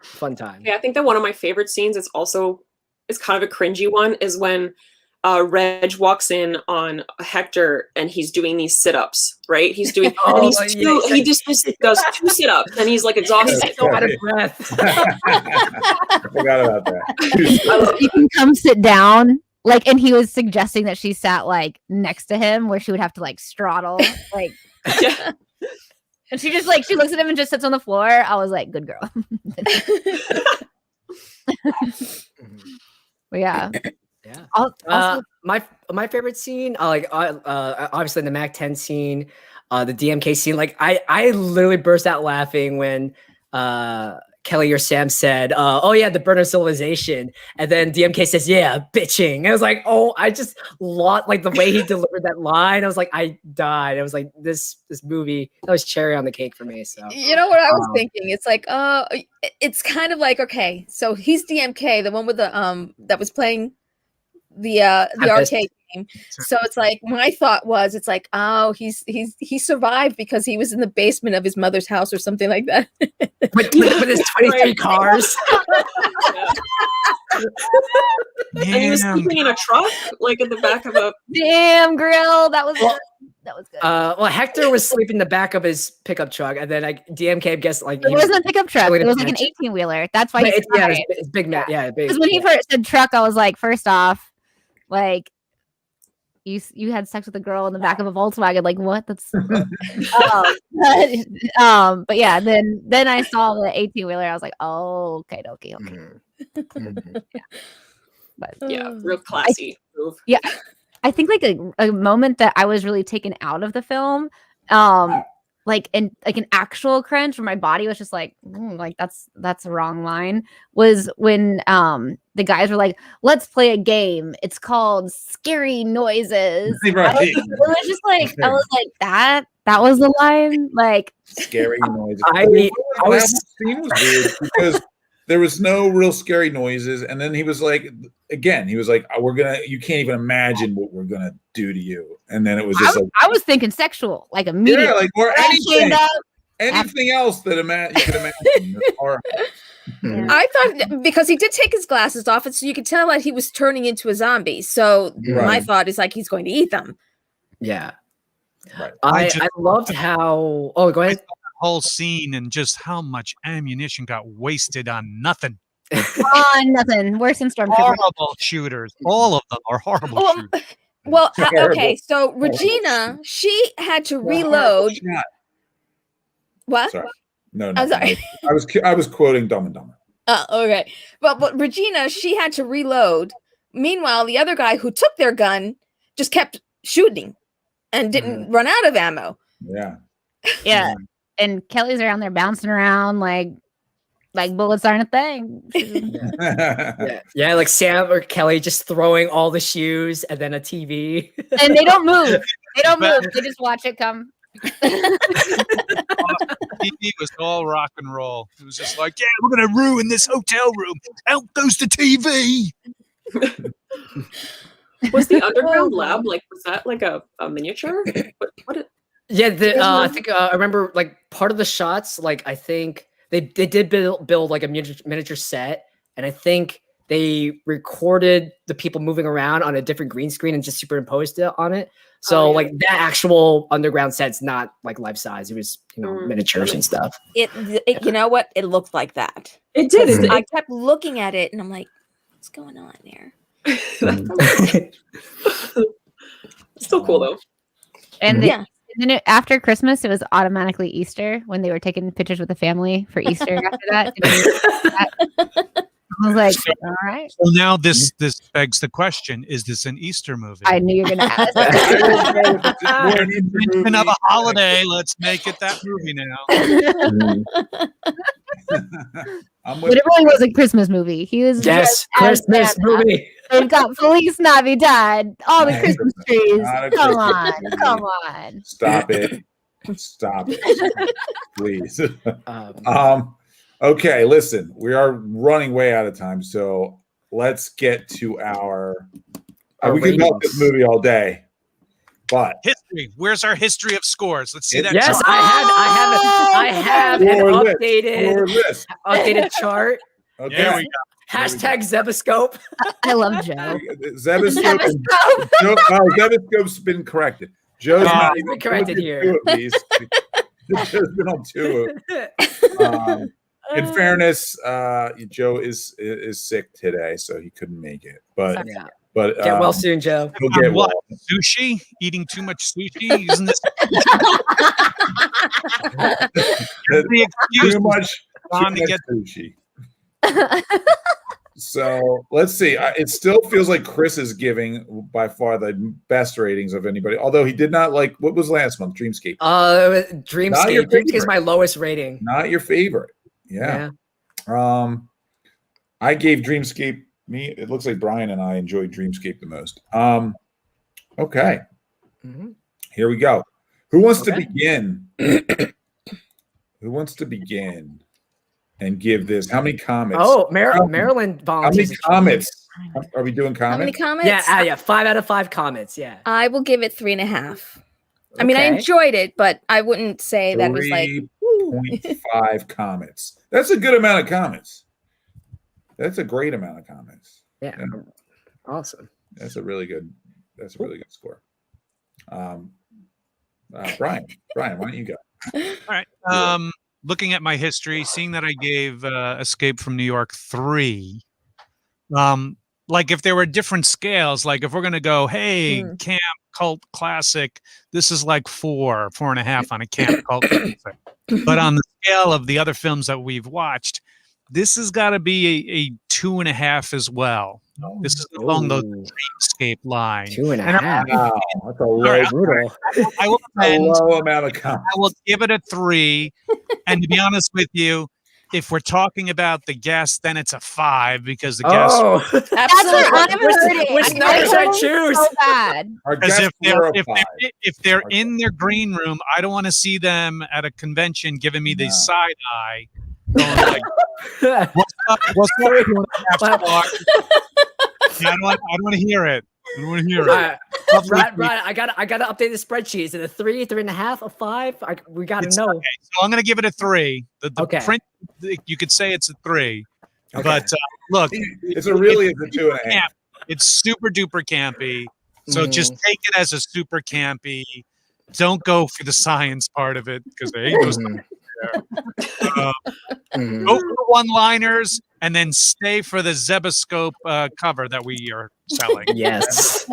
S2: Fun time.
S8: Yeah, I think that one of my favorite scenes is kind of a cringy one is when Reg walks in on Hector and he's doing these sit-ups, right? He's doing he just does 2 sit-ups and he's like exhausted.
S2: He's so out of breath.
S1: I forgot about that.
S7: You can come sit down. Like, and he was suggesting that she sat like next to him where she would have to like straddle. Like and she just like she looks at him and just sits on the floor. I was like, good girl. But yeah.
S2: Yeah.
S7: Also,
S2: my favorite scene, obviously the Mac 10 scene, the DMK scene. Like I literally burst out laughing when Kelli or Sam said, "Oh yeah, the burn of civilization," and then DMK says, "Yeah, bitching." And I was like, "Oh, I just lost like the way he delivered that line." I was like, I died. I was like, this movie that was cherry on the cake for me. So
S6: you know what I was thinking? It's like, it's kind of like okay, so he's DMK, the one with the that was playing the arcade game. So it's like my thought was it's like, oh, he survived because he was in the basement of his mother's house or something like that.
S2: with his 23 cars.
S8: And he was sleeping in a truck, like at the back of a
S7: damn grill. That was good.
S2: Well, Hector was sleeping in the back of his pickup truck, and then DMK guessed like
S7: it wasn't a pickup truck. It was like an 18-wheeler. That's why
S2: it's big man. Yeah,
S7: because when he first said truck, I was like, first off, like you had sex with a girl in the back of a Volkswagen. Like what? That's but yeah. Then I saw the 18-wheeler. I was like, oh, okay. Yeah. But
S8: yeah, real classy move.
S7: Yeah, I think like a moment that I was really taken out of the film, like an actual cringe where my body was just like, like that's a wrong line, was when the guys were like, let's play a game. It's called Scary Noises.
S1: Right.
S7: It was just like I was like That was the line. Like
S1: scary noises.
S2: That
S1: scene was weird because there was no real scary noises, and then he was like, you can't even imagine what we're gonna do to you, and then it was just
S7: I was thinking sexual, like immediately.
S1: Yeah, like or anything else that you could imagine.
S6: I thought because he did take his glasses off, and so you could tell that he was turning into a zombie. So my thought is like he's going to eat them.
S2: Yeah,
S1: right.
S2: I loved how. Oh, go ahead.
S5: The whole scene and just how much ammunition got wasted on nothing.
S7: On nothing. Worse than Stormtrooper.
S5: Horrible shooters. All of them are horrible shooters.
S6: Well, okay. So Regina, she had to reload. What?
S1: Sorry. No,
S6: I'm sorry.
S1: I was quoting Dumb and Dumber.
S6: Okay. But Regina, she had to reload. Meanwhile, the other guy who took their gun just kept shooting and didn't run out of ammo.
S1: Yeah.
S7: Yeah. And Kelly's around there bouncing around like bullets aren't a thing.
S2: Yeah, like Sam or Kelly just throwing all the shoes and then a TV.
S7: And they don't move. They just watch it come.
S5: TV was all rock and roll. It was just like, yeah, we're gonna ruin this hotel room. Out goes the TV.
S8: Was the underground lab was that like a miniature?
S2: I think I remember like part of the shots. Like I think they did build like a miniature set, and I think they recorded the people moving around on a different green screen and just superimposed it on it. So like that actual underground set's not like life size. It was miniatures and stuff.
S6: It you know what? It looked like that.
S8: It did.
S6: I kept looking at it and I'm like, what's going on there?
S8: Still cool though.
S7: And then after Christmas, it was automatically Easter when they were taking pictures with the family for Easter. After that, I was like, all right.
S5: So now this begs the question: is this an Easter movie?
S7: I knew you were going to ask.
S5: Mention of a holiday. Let's make it that movie now.
S7: But it really was a Christmas movie. He was
S2: Christmas movie.
S7: They've got Feliz Navidad, all the Christmas trees. Come on.
S1: Stop it, please. Okay, listen, we are running way out of time, so let's get to our we can talk this movie all day, but
S5: history. Where's our history of scores? Let's see that.
S2: Yes,
S5: chart.
S2: I have an updated chart.
S1: Okay,
S5: there we go.
S2: Hashtag Zeboscope.
S7: I love Joe.
S1: Zeboscope's been corrected. Joe's not even
S2: corrected here.
S1: Joe's been on two. In fairness, Joe is sick today, so he couldn't make it. But
S2: get well soon, Joe.
S1: He'll get well.
S5: Sushi? Eating too much sushi? Isn't this the excuse
S1: too much to get sushi? So let's see. It still feels like Chris is giving by far the best ratings of anybody. Although he did not like what was last month, Dreamscape.
S2: Dreamscape. Dreamscape is my lowest rating.
S1: Not your favorite. Yeah. I gave Dreamscape it looks like Brian and I enjoyed Dreamscape the most. Okay. Here we go. Who wants to begin? Who wants to begin and give this? How many comments?
S2: Oh, Marilyn volunteers.
S1: How many comments? Are we doing comments?
S6: How many comments?
S2: Yeah, 5 out of 5 comments. Yeah. I
S6: will give it 3.5. I mean, I enjoyed it, but I wouldn't say that was like
S1: 3.5 comments. That's a good amount of comments. That's a great amount of comments.
S2: Yeah. Awesome.
S1: That's a really good score. Brian, why don't you go?
S5: All right. Looking at my history, seeing that I gave Escape from New York 3, like if there were different scales, like if we're going to go, hey, camp cult classic, this is like 4.5 on a camp cult classic. But on the scale of the other films that we've watched, this has got to be a 2.5 as well. This is along the Dreamscape line.
S2: 2.5.
S1: Wow, that's a low, brutal.
S5: I will
S1: a low amount of comments.
S5: I will give it a 3. And to be honest with you, if we're talking about the guest, then it's a 5 because the
S2: Oh,
S6: That's what I'm hurting.
S2: Which number should I choose?
S6: So bad.
S5: Because if they're in their green room, I don't want to see them at a convention giving me the side eye. Going like, what's up? What's up? You want to have I don't want to hear it. I don't want to hear it.
S2: Right. I gotta update the spreadsheet. Is it a 3, 3.5, a 5? We gotta know.
S5: Okay. So I'm gonna give it a 3. The
S2: Okay.
S5: print, you could say it's a 3,
S1: Okay.
S5: but look,
S1: it's a 2.5.
S5: It's super duper campy. So just take it as a super campy. Don't go for the science part of it because there ain't no science there. Go for the one-liners and then stay for the Zeboscope cover that we are selling.
S2: Yes.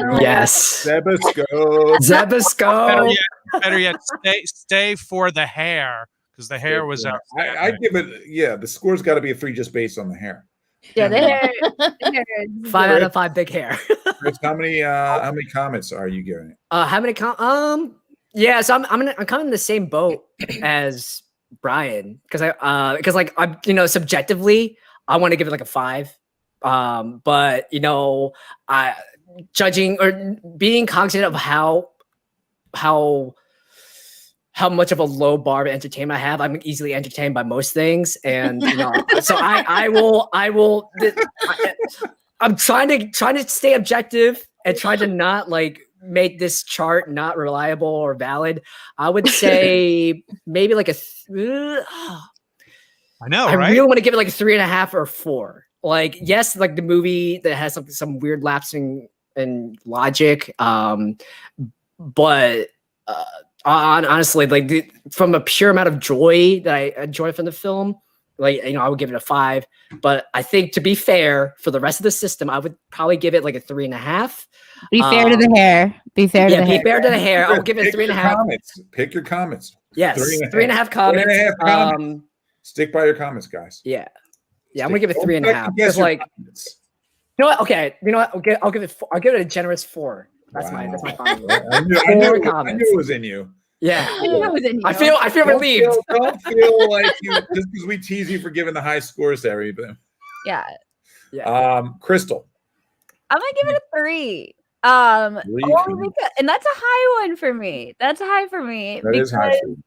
S1: Zeboscope.
S5: Better yet, stay for the hair because the hair was out.
S1: I give it. The score's got to be a 3 just based on the hair.
S7: Yeah, the hair.
S2: 5 out of 5 big hair.
S1: How many comments are you giving it?
S2: How many yeah, so I'm kind of in the same boat as Brian because I'm subjectively I want to give it like a 5, but I judging or being cognizant of how much of a low bar of entertainment I have. I'm easily entertained by most things, and so I'm trying to stay objective and try to not like make this chart not reliable or valid. I would say maybe like
S5: I know,
S2: I
S5: right?
S2: really want to give it like a 3.5 or 4. Like, yes, like the movie that has some weird lapsing in logic, but honestly, like from a pure amount of joy that I enjoy from the film, like I would give it a 5. But I think to be fair for the rest of the system, I would probably give it like a 3.5.
S7: Be fair to the hair. Be fair to the hair.
S2: Be fair to the hair. I'll give it 3.5.
S1: Pick your comments.
S2: Yes, 3.5 comments.
S1: 3.5 comments. Stick by your comments, guys.
S2: Yeah, I'm gonna give it 3.5. Because like, comments. You know what? Okay, you know what? I'll give it a generous 4. That's my final.
S1: I knew it was in you.
S2: Yeah,
S7: I knew it was in you.
S2: I feel relieved.
S1: Don't feel like you just because we tease you for giving the high scores to everything.
S7: Yeah.
S1: Krystle.
S7: I'm gonna give it a 3. And that's a high one for me. That's high for me.
S1: That is high for you.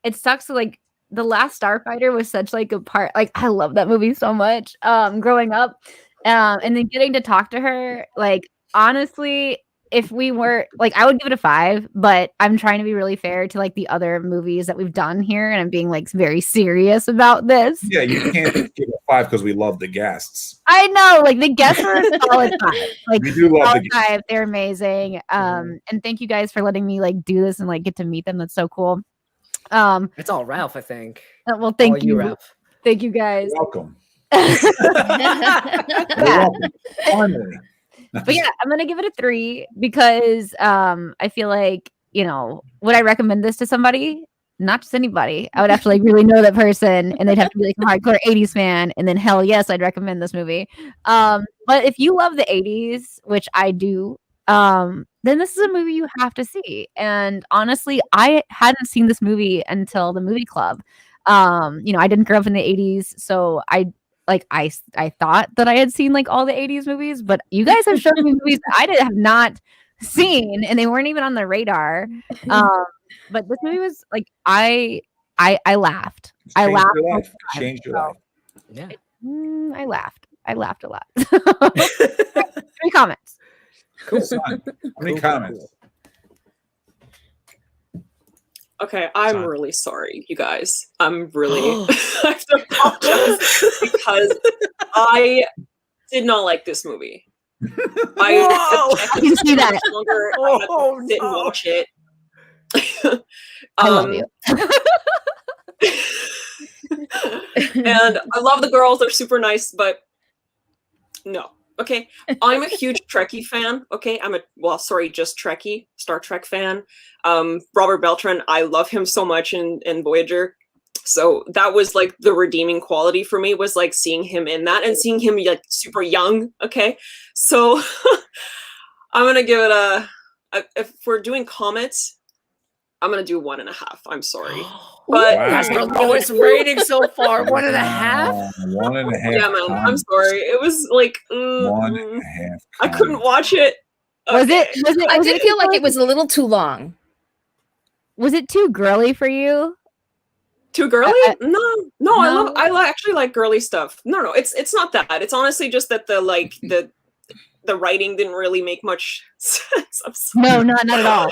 S7: It sucks that, like, The Last Starfighter was such like a part. Like, I love that movie so much. Growing up, and then getting to talk to her. Like, honestly, if we were like, I would give it a 5. But I'm trying to be really fair to like the other movies that we've done here, and I'm being like very serious about this.
S1: Yeah, you can't give it a 5 because we love the guests.
S7: I know, like the guests were a solid 5. Like,
S1: we do love the
S7: 5. They're amazing. And thank you guys for letting me like do this and like get to meet them. That's so cool.
S2: It's all Ralph, I think.
S7: Well, thank you,
S2: Ralph.
S7: Thank you guys.
S1: You're welcome.
S7: Finally. But yeah, I'm gonna give it a 3 because I feel like, would I recommend this to somebody? Not just anybody. I would have to like really know that person, and they'd have to be like a hardcore 80s fan, and then hell yes, I'd recommend this movie. But if you love the 80s, which I do, then this is a movie you have to see. And honestly, I hadn't seen this movie until the movie club. I didn't grow up in the 80s, so I thought that I had seen like all the 80s movies, but you guys have shown me movies that I have not seen, and they weren't even on the radar. But this movie was like, I laughed. I laughed.
S1: Changed your life.
S2: Yeah.
S7: I laughed. I laughed a lot. 3 comments.
S1: Cool. How many comments?
S8: Okay, I'm really sorry, you guys. I'm really I have to apologize because I did not like this movie. I
S7: can see that.
S8: Longer, I had to sit and watch it.
S7: I love you.
S8: And I love the girls; they're super nice, but no. Okay, I'm a huge Trekkie fan. Okay, just Trekkie, Star Trek fan. Robert Beltran, I love him so much in Voyager. So that was like the redeeming quality for me, was like seeing him in that and seeing him like super young. Okay, so I'm gonna give it if we're doing Comet, I'm gonna do 1.5. I'm sorry.
S2: But that's the lowest rating so far. 1.5.
S1: 1.5.
S8: Yeah, man. I'm sorry. It was like
S1: 1.5.
S8: I couldn't watch it.
S7: Okay.
S6: I did feel like it was a little too long.
S7: Was it too girly for you?
S8: Too girly? No. I actually like girly stuff. No, it's not that. It's honestly just that the writing didn't really make much sense.
S7: No, not at all.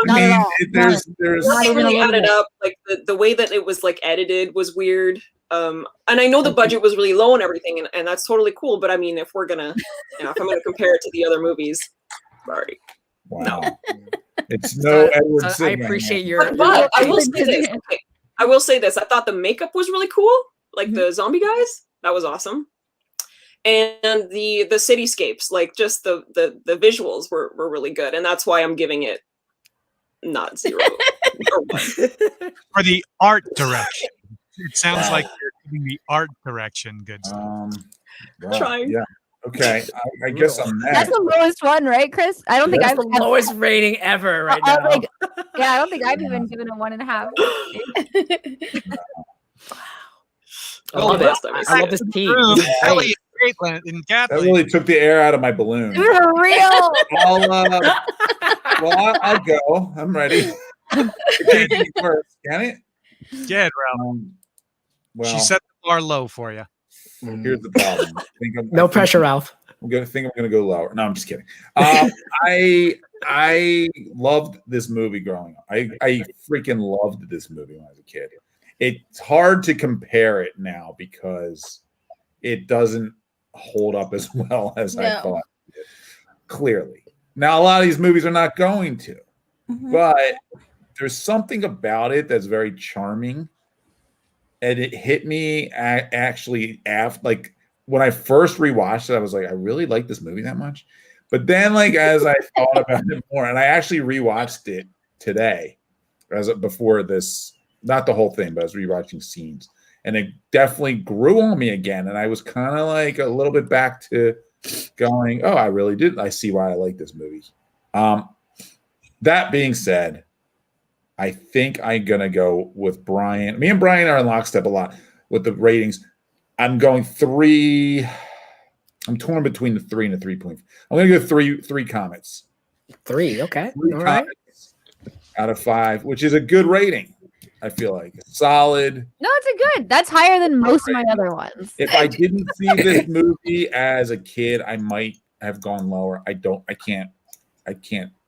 S7: Not at all.
S1: There's
S8: nothing really added up. Like the way that it was like edited was weird. And I know the budget was really low and everything, and that's totally cool. But I mean, if we're gonna, if I'm gonna compare it to the other movies, sorry.
S1: Wow.
S8: No.
S1: It's no Edward
S2: I
S1: Scissorhands.
S2: appreciate your.
S8: But I will say this. Okay. I will say this. I thought the makeup was really cool. Like the zombie guys, that was awesome. And the cityscapes, like just the visuals were really good, and that's why I'm giving it not 0 or 1.
S5: For the art direction, it sounds like you're giving the art direction good stuff.
S8: Trying.
S1: Yeah. Okay. I guess I'm next.
S7: That's the lowest one, right, Chris? I don't think
S2: That's the lowest rating ever right now.
S7: I don't think I've even given a 1.5.
S2: I love it. I love this team.
S5: Kelli and Caitlin and
S1: That
S5: Kathleen.
S1: really took the air out of my balloon.
S7: For real.
S1: I'll go. I'm ready. First, can it?
S5: Yeah, Ralph. She set the bar low for you.
S1: Here's the problem.
S2: No pressure, Ralph.
S1: I'm gonna go lower. No, I'm just kidding. I loved this movie growing up. I freaking loved this movie when I was a kid. It's hard to compare it now because it doesn't hold up as well as I thought it did. Clearly. Now, a lot of these movies are not going to, but there's something about it that's very charming. And it hit me actually after, like, when I first rewatched it, I was like, I really like this movie that much. But then, like, as I thought about it more, and I actually rewatched it today, before this, not the whole thing, but I was rewatching scenes, and it definitely grew on me again. And I was kind of like a little bit back to going, oh, I really did. I see why I like this movie. That being said, I think I'm going to go with Brian. Me and Brian are in lockstep a lot with the ratings. I'm going 3. I'm torn between the 3 and the 3.5. I'm going to go 3 Comets.
S2: 3, okay.
S1: 3 Comets out of 5, which is a good rating. I feel like it's solid.
S7: No, it's a good. That's higher than most of my other ones.
S1: If I didn't see this movie as a kid, I might have gone lower. I can't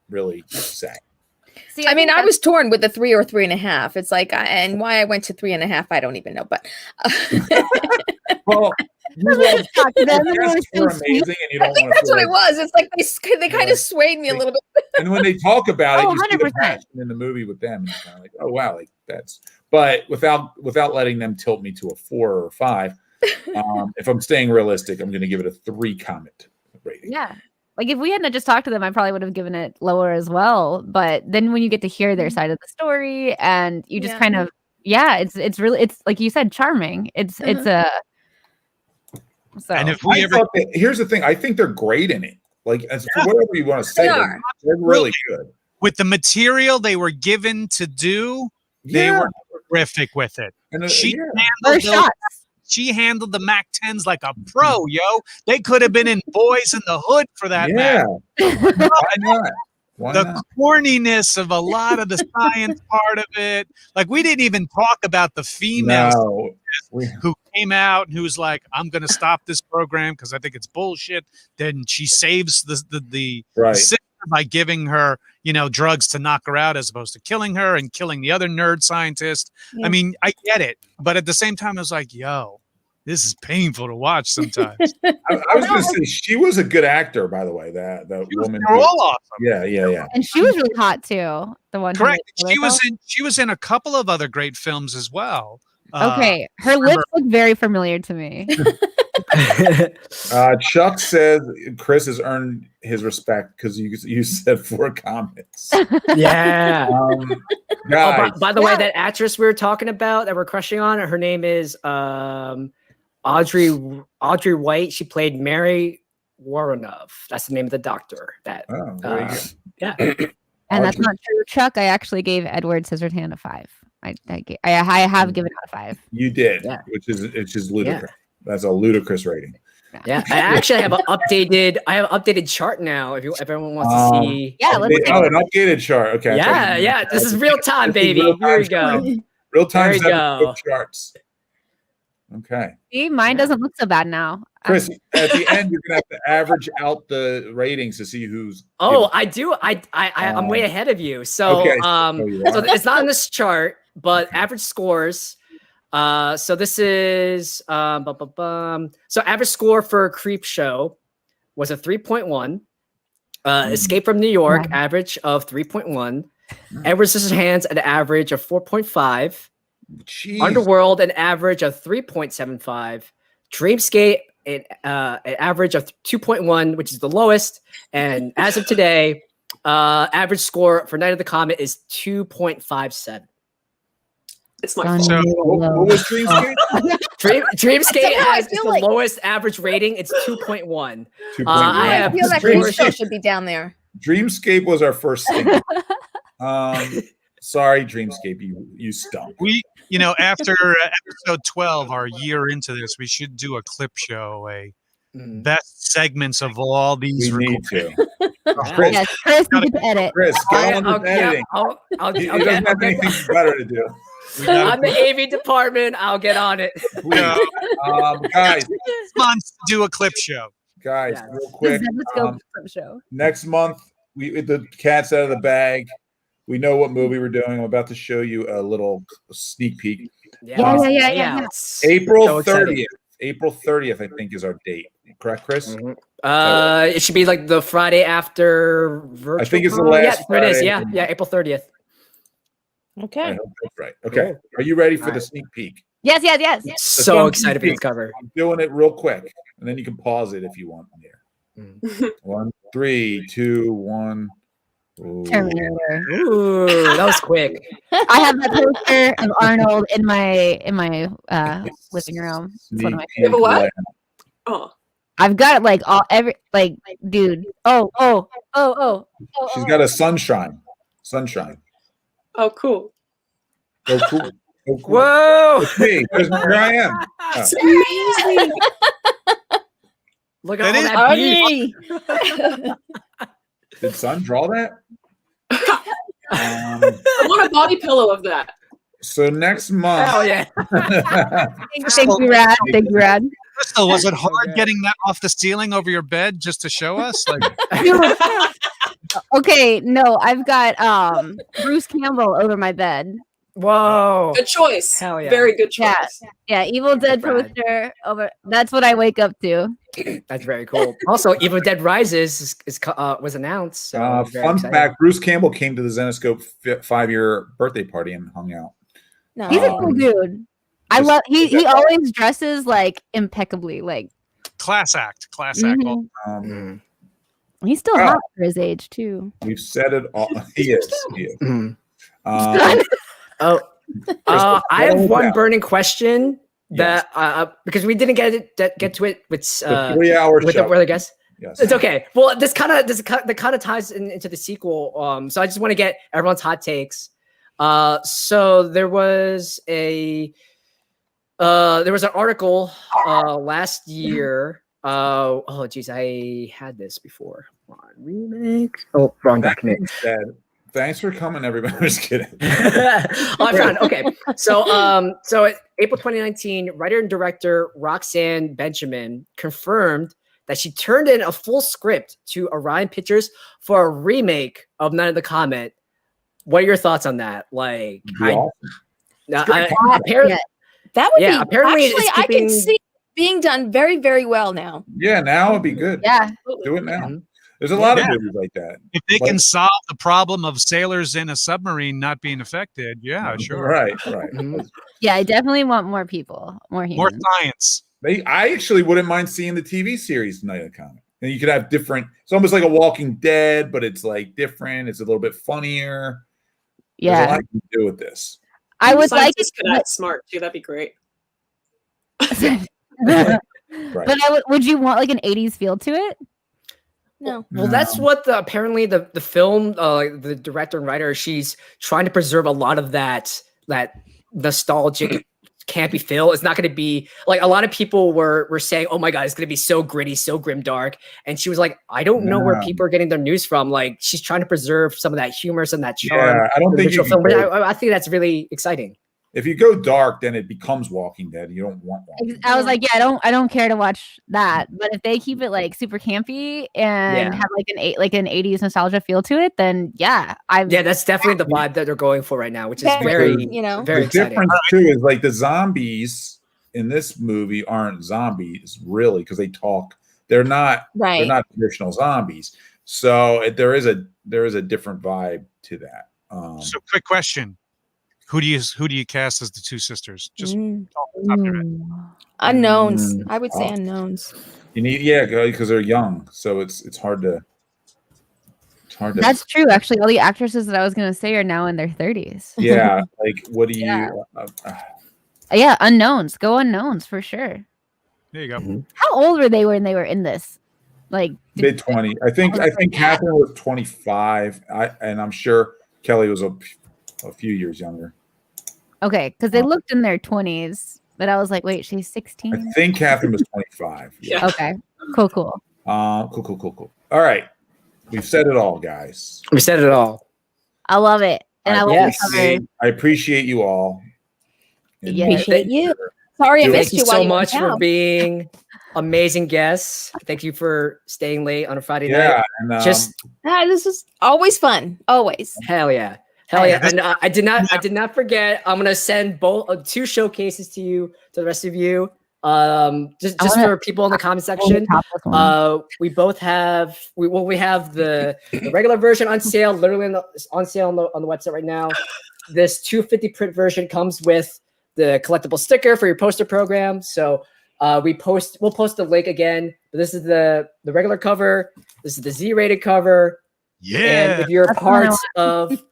S1: really say.
S6: See, I mean, I was torn with the 3 or 3.5. It's like, and why I went to 3.5, I don't even know. But
S1: well, you're amazing, and you don't.
S6: I think that's what it was. It's like they kind of swayed me a little bit.
S1: And when they talk about it, you see the passion in the movie with them, and you're kind of like, oh wow, like that's. But without letting them tilt me to a 4 or 5, if I'm staying realistic, I'm going to give it a 3 Comet rating.
S7: Yeah. Like if we hadn't just talked to them, I probably would have given it lower as well. But then when you get to hear their side of the story, and you just kind of, it's really, it's like you said, charming. It's a. So.
S5: And if we
S1: here's the thing, I think they're great in it. Like for whatever you want to say, they're really good.
S5: With the material they were given to do, they were terrific with it.
S1: And
S5: she handled the Mac 10s like a pro, yo. They could have been in Boys in the Hood for that matter.
S1: Why not?
S5: The corniness of a lot of the science part of it. Like, we didn't even talk about the female who came out and who's like, I'm going to stop this program because I think it's bullshit. Then she saves the sister by giving her, drugs to knock her out as opposed to killing her and killing the other nerd scientist. Yeah. I mean, I get it. But at the same time, I was like, yo, this is painful to watch sometimes.
S1: I was going to say, she was a good actor, by the way. The woman.
S5: They're all awesome.
S1: Yeah.
S7: And she was really hot too. The one.
S5: Correct. She was in a couple of other great films as well.
S7: Okay, her lips look very familiar to me.
S1: Chuck says Chris has earned his respect because you said 4 Comets.
S2: Yeah.
S1: Guys.
S2: By the way, that actress we were talking about that we're crushing on, her name is Audrey White. She played Mary Woronov. That's the name of the doctor.
S1: There you go.
S2: Yeah.
S7: And that's not true, Chuck. I actually gave Edward Scissorhands a 5. I have given it a 5.
S1: You did,
S2: Yeah.
S1: which is ludicrous. That's a ludicrous rating.
S2: Yeah, I actually have an updated chart now. If everyone wants to see,
S6: Yeah, let's
S1: an updated chart. Okay.
S2: Yeah. This is real time, baby. Here we go.
S1: Real time
S2: go.
S1: charts. Okay.
S7: See, mine doesn't look so bad now.
S1: Chris, at the end, you're gonna have to average out the ratings to see who's.
S2: Oh, I do. I'm way ahead of you. So,
S1: okay,
S2: so it's not on this chart, but average scores. So this is so average score for Creepshow was a 3.1. Escape from New York, average of 3.1. Edward Scissorhands, an average of 4.5.
S1: Jeez.
S2: Underworld, an average of 3.75. Dreamscape, an average of 2.1, which is the lowest. And as of today, average score for Night of the Comet is 2.57.
S8: It's my fault.
S1: So, what was Dreamscape?
S2: Dreamscape has the lowest average rating. It's 2.1.
S6: I feel like Creepshow should be down there.
S1: Dreamscape was our first thing. Sorry, Dreamscape, you stunk.
S5: We, after episode 12, our year into this, we should do a clip show, best segments of all these.
S1: We need to.
S7: Chris, you get to edit.
S1: Chris, get on with editing. He doesn't have anything better to do.
S2: I'm the AV department. I'll get on it.
S1: Guys,
S5: months to do a clip show.
S1: Guys, real quick.
S7: Let's go clip show.
S1: Next month, the cat's out of the bag. We know what movie we're doing. I'm about to show you a little sneak peek.
S7: Yeah.
S1: April 30th. April 30th, I think, is our date. Correct, Chris?
S2: Mm-hmm. It should be like the Friday after virtual.
S1: I think it's the last.
S2: Yeah, it is. Yeah, April 30th.
S4: Okay.
S1: I hope that's right. Okay. Are you ready for the sneak peek?
S7: Yes.
S2: So excited for this cover.
S1: I'm doing it real quick, and then you can pause it if you want here. 1, 3, 2, 1. Ooh.
S7: Terminator.
S2: Ooh, that was quick.
S7: I have that poster of Arnold in my living room. It's one of my
S8: You have a what? Oh.
S7: I've got dude. Oh.
S1: She's got a sunshine.
S8: Oh, cool.
S1: Oh, cool. Oh, cool.
S2: Whoa!
S1: It's me. Here I am.
S8: It's amazing.
S2: Look at all that beef.
S1: Did Sun draw that?
S8: I want a body pillow of that.
S1: So next month.
S2: Oh yeah.
S7: Thank you, Rad.
S5: Krystle, was it hard getting that off the ceiling over your bed just to show us?
S7: Okay, no, I've got Bruce Campbell over my bed.
S2: Whoa.
S8: Good choice.
S2: Hell yeah.
S8: Very good choice.
S7: Yeah, Evil Dead poster over. That's what I wake up to.
S2: That's very cool. Also, Evil Dead Rises was announced. So
S1: fun fact: Bruce Campbell came to the Zenoscope 5-year birthday party and hung out.
S6: No.
S7: He's a cool dude. I love. He always dresses impeccably,
S5: class act.
S7: Mm-hmm. He's still hot for his age too.
S1: We've said it all. He is.
S2: Mm-hmm. I have one burning question that because we didn't get to it with
S1: 3-hour
S2: with the other guests.
S1: Yes.
S2: It's okay. Well, this kind of ties into the sequel. So I just want to get everyone's hot takes. So there was an article last year. Oh geez, I had this before. Remake. Oh, wrong document.
S1: Thanks for coming, everybody. I'm just kidding.
S2: I found. Okay. So April 2019, writer and director Roxanne Benjamin confirmed that she turned in a full script to Orion Pictures for a remake of Night of the Comet. What are your thoughts on that?
S6: That would be
S2: apparently
S6: actually I can see it being done very, very well now.
S1: Yeah, now it'd be good.
S7: Yeah.
S1: Do it now. Mm-hmm. There's a lot of movies like that.
S5: If they can solve the problem of sailors in a submarine not being affected, sure.
S1: Right.
S7: Yeah, I definitely want more people, more humans.
S5: More science.
S1: I actually wouldn't mind seeing the TV series Night of the Comet. And you could have different. It's almost like a Walking Dead, but it's different. It's a little bit funnier.
S7: Yeah,
S1: there's a lot you can do with this.
S7: I would like it.
S8: Could act smart too. That'd be great.
S7: But would you want an 80s feel to it?
S6: No.
S2: Well, that's what apparently the film, the director and writer, she's trying to preserve a lot of that nostalgic campy feel. It's not going to be like a lot of people were saying, "Oh my god, it's going to be so gritty, so grim dark," and she was like, "I don't know where people are getting their news from." Like she's trying to preserve some of that humor, some of that charm.
S1: Yeah, I don't think you
S2: film. I think that's really exciting.
S1: If you go dark, then it becomes Walking Dead. You don't want Walking Dead.
S7: I was like, yeah, I don't care to watch that. But if they keep it like super campy and have like an 80s nostalgia feel to it, then that's definitely the vibe that they're going for right now, which is very
S1: the
S2: exciting.
S1: Difference too is like the zombies in this movie aren't zombies really because they talk. They're not traditional zombies. So there is a different vibe to that.
S5: So quick question. Who do you cast as the two sisters? Just off the top of your head.
S6: Unknowns. I would say unknowns.
S1: You need because they're young, so it's hard to.
S7: That's true. Actually, all the actresses that I was going to say are now in their 30s.
S1: Yeah, like what do you?
S7: Yeah, unknowns. Go unknowns for sure.
S5: There you go.
S1: Mm-hmm.
S7: How old were they when they were in this? Like
S1: mid-20s. I think Catherine was 25. And I'm sure Kelly was a few years younger.
S7: Okay, because they looked in their 20s, but I was like, wait, she's 16?
S1: I think Catherine was 25.
S8: Yeah.
S7: Okay. Cool.
S1: Cool. All right. We've said it all, guys.
S2: We said it all.
S7: I love it. And
S1: I appreciate you all. And
S6: appreciate you. Sorry I missed you.
S2: Thank you so much for being amazing guests. Thank you for staying late on a Friday night.
S1: And,
S6: this is always fun. Always.
S2: Hell yeah. And I did not forget. I'm gonna send both 2 showcases to you, to the rest of you. Just for people in the comment section. We both have we have the regular version on sale, literally on sale on the website right now. This 250 print version comes with the collectible sticker for your poster program. So we'll post the link again. But this is the regular cover. This is the Z-rated cover.
S5: Yeah.
S2: And if you're a part of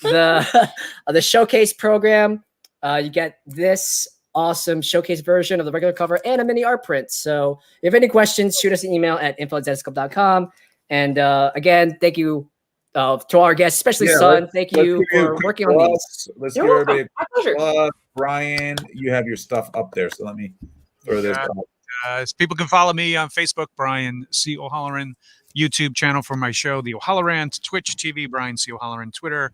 S2: the showcase program, you get this awesome showcase version of the regular cover and a mini art print. So if you have any questions, shoot us an email at info@zscope.com. And again, thank you to all our guests, especially Sun. Thank you for working on these.
S1: Let's give everybody a plus. Brian, you have your stuff up there, so let me throw this up.
S5: People can follow me on Facebook, Brian C. O'Halloran, YouTube channel for my show, The O'Halloran, Twitch TV, Brian C. O'Halloran, Twitter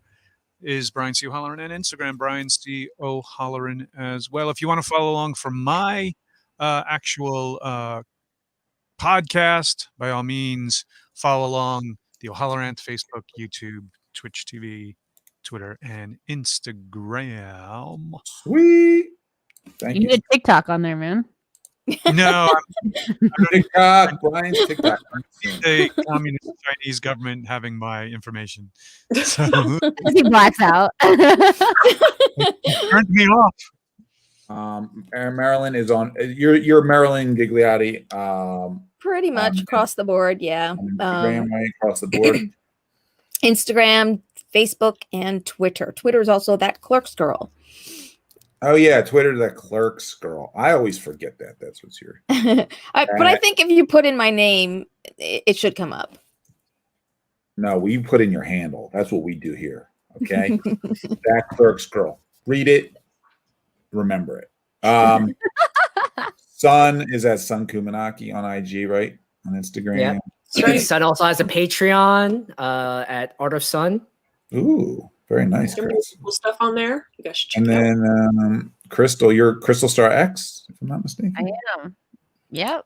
S5: is Brian C. O'Halloran, and Instagram, Brian C. O'Halloran as well. If you want to follow along for my actual podcast, by all means, follow along The O'Halloran, Facebook, YouTube, Twitch TV, Twitter, and Instagram.
S1: Sweet. Thank you.
S7: You need a TikTok on there, man.
S5: No,
S1: TikTok, Brian's TikTok.
S5: The communist Chinese government having my information. So
S7: he blacks out.
S5: Turned me off.
S1: Marilyn is on. You're Marilyn Ghigliotti.
S6: Pretty much across the board, yeah.
S1: Instagram, right, across the board.
S6: Instagram, Facebook, and Twitter. Twitter is also that Clerks Girl.
S1: Oh yeah, Twitter, that Clerks Girl. I always forget that. That's what's here.
S6: But I think if you put in my name, it should come up.
S1: No, we put in your handle. That's what we do here. Okay, that Clerks Girl. Read it. Remember it. Sun is at Sun Khamunaki on IG, right? On Instagram.
S2: Yeah. Sun also has a Patreon at Art of Sun.
S1: Ooh, very nice.
S8: Cool stuff on there. You guys should check
S1: and then Krystle, you're Krystle Starr X, if I'm not mistaken.
S7: I am. Yep.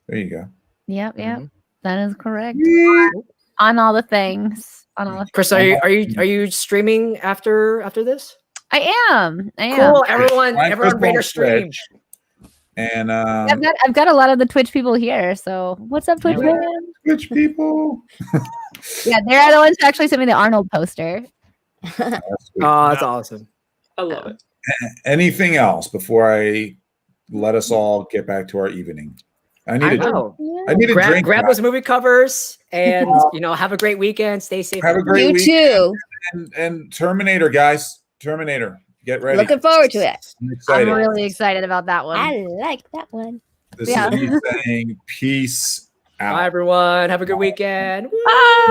S1: There you go.
S7: Yep.
S2: Mm-hmm.
S7: That is correct. On all the things.
S2: Krystle, are you streaming after this?
S7: I am.
S2: Cool. Everyone rate our stream.
S1: And
S7: I've got a lot of the Twitch people here. So what's up, Twitch man?
S1: Twitch people.
S7: Yeah, they're the ones who actually sent me the Arnold poster.
S2: Oh, that's awesome.
S8: I love it.
S1: Anything else before I let us all get back to our evening? I need a drink.
S2: Grab those movie covers and have a great weekend. Stay safe.
S1: Have a great week.
S6: You too.
S1: And Terminator, guys. Terminator. Get ready.
S6: Looking forward to it.
S7: I'm really excited about that one.
S6: I like that one.
S1: This is me saying peace Out.
S2: Bye, everyone. Have a good weekend.
S7: Bye.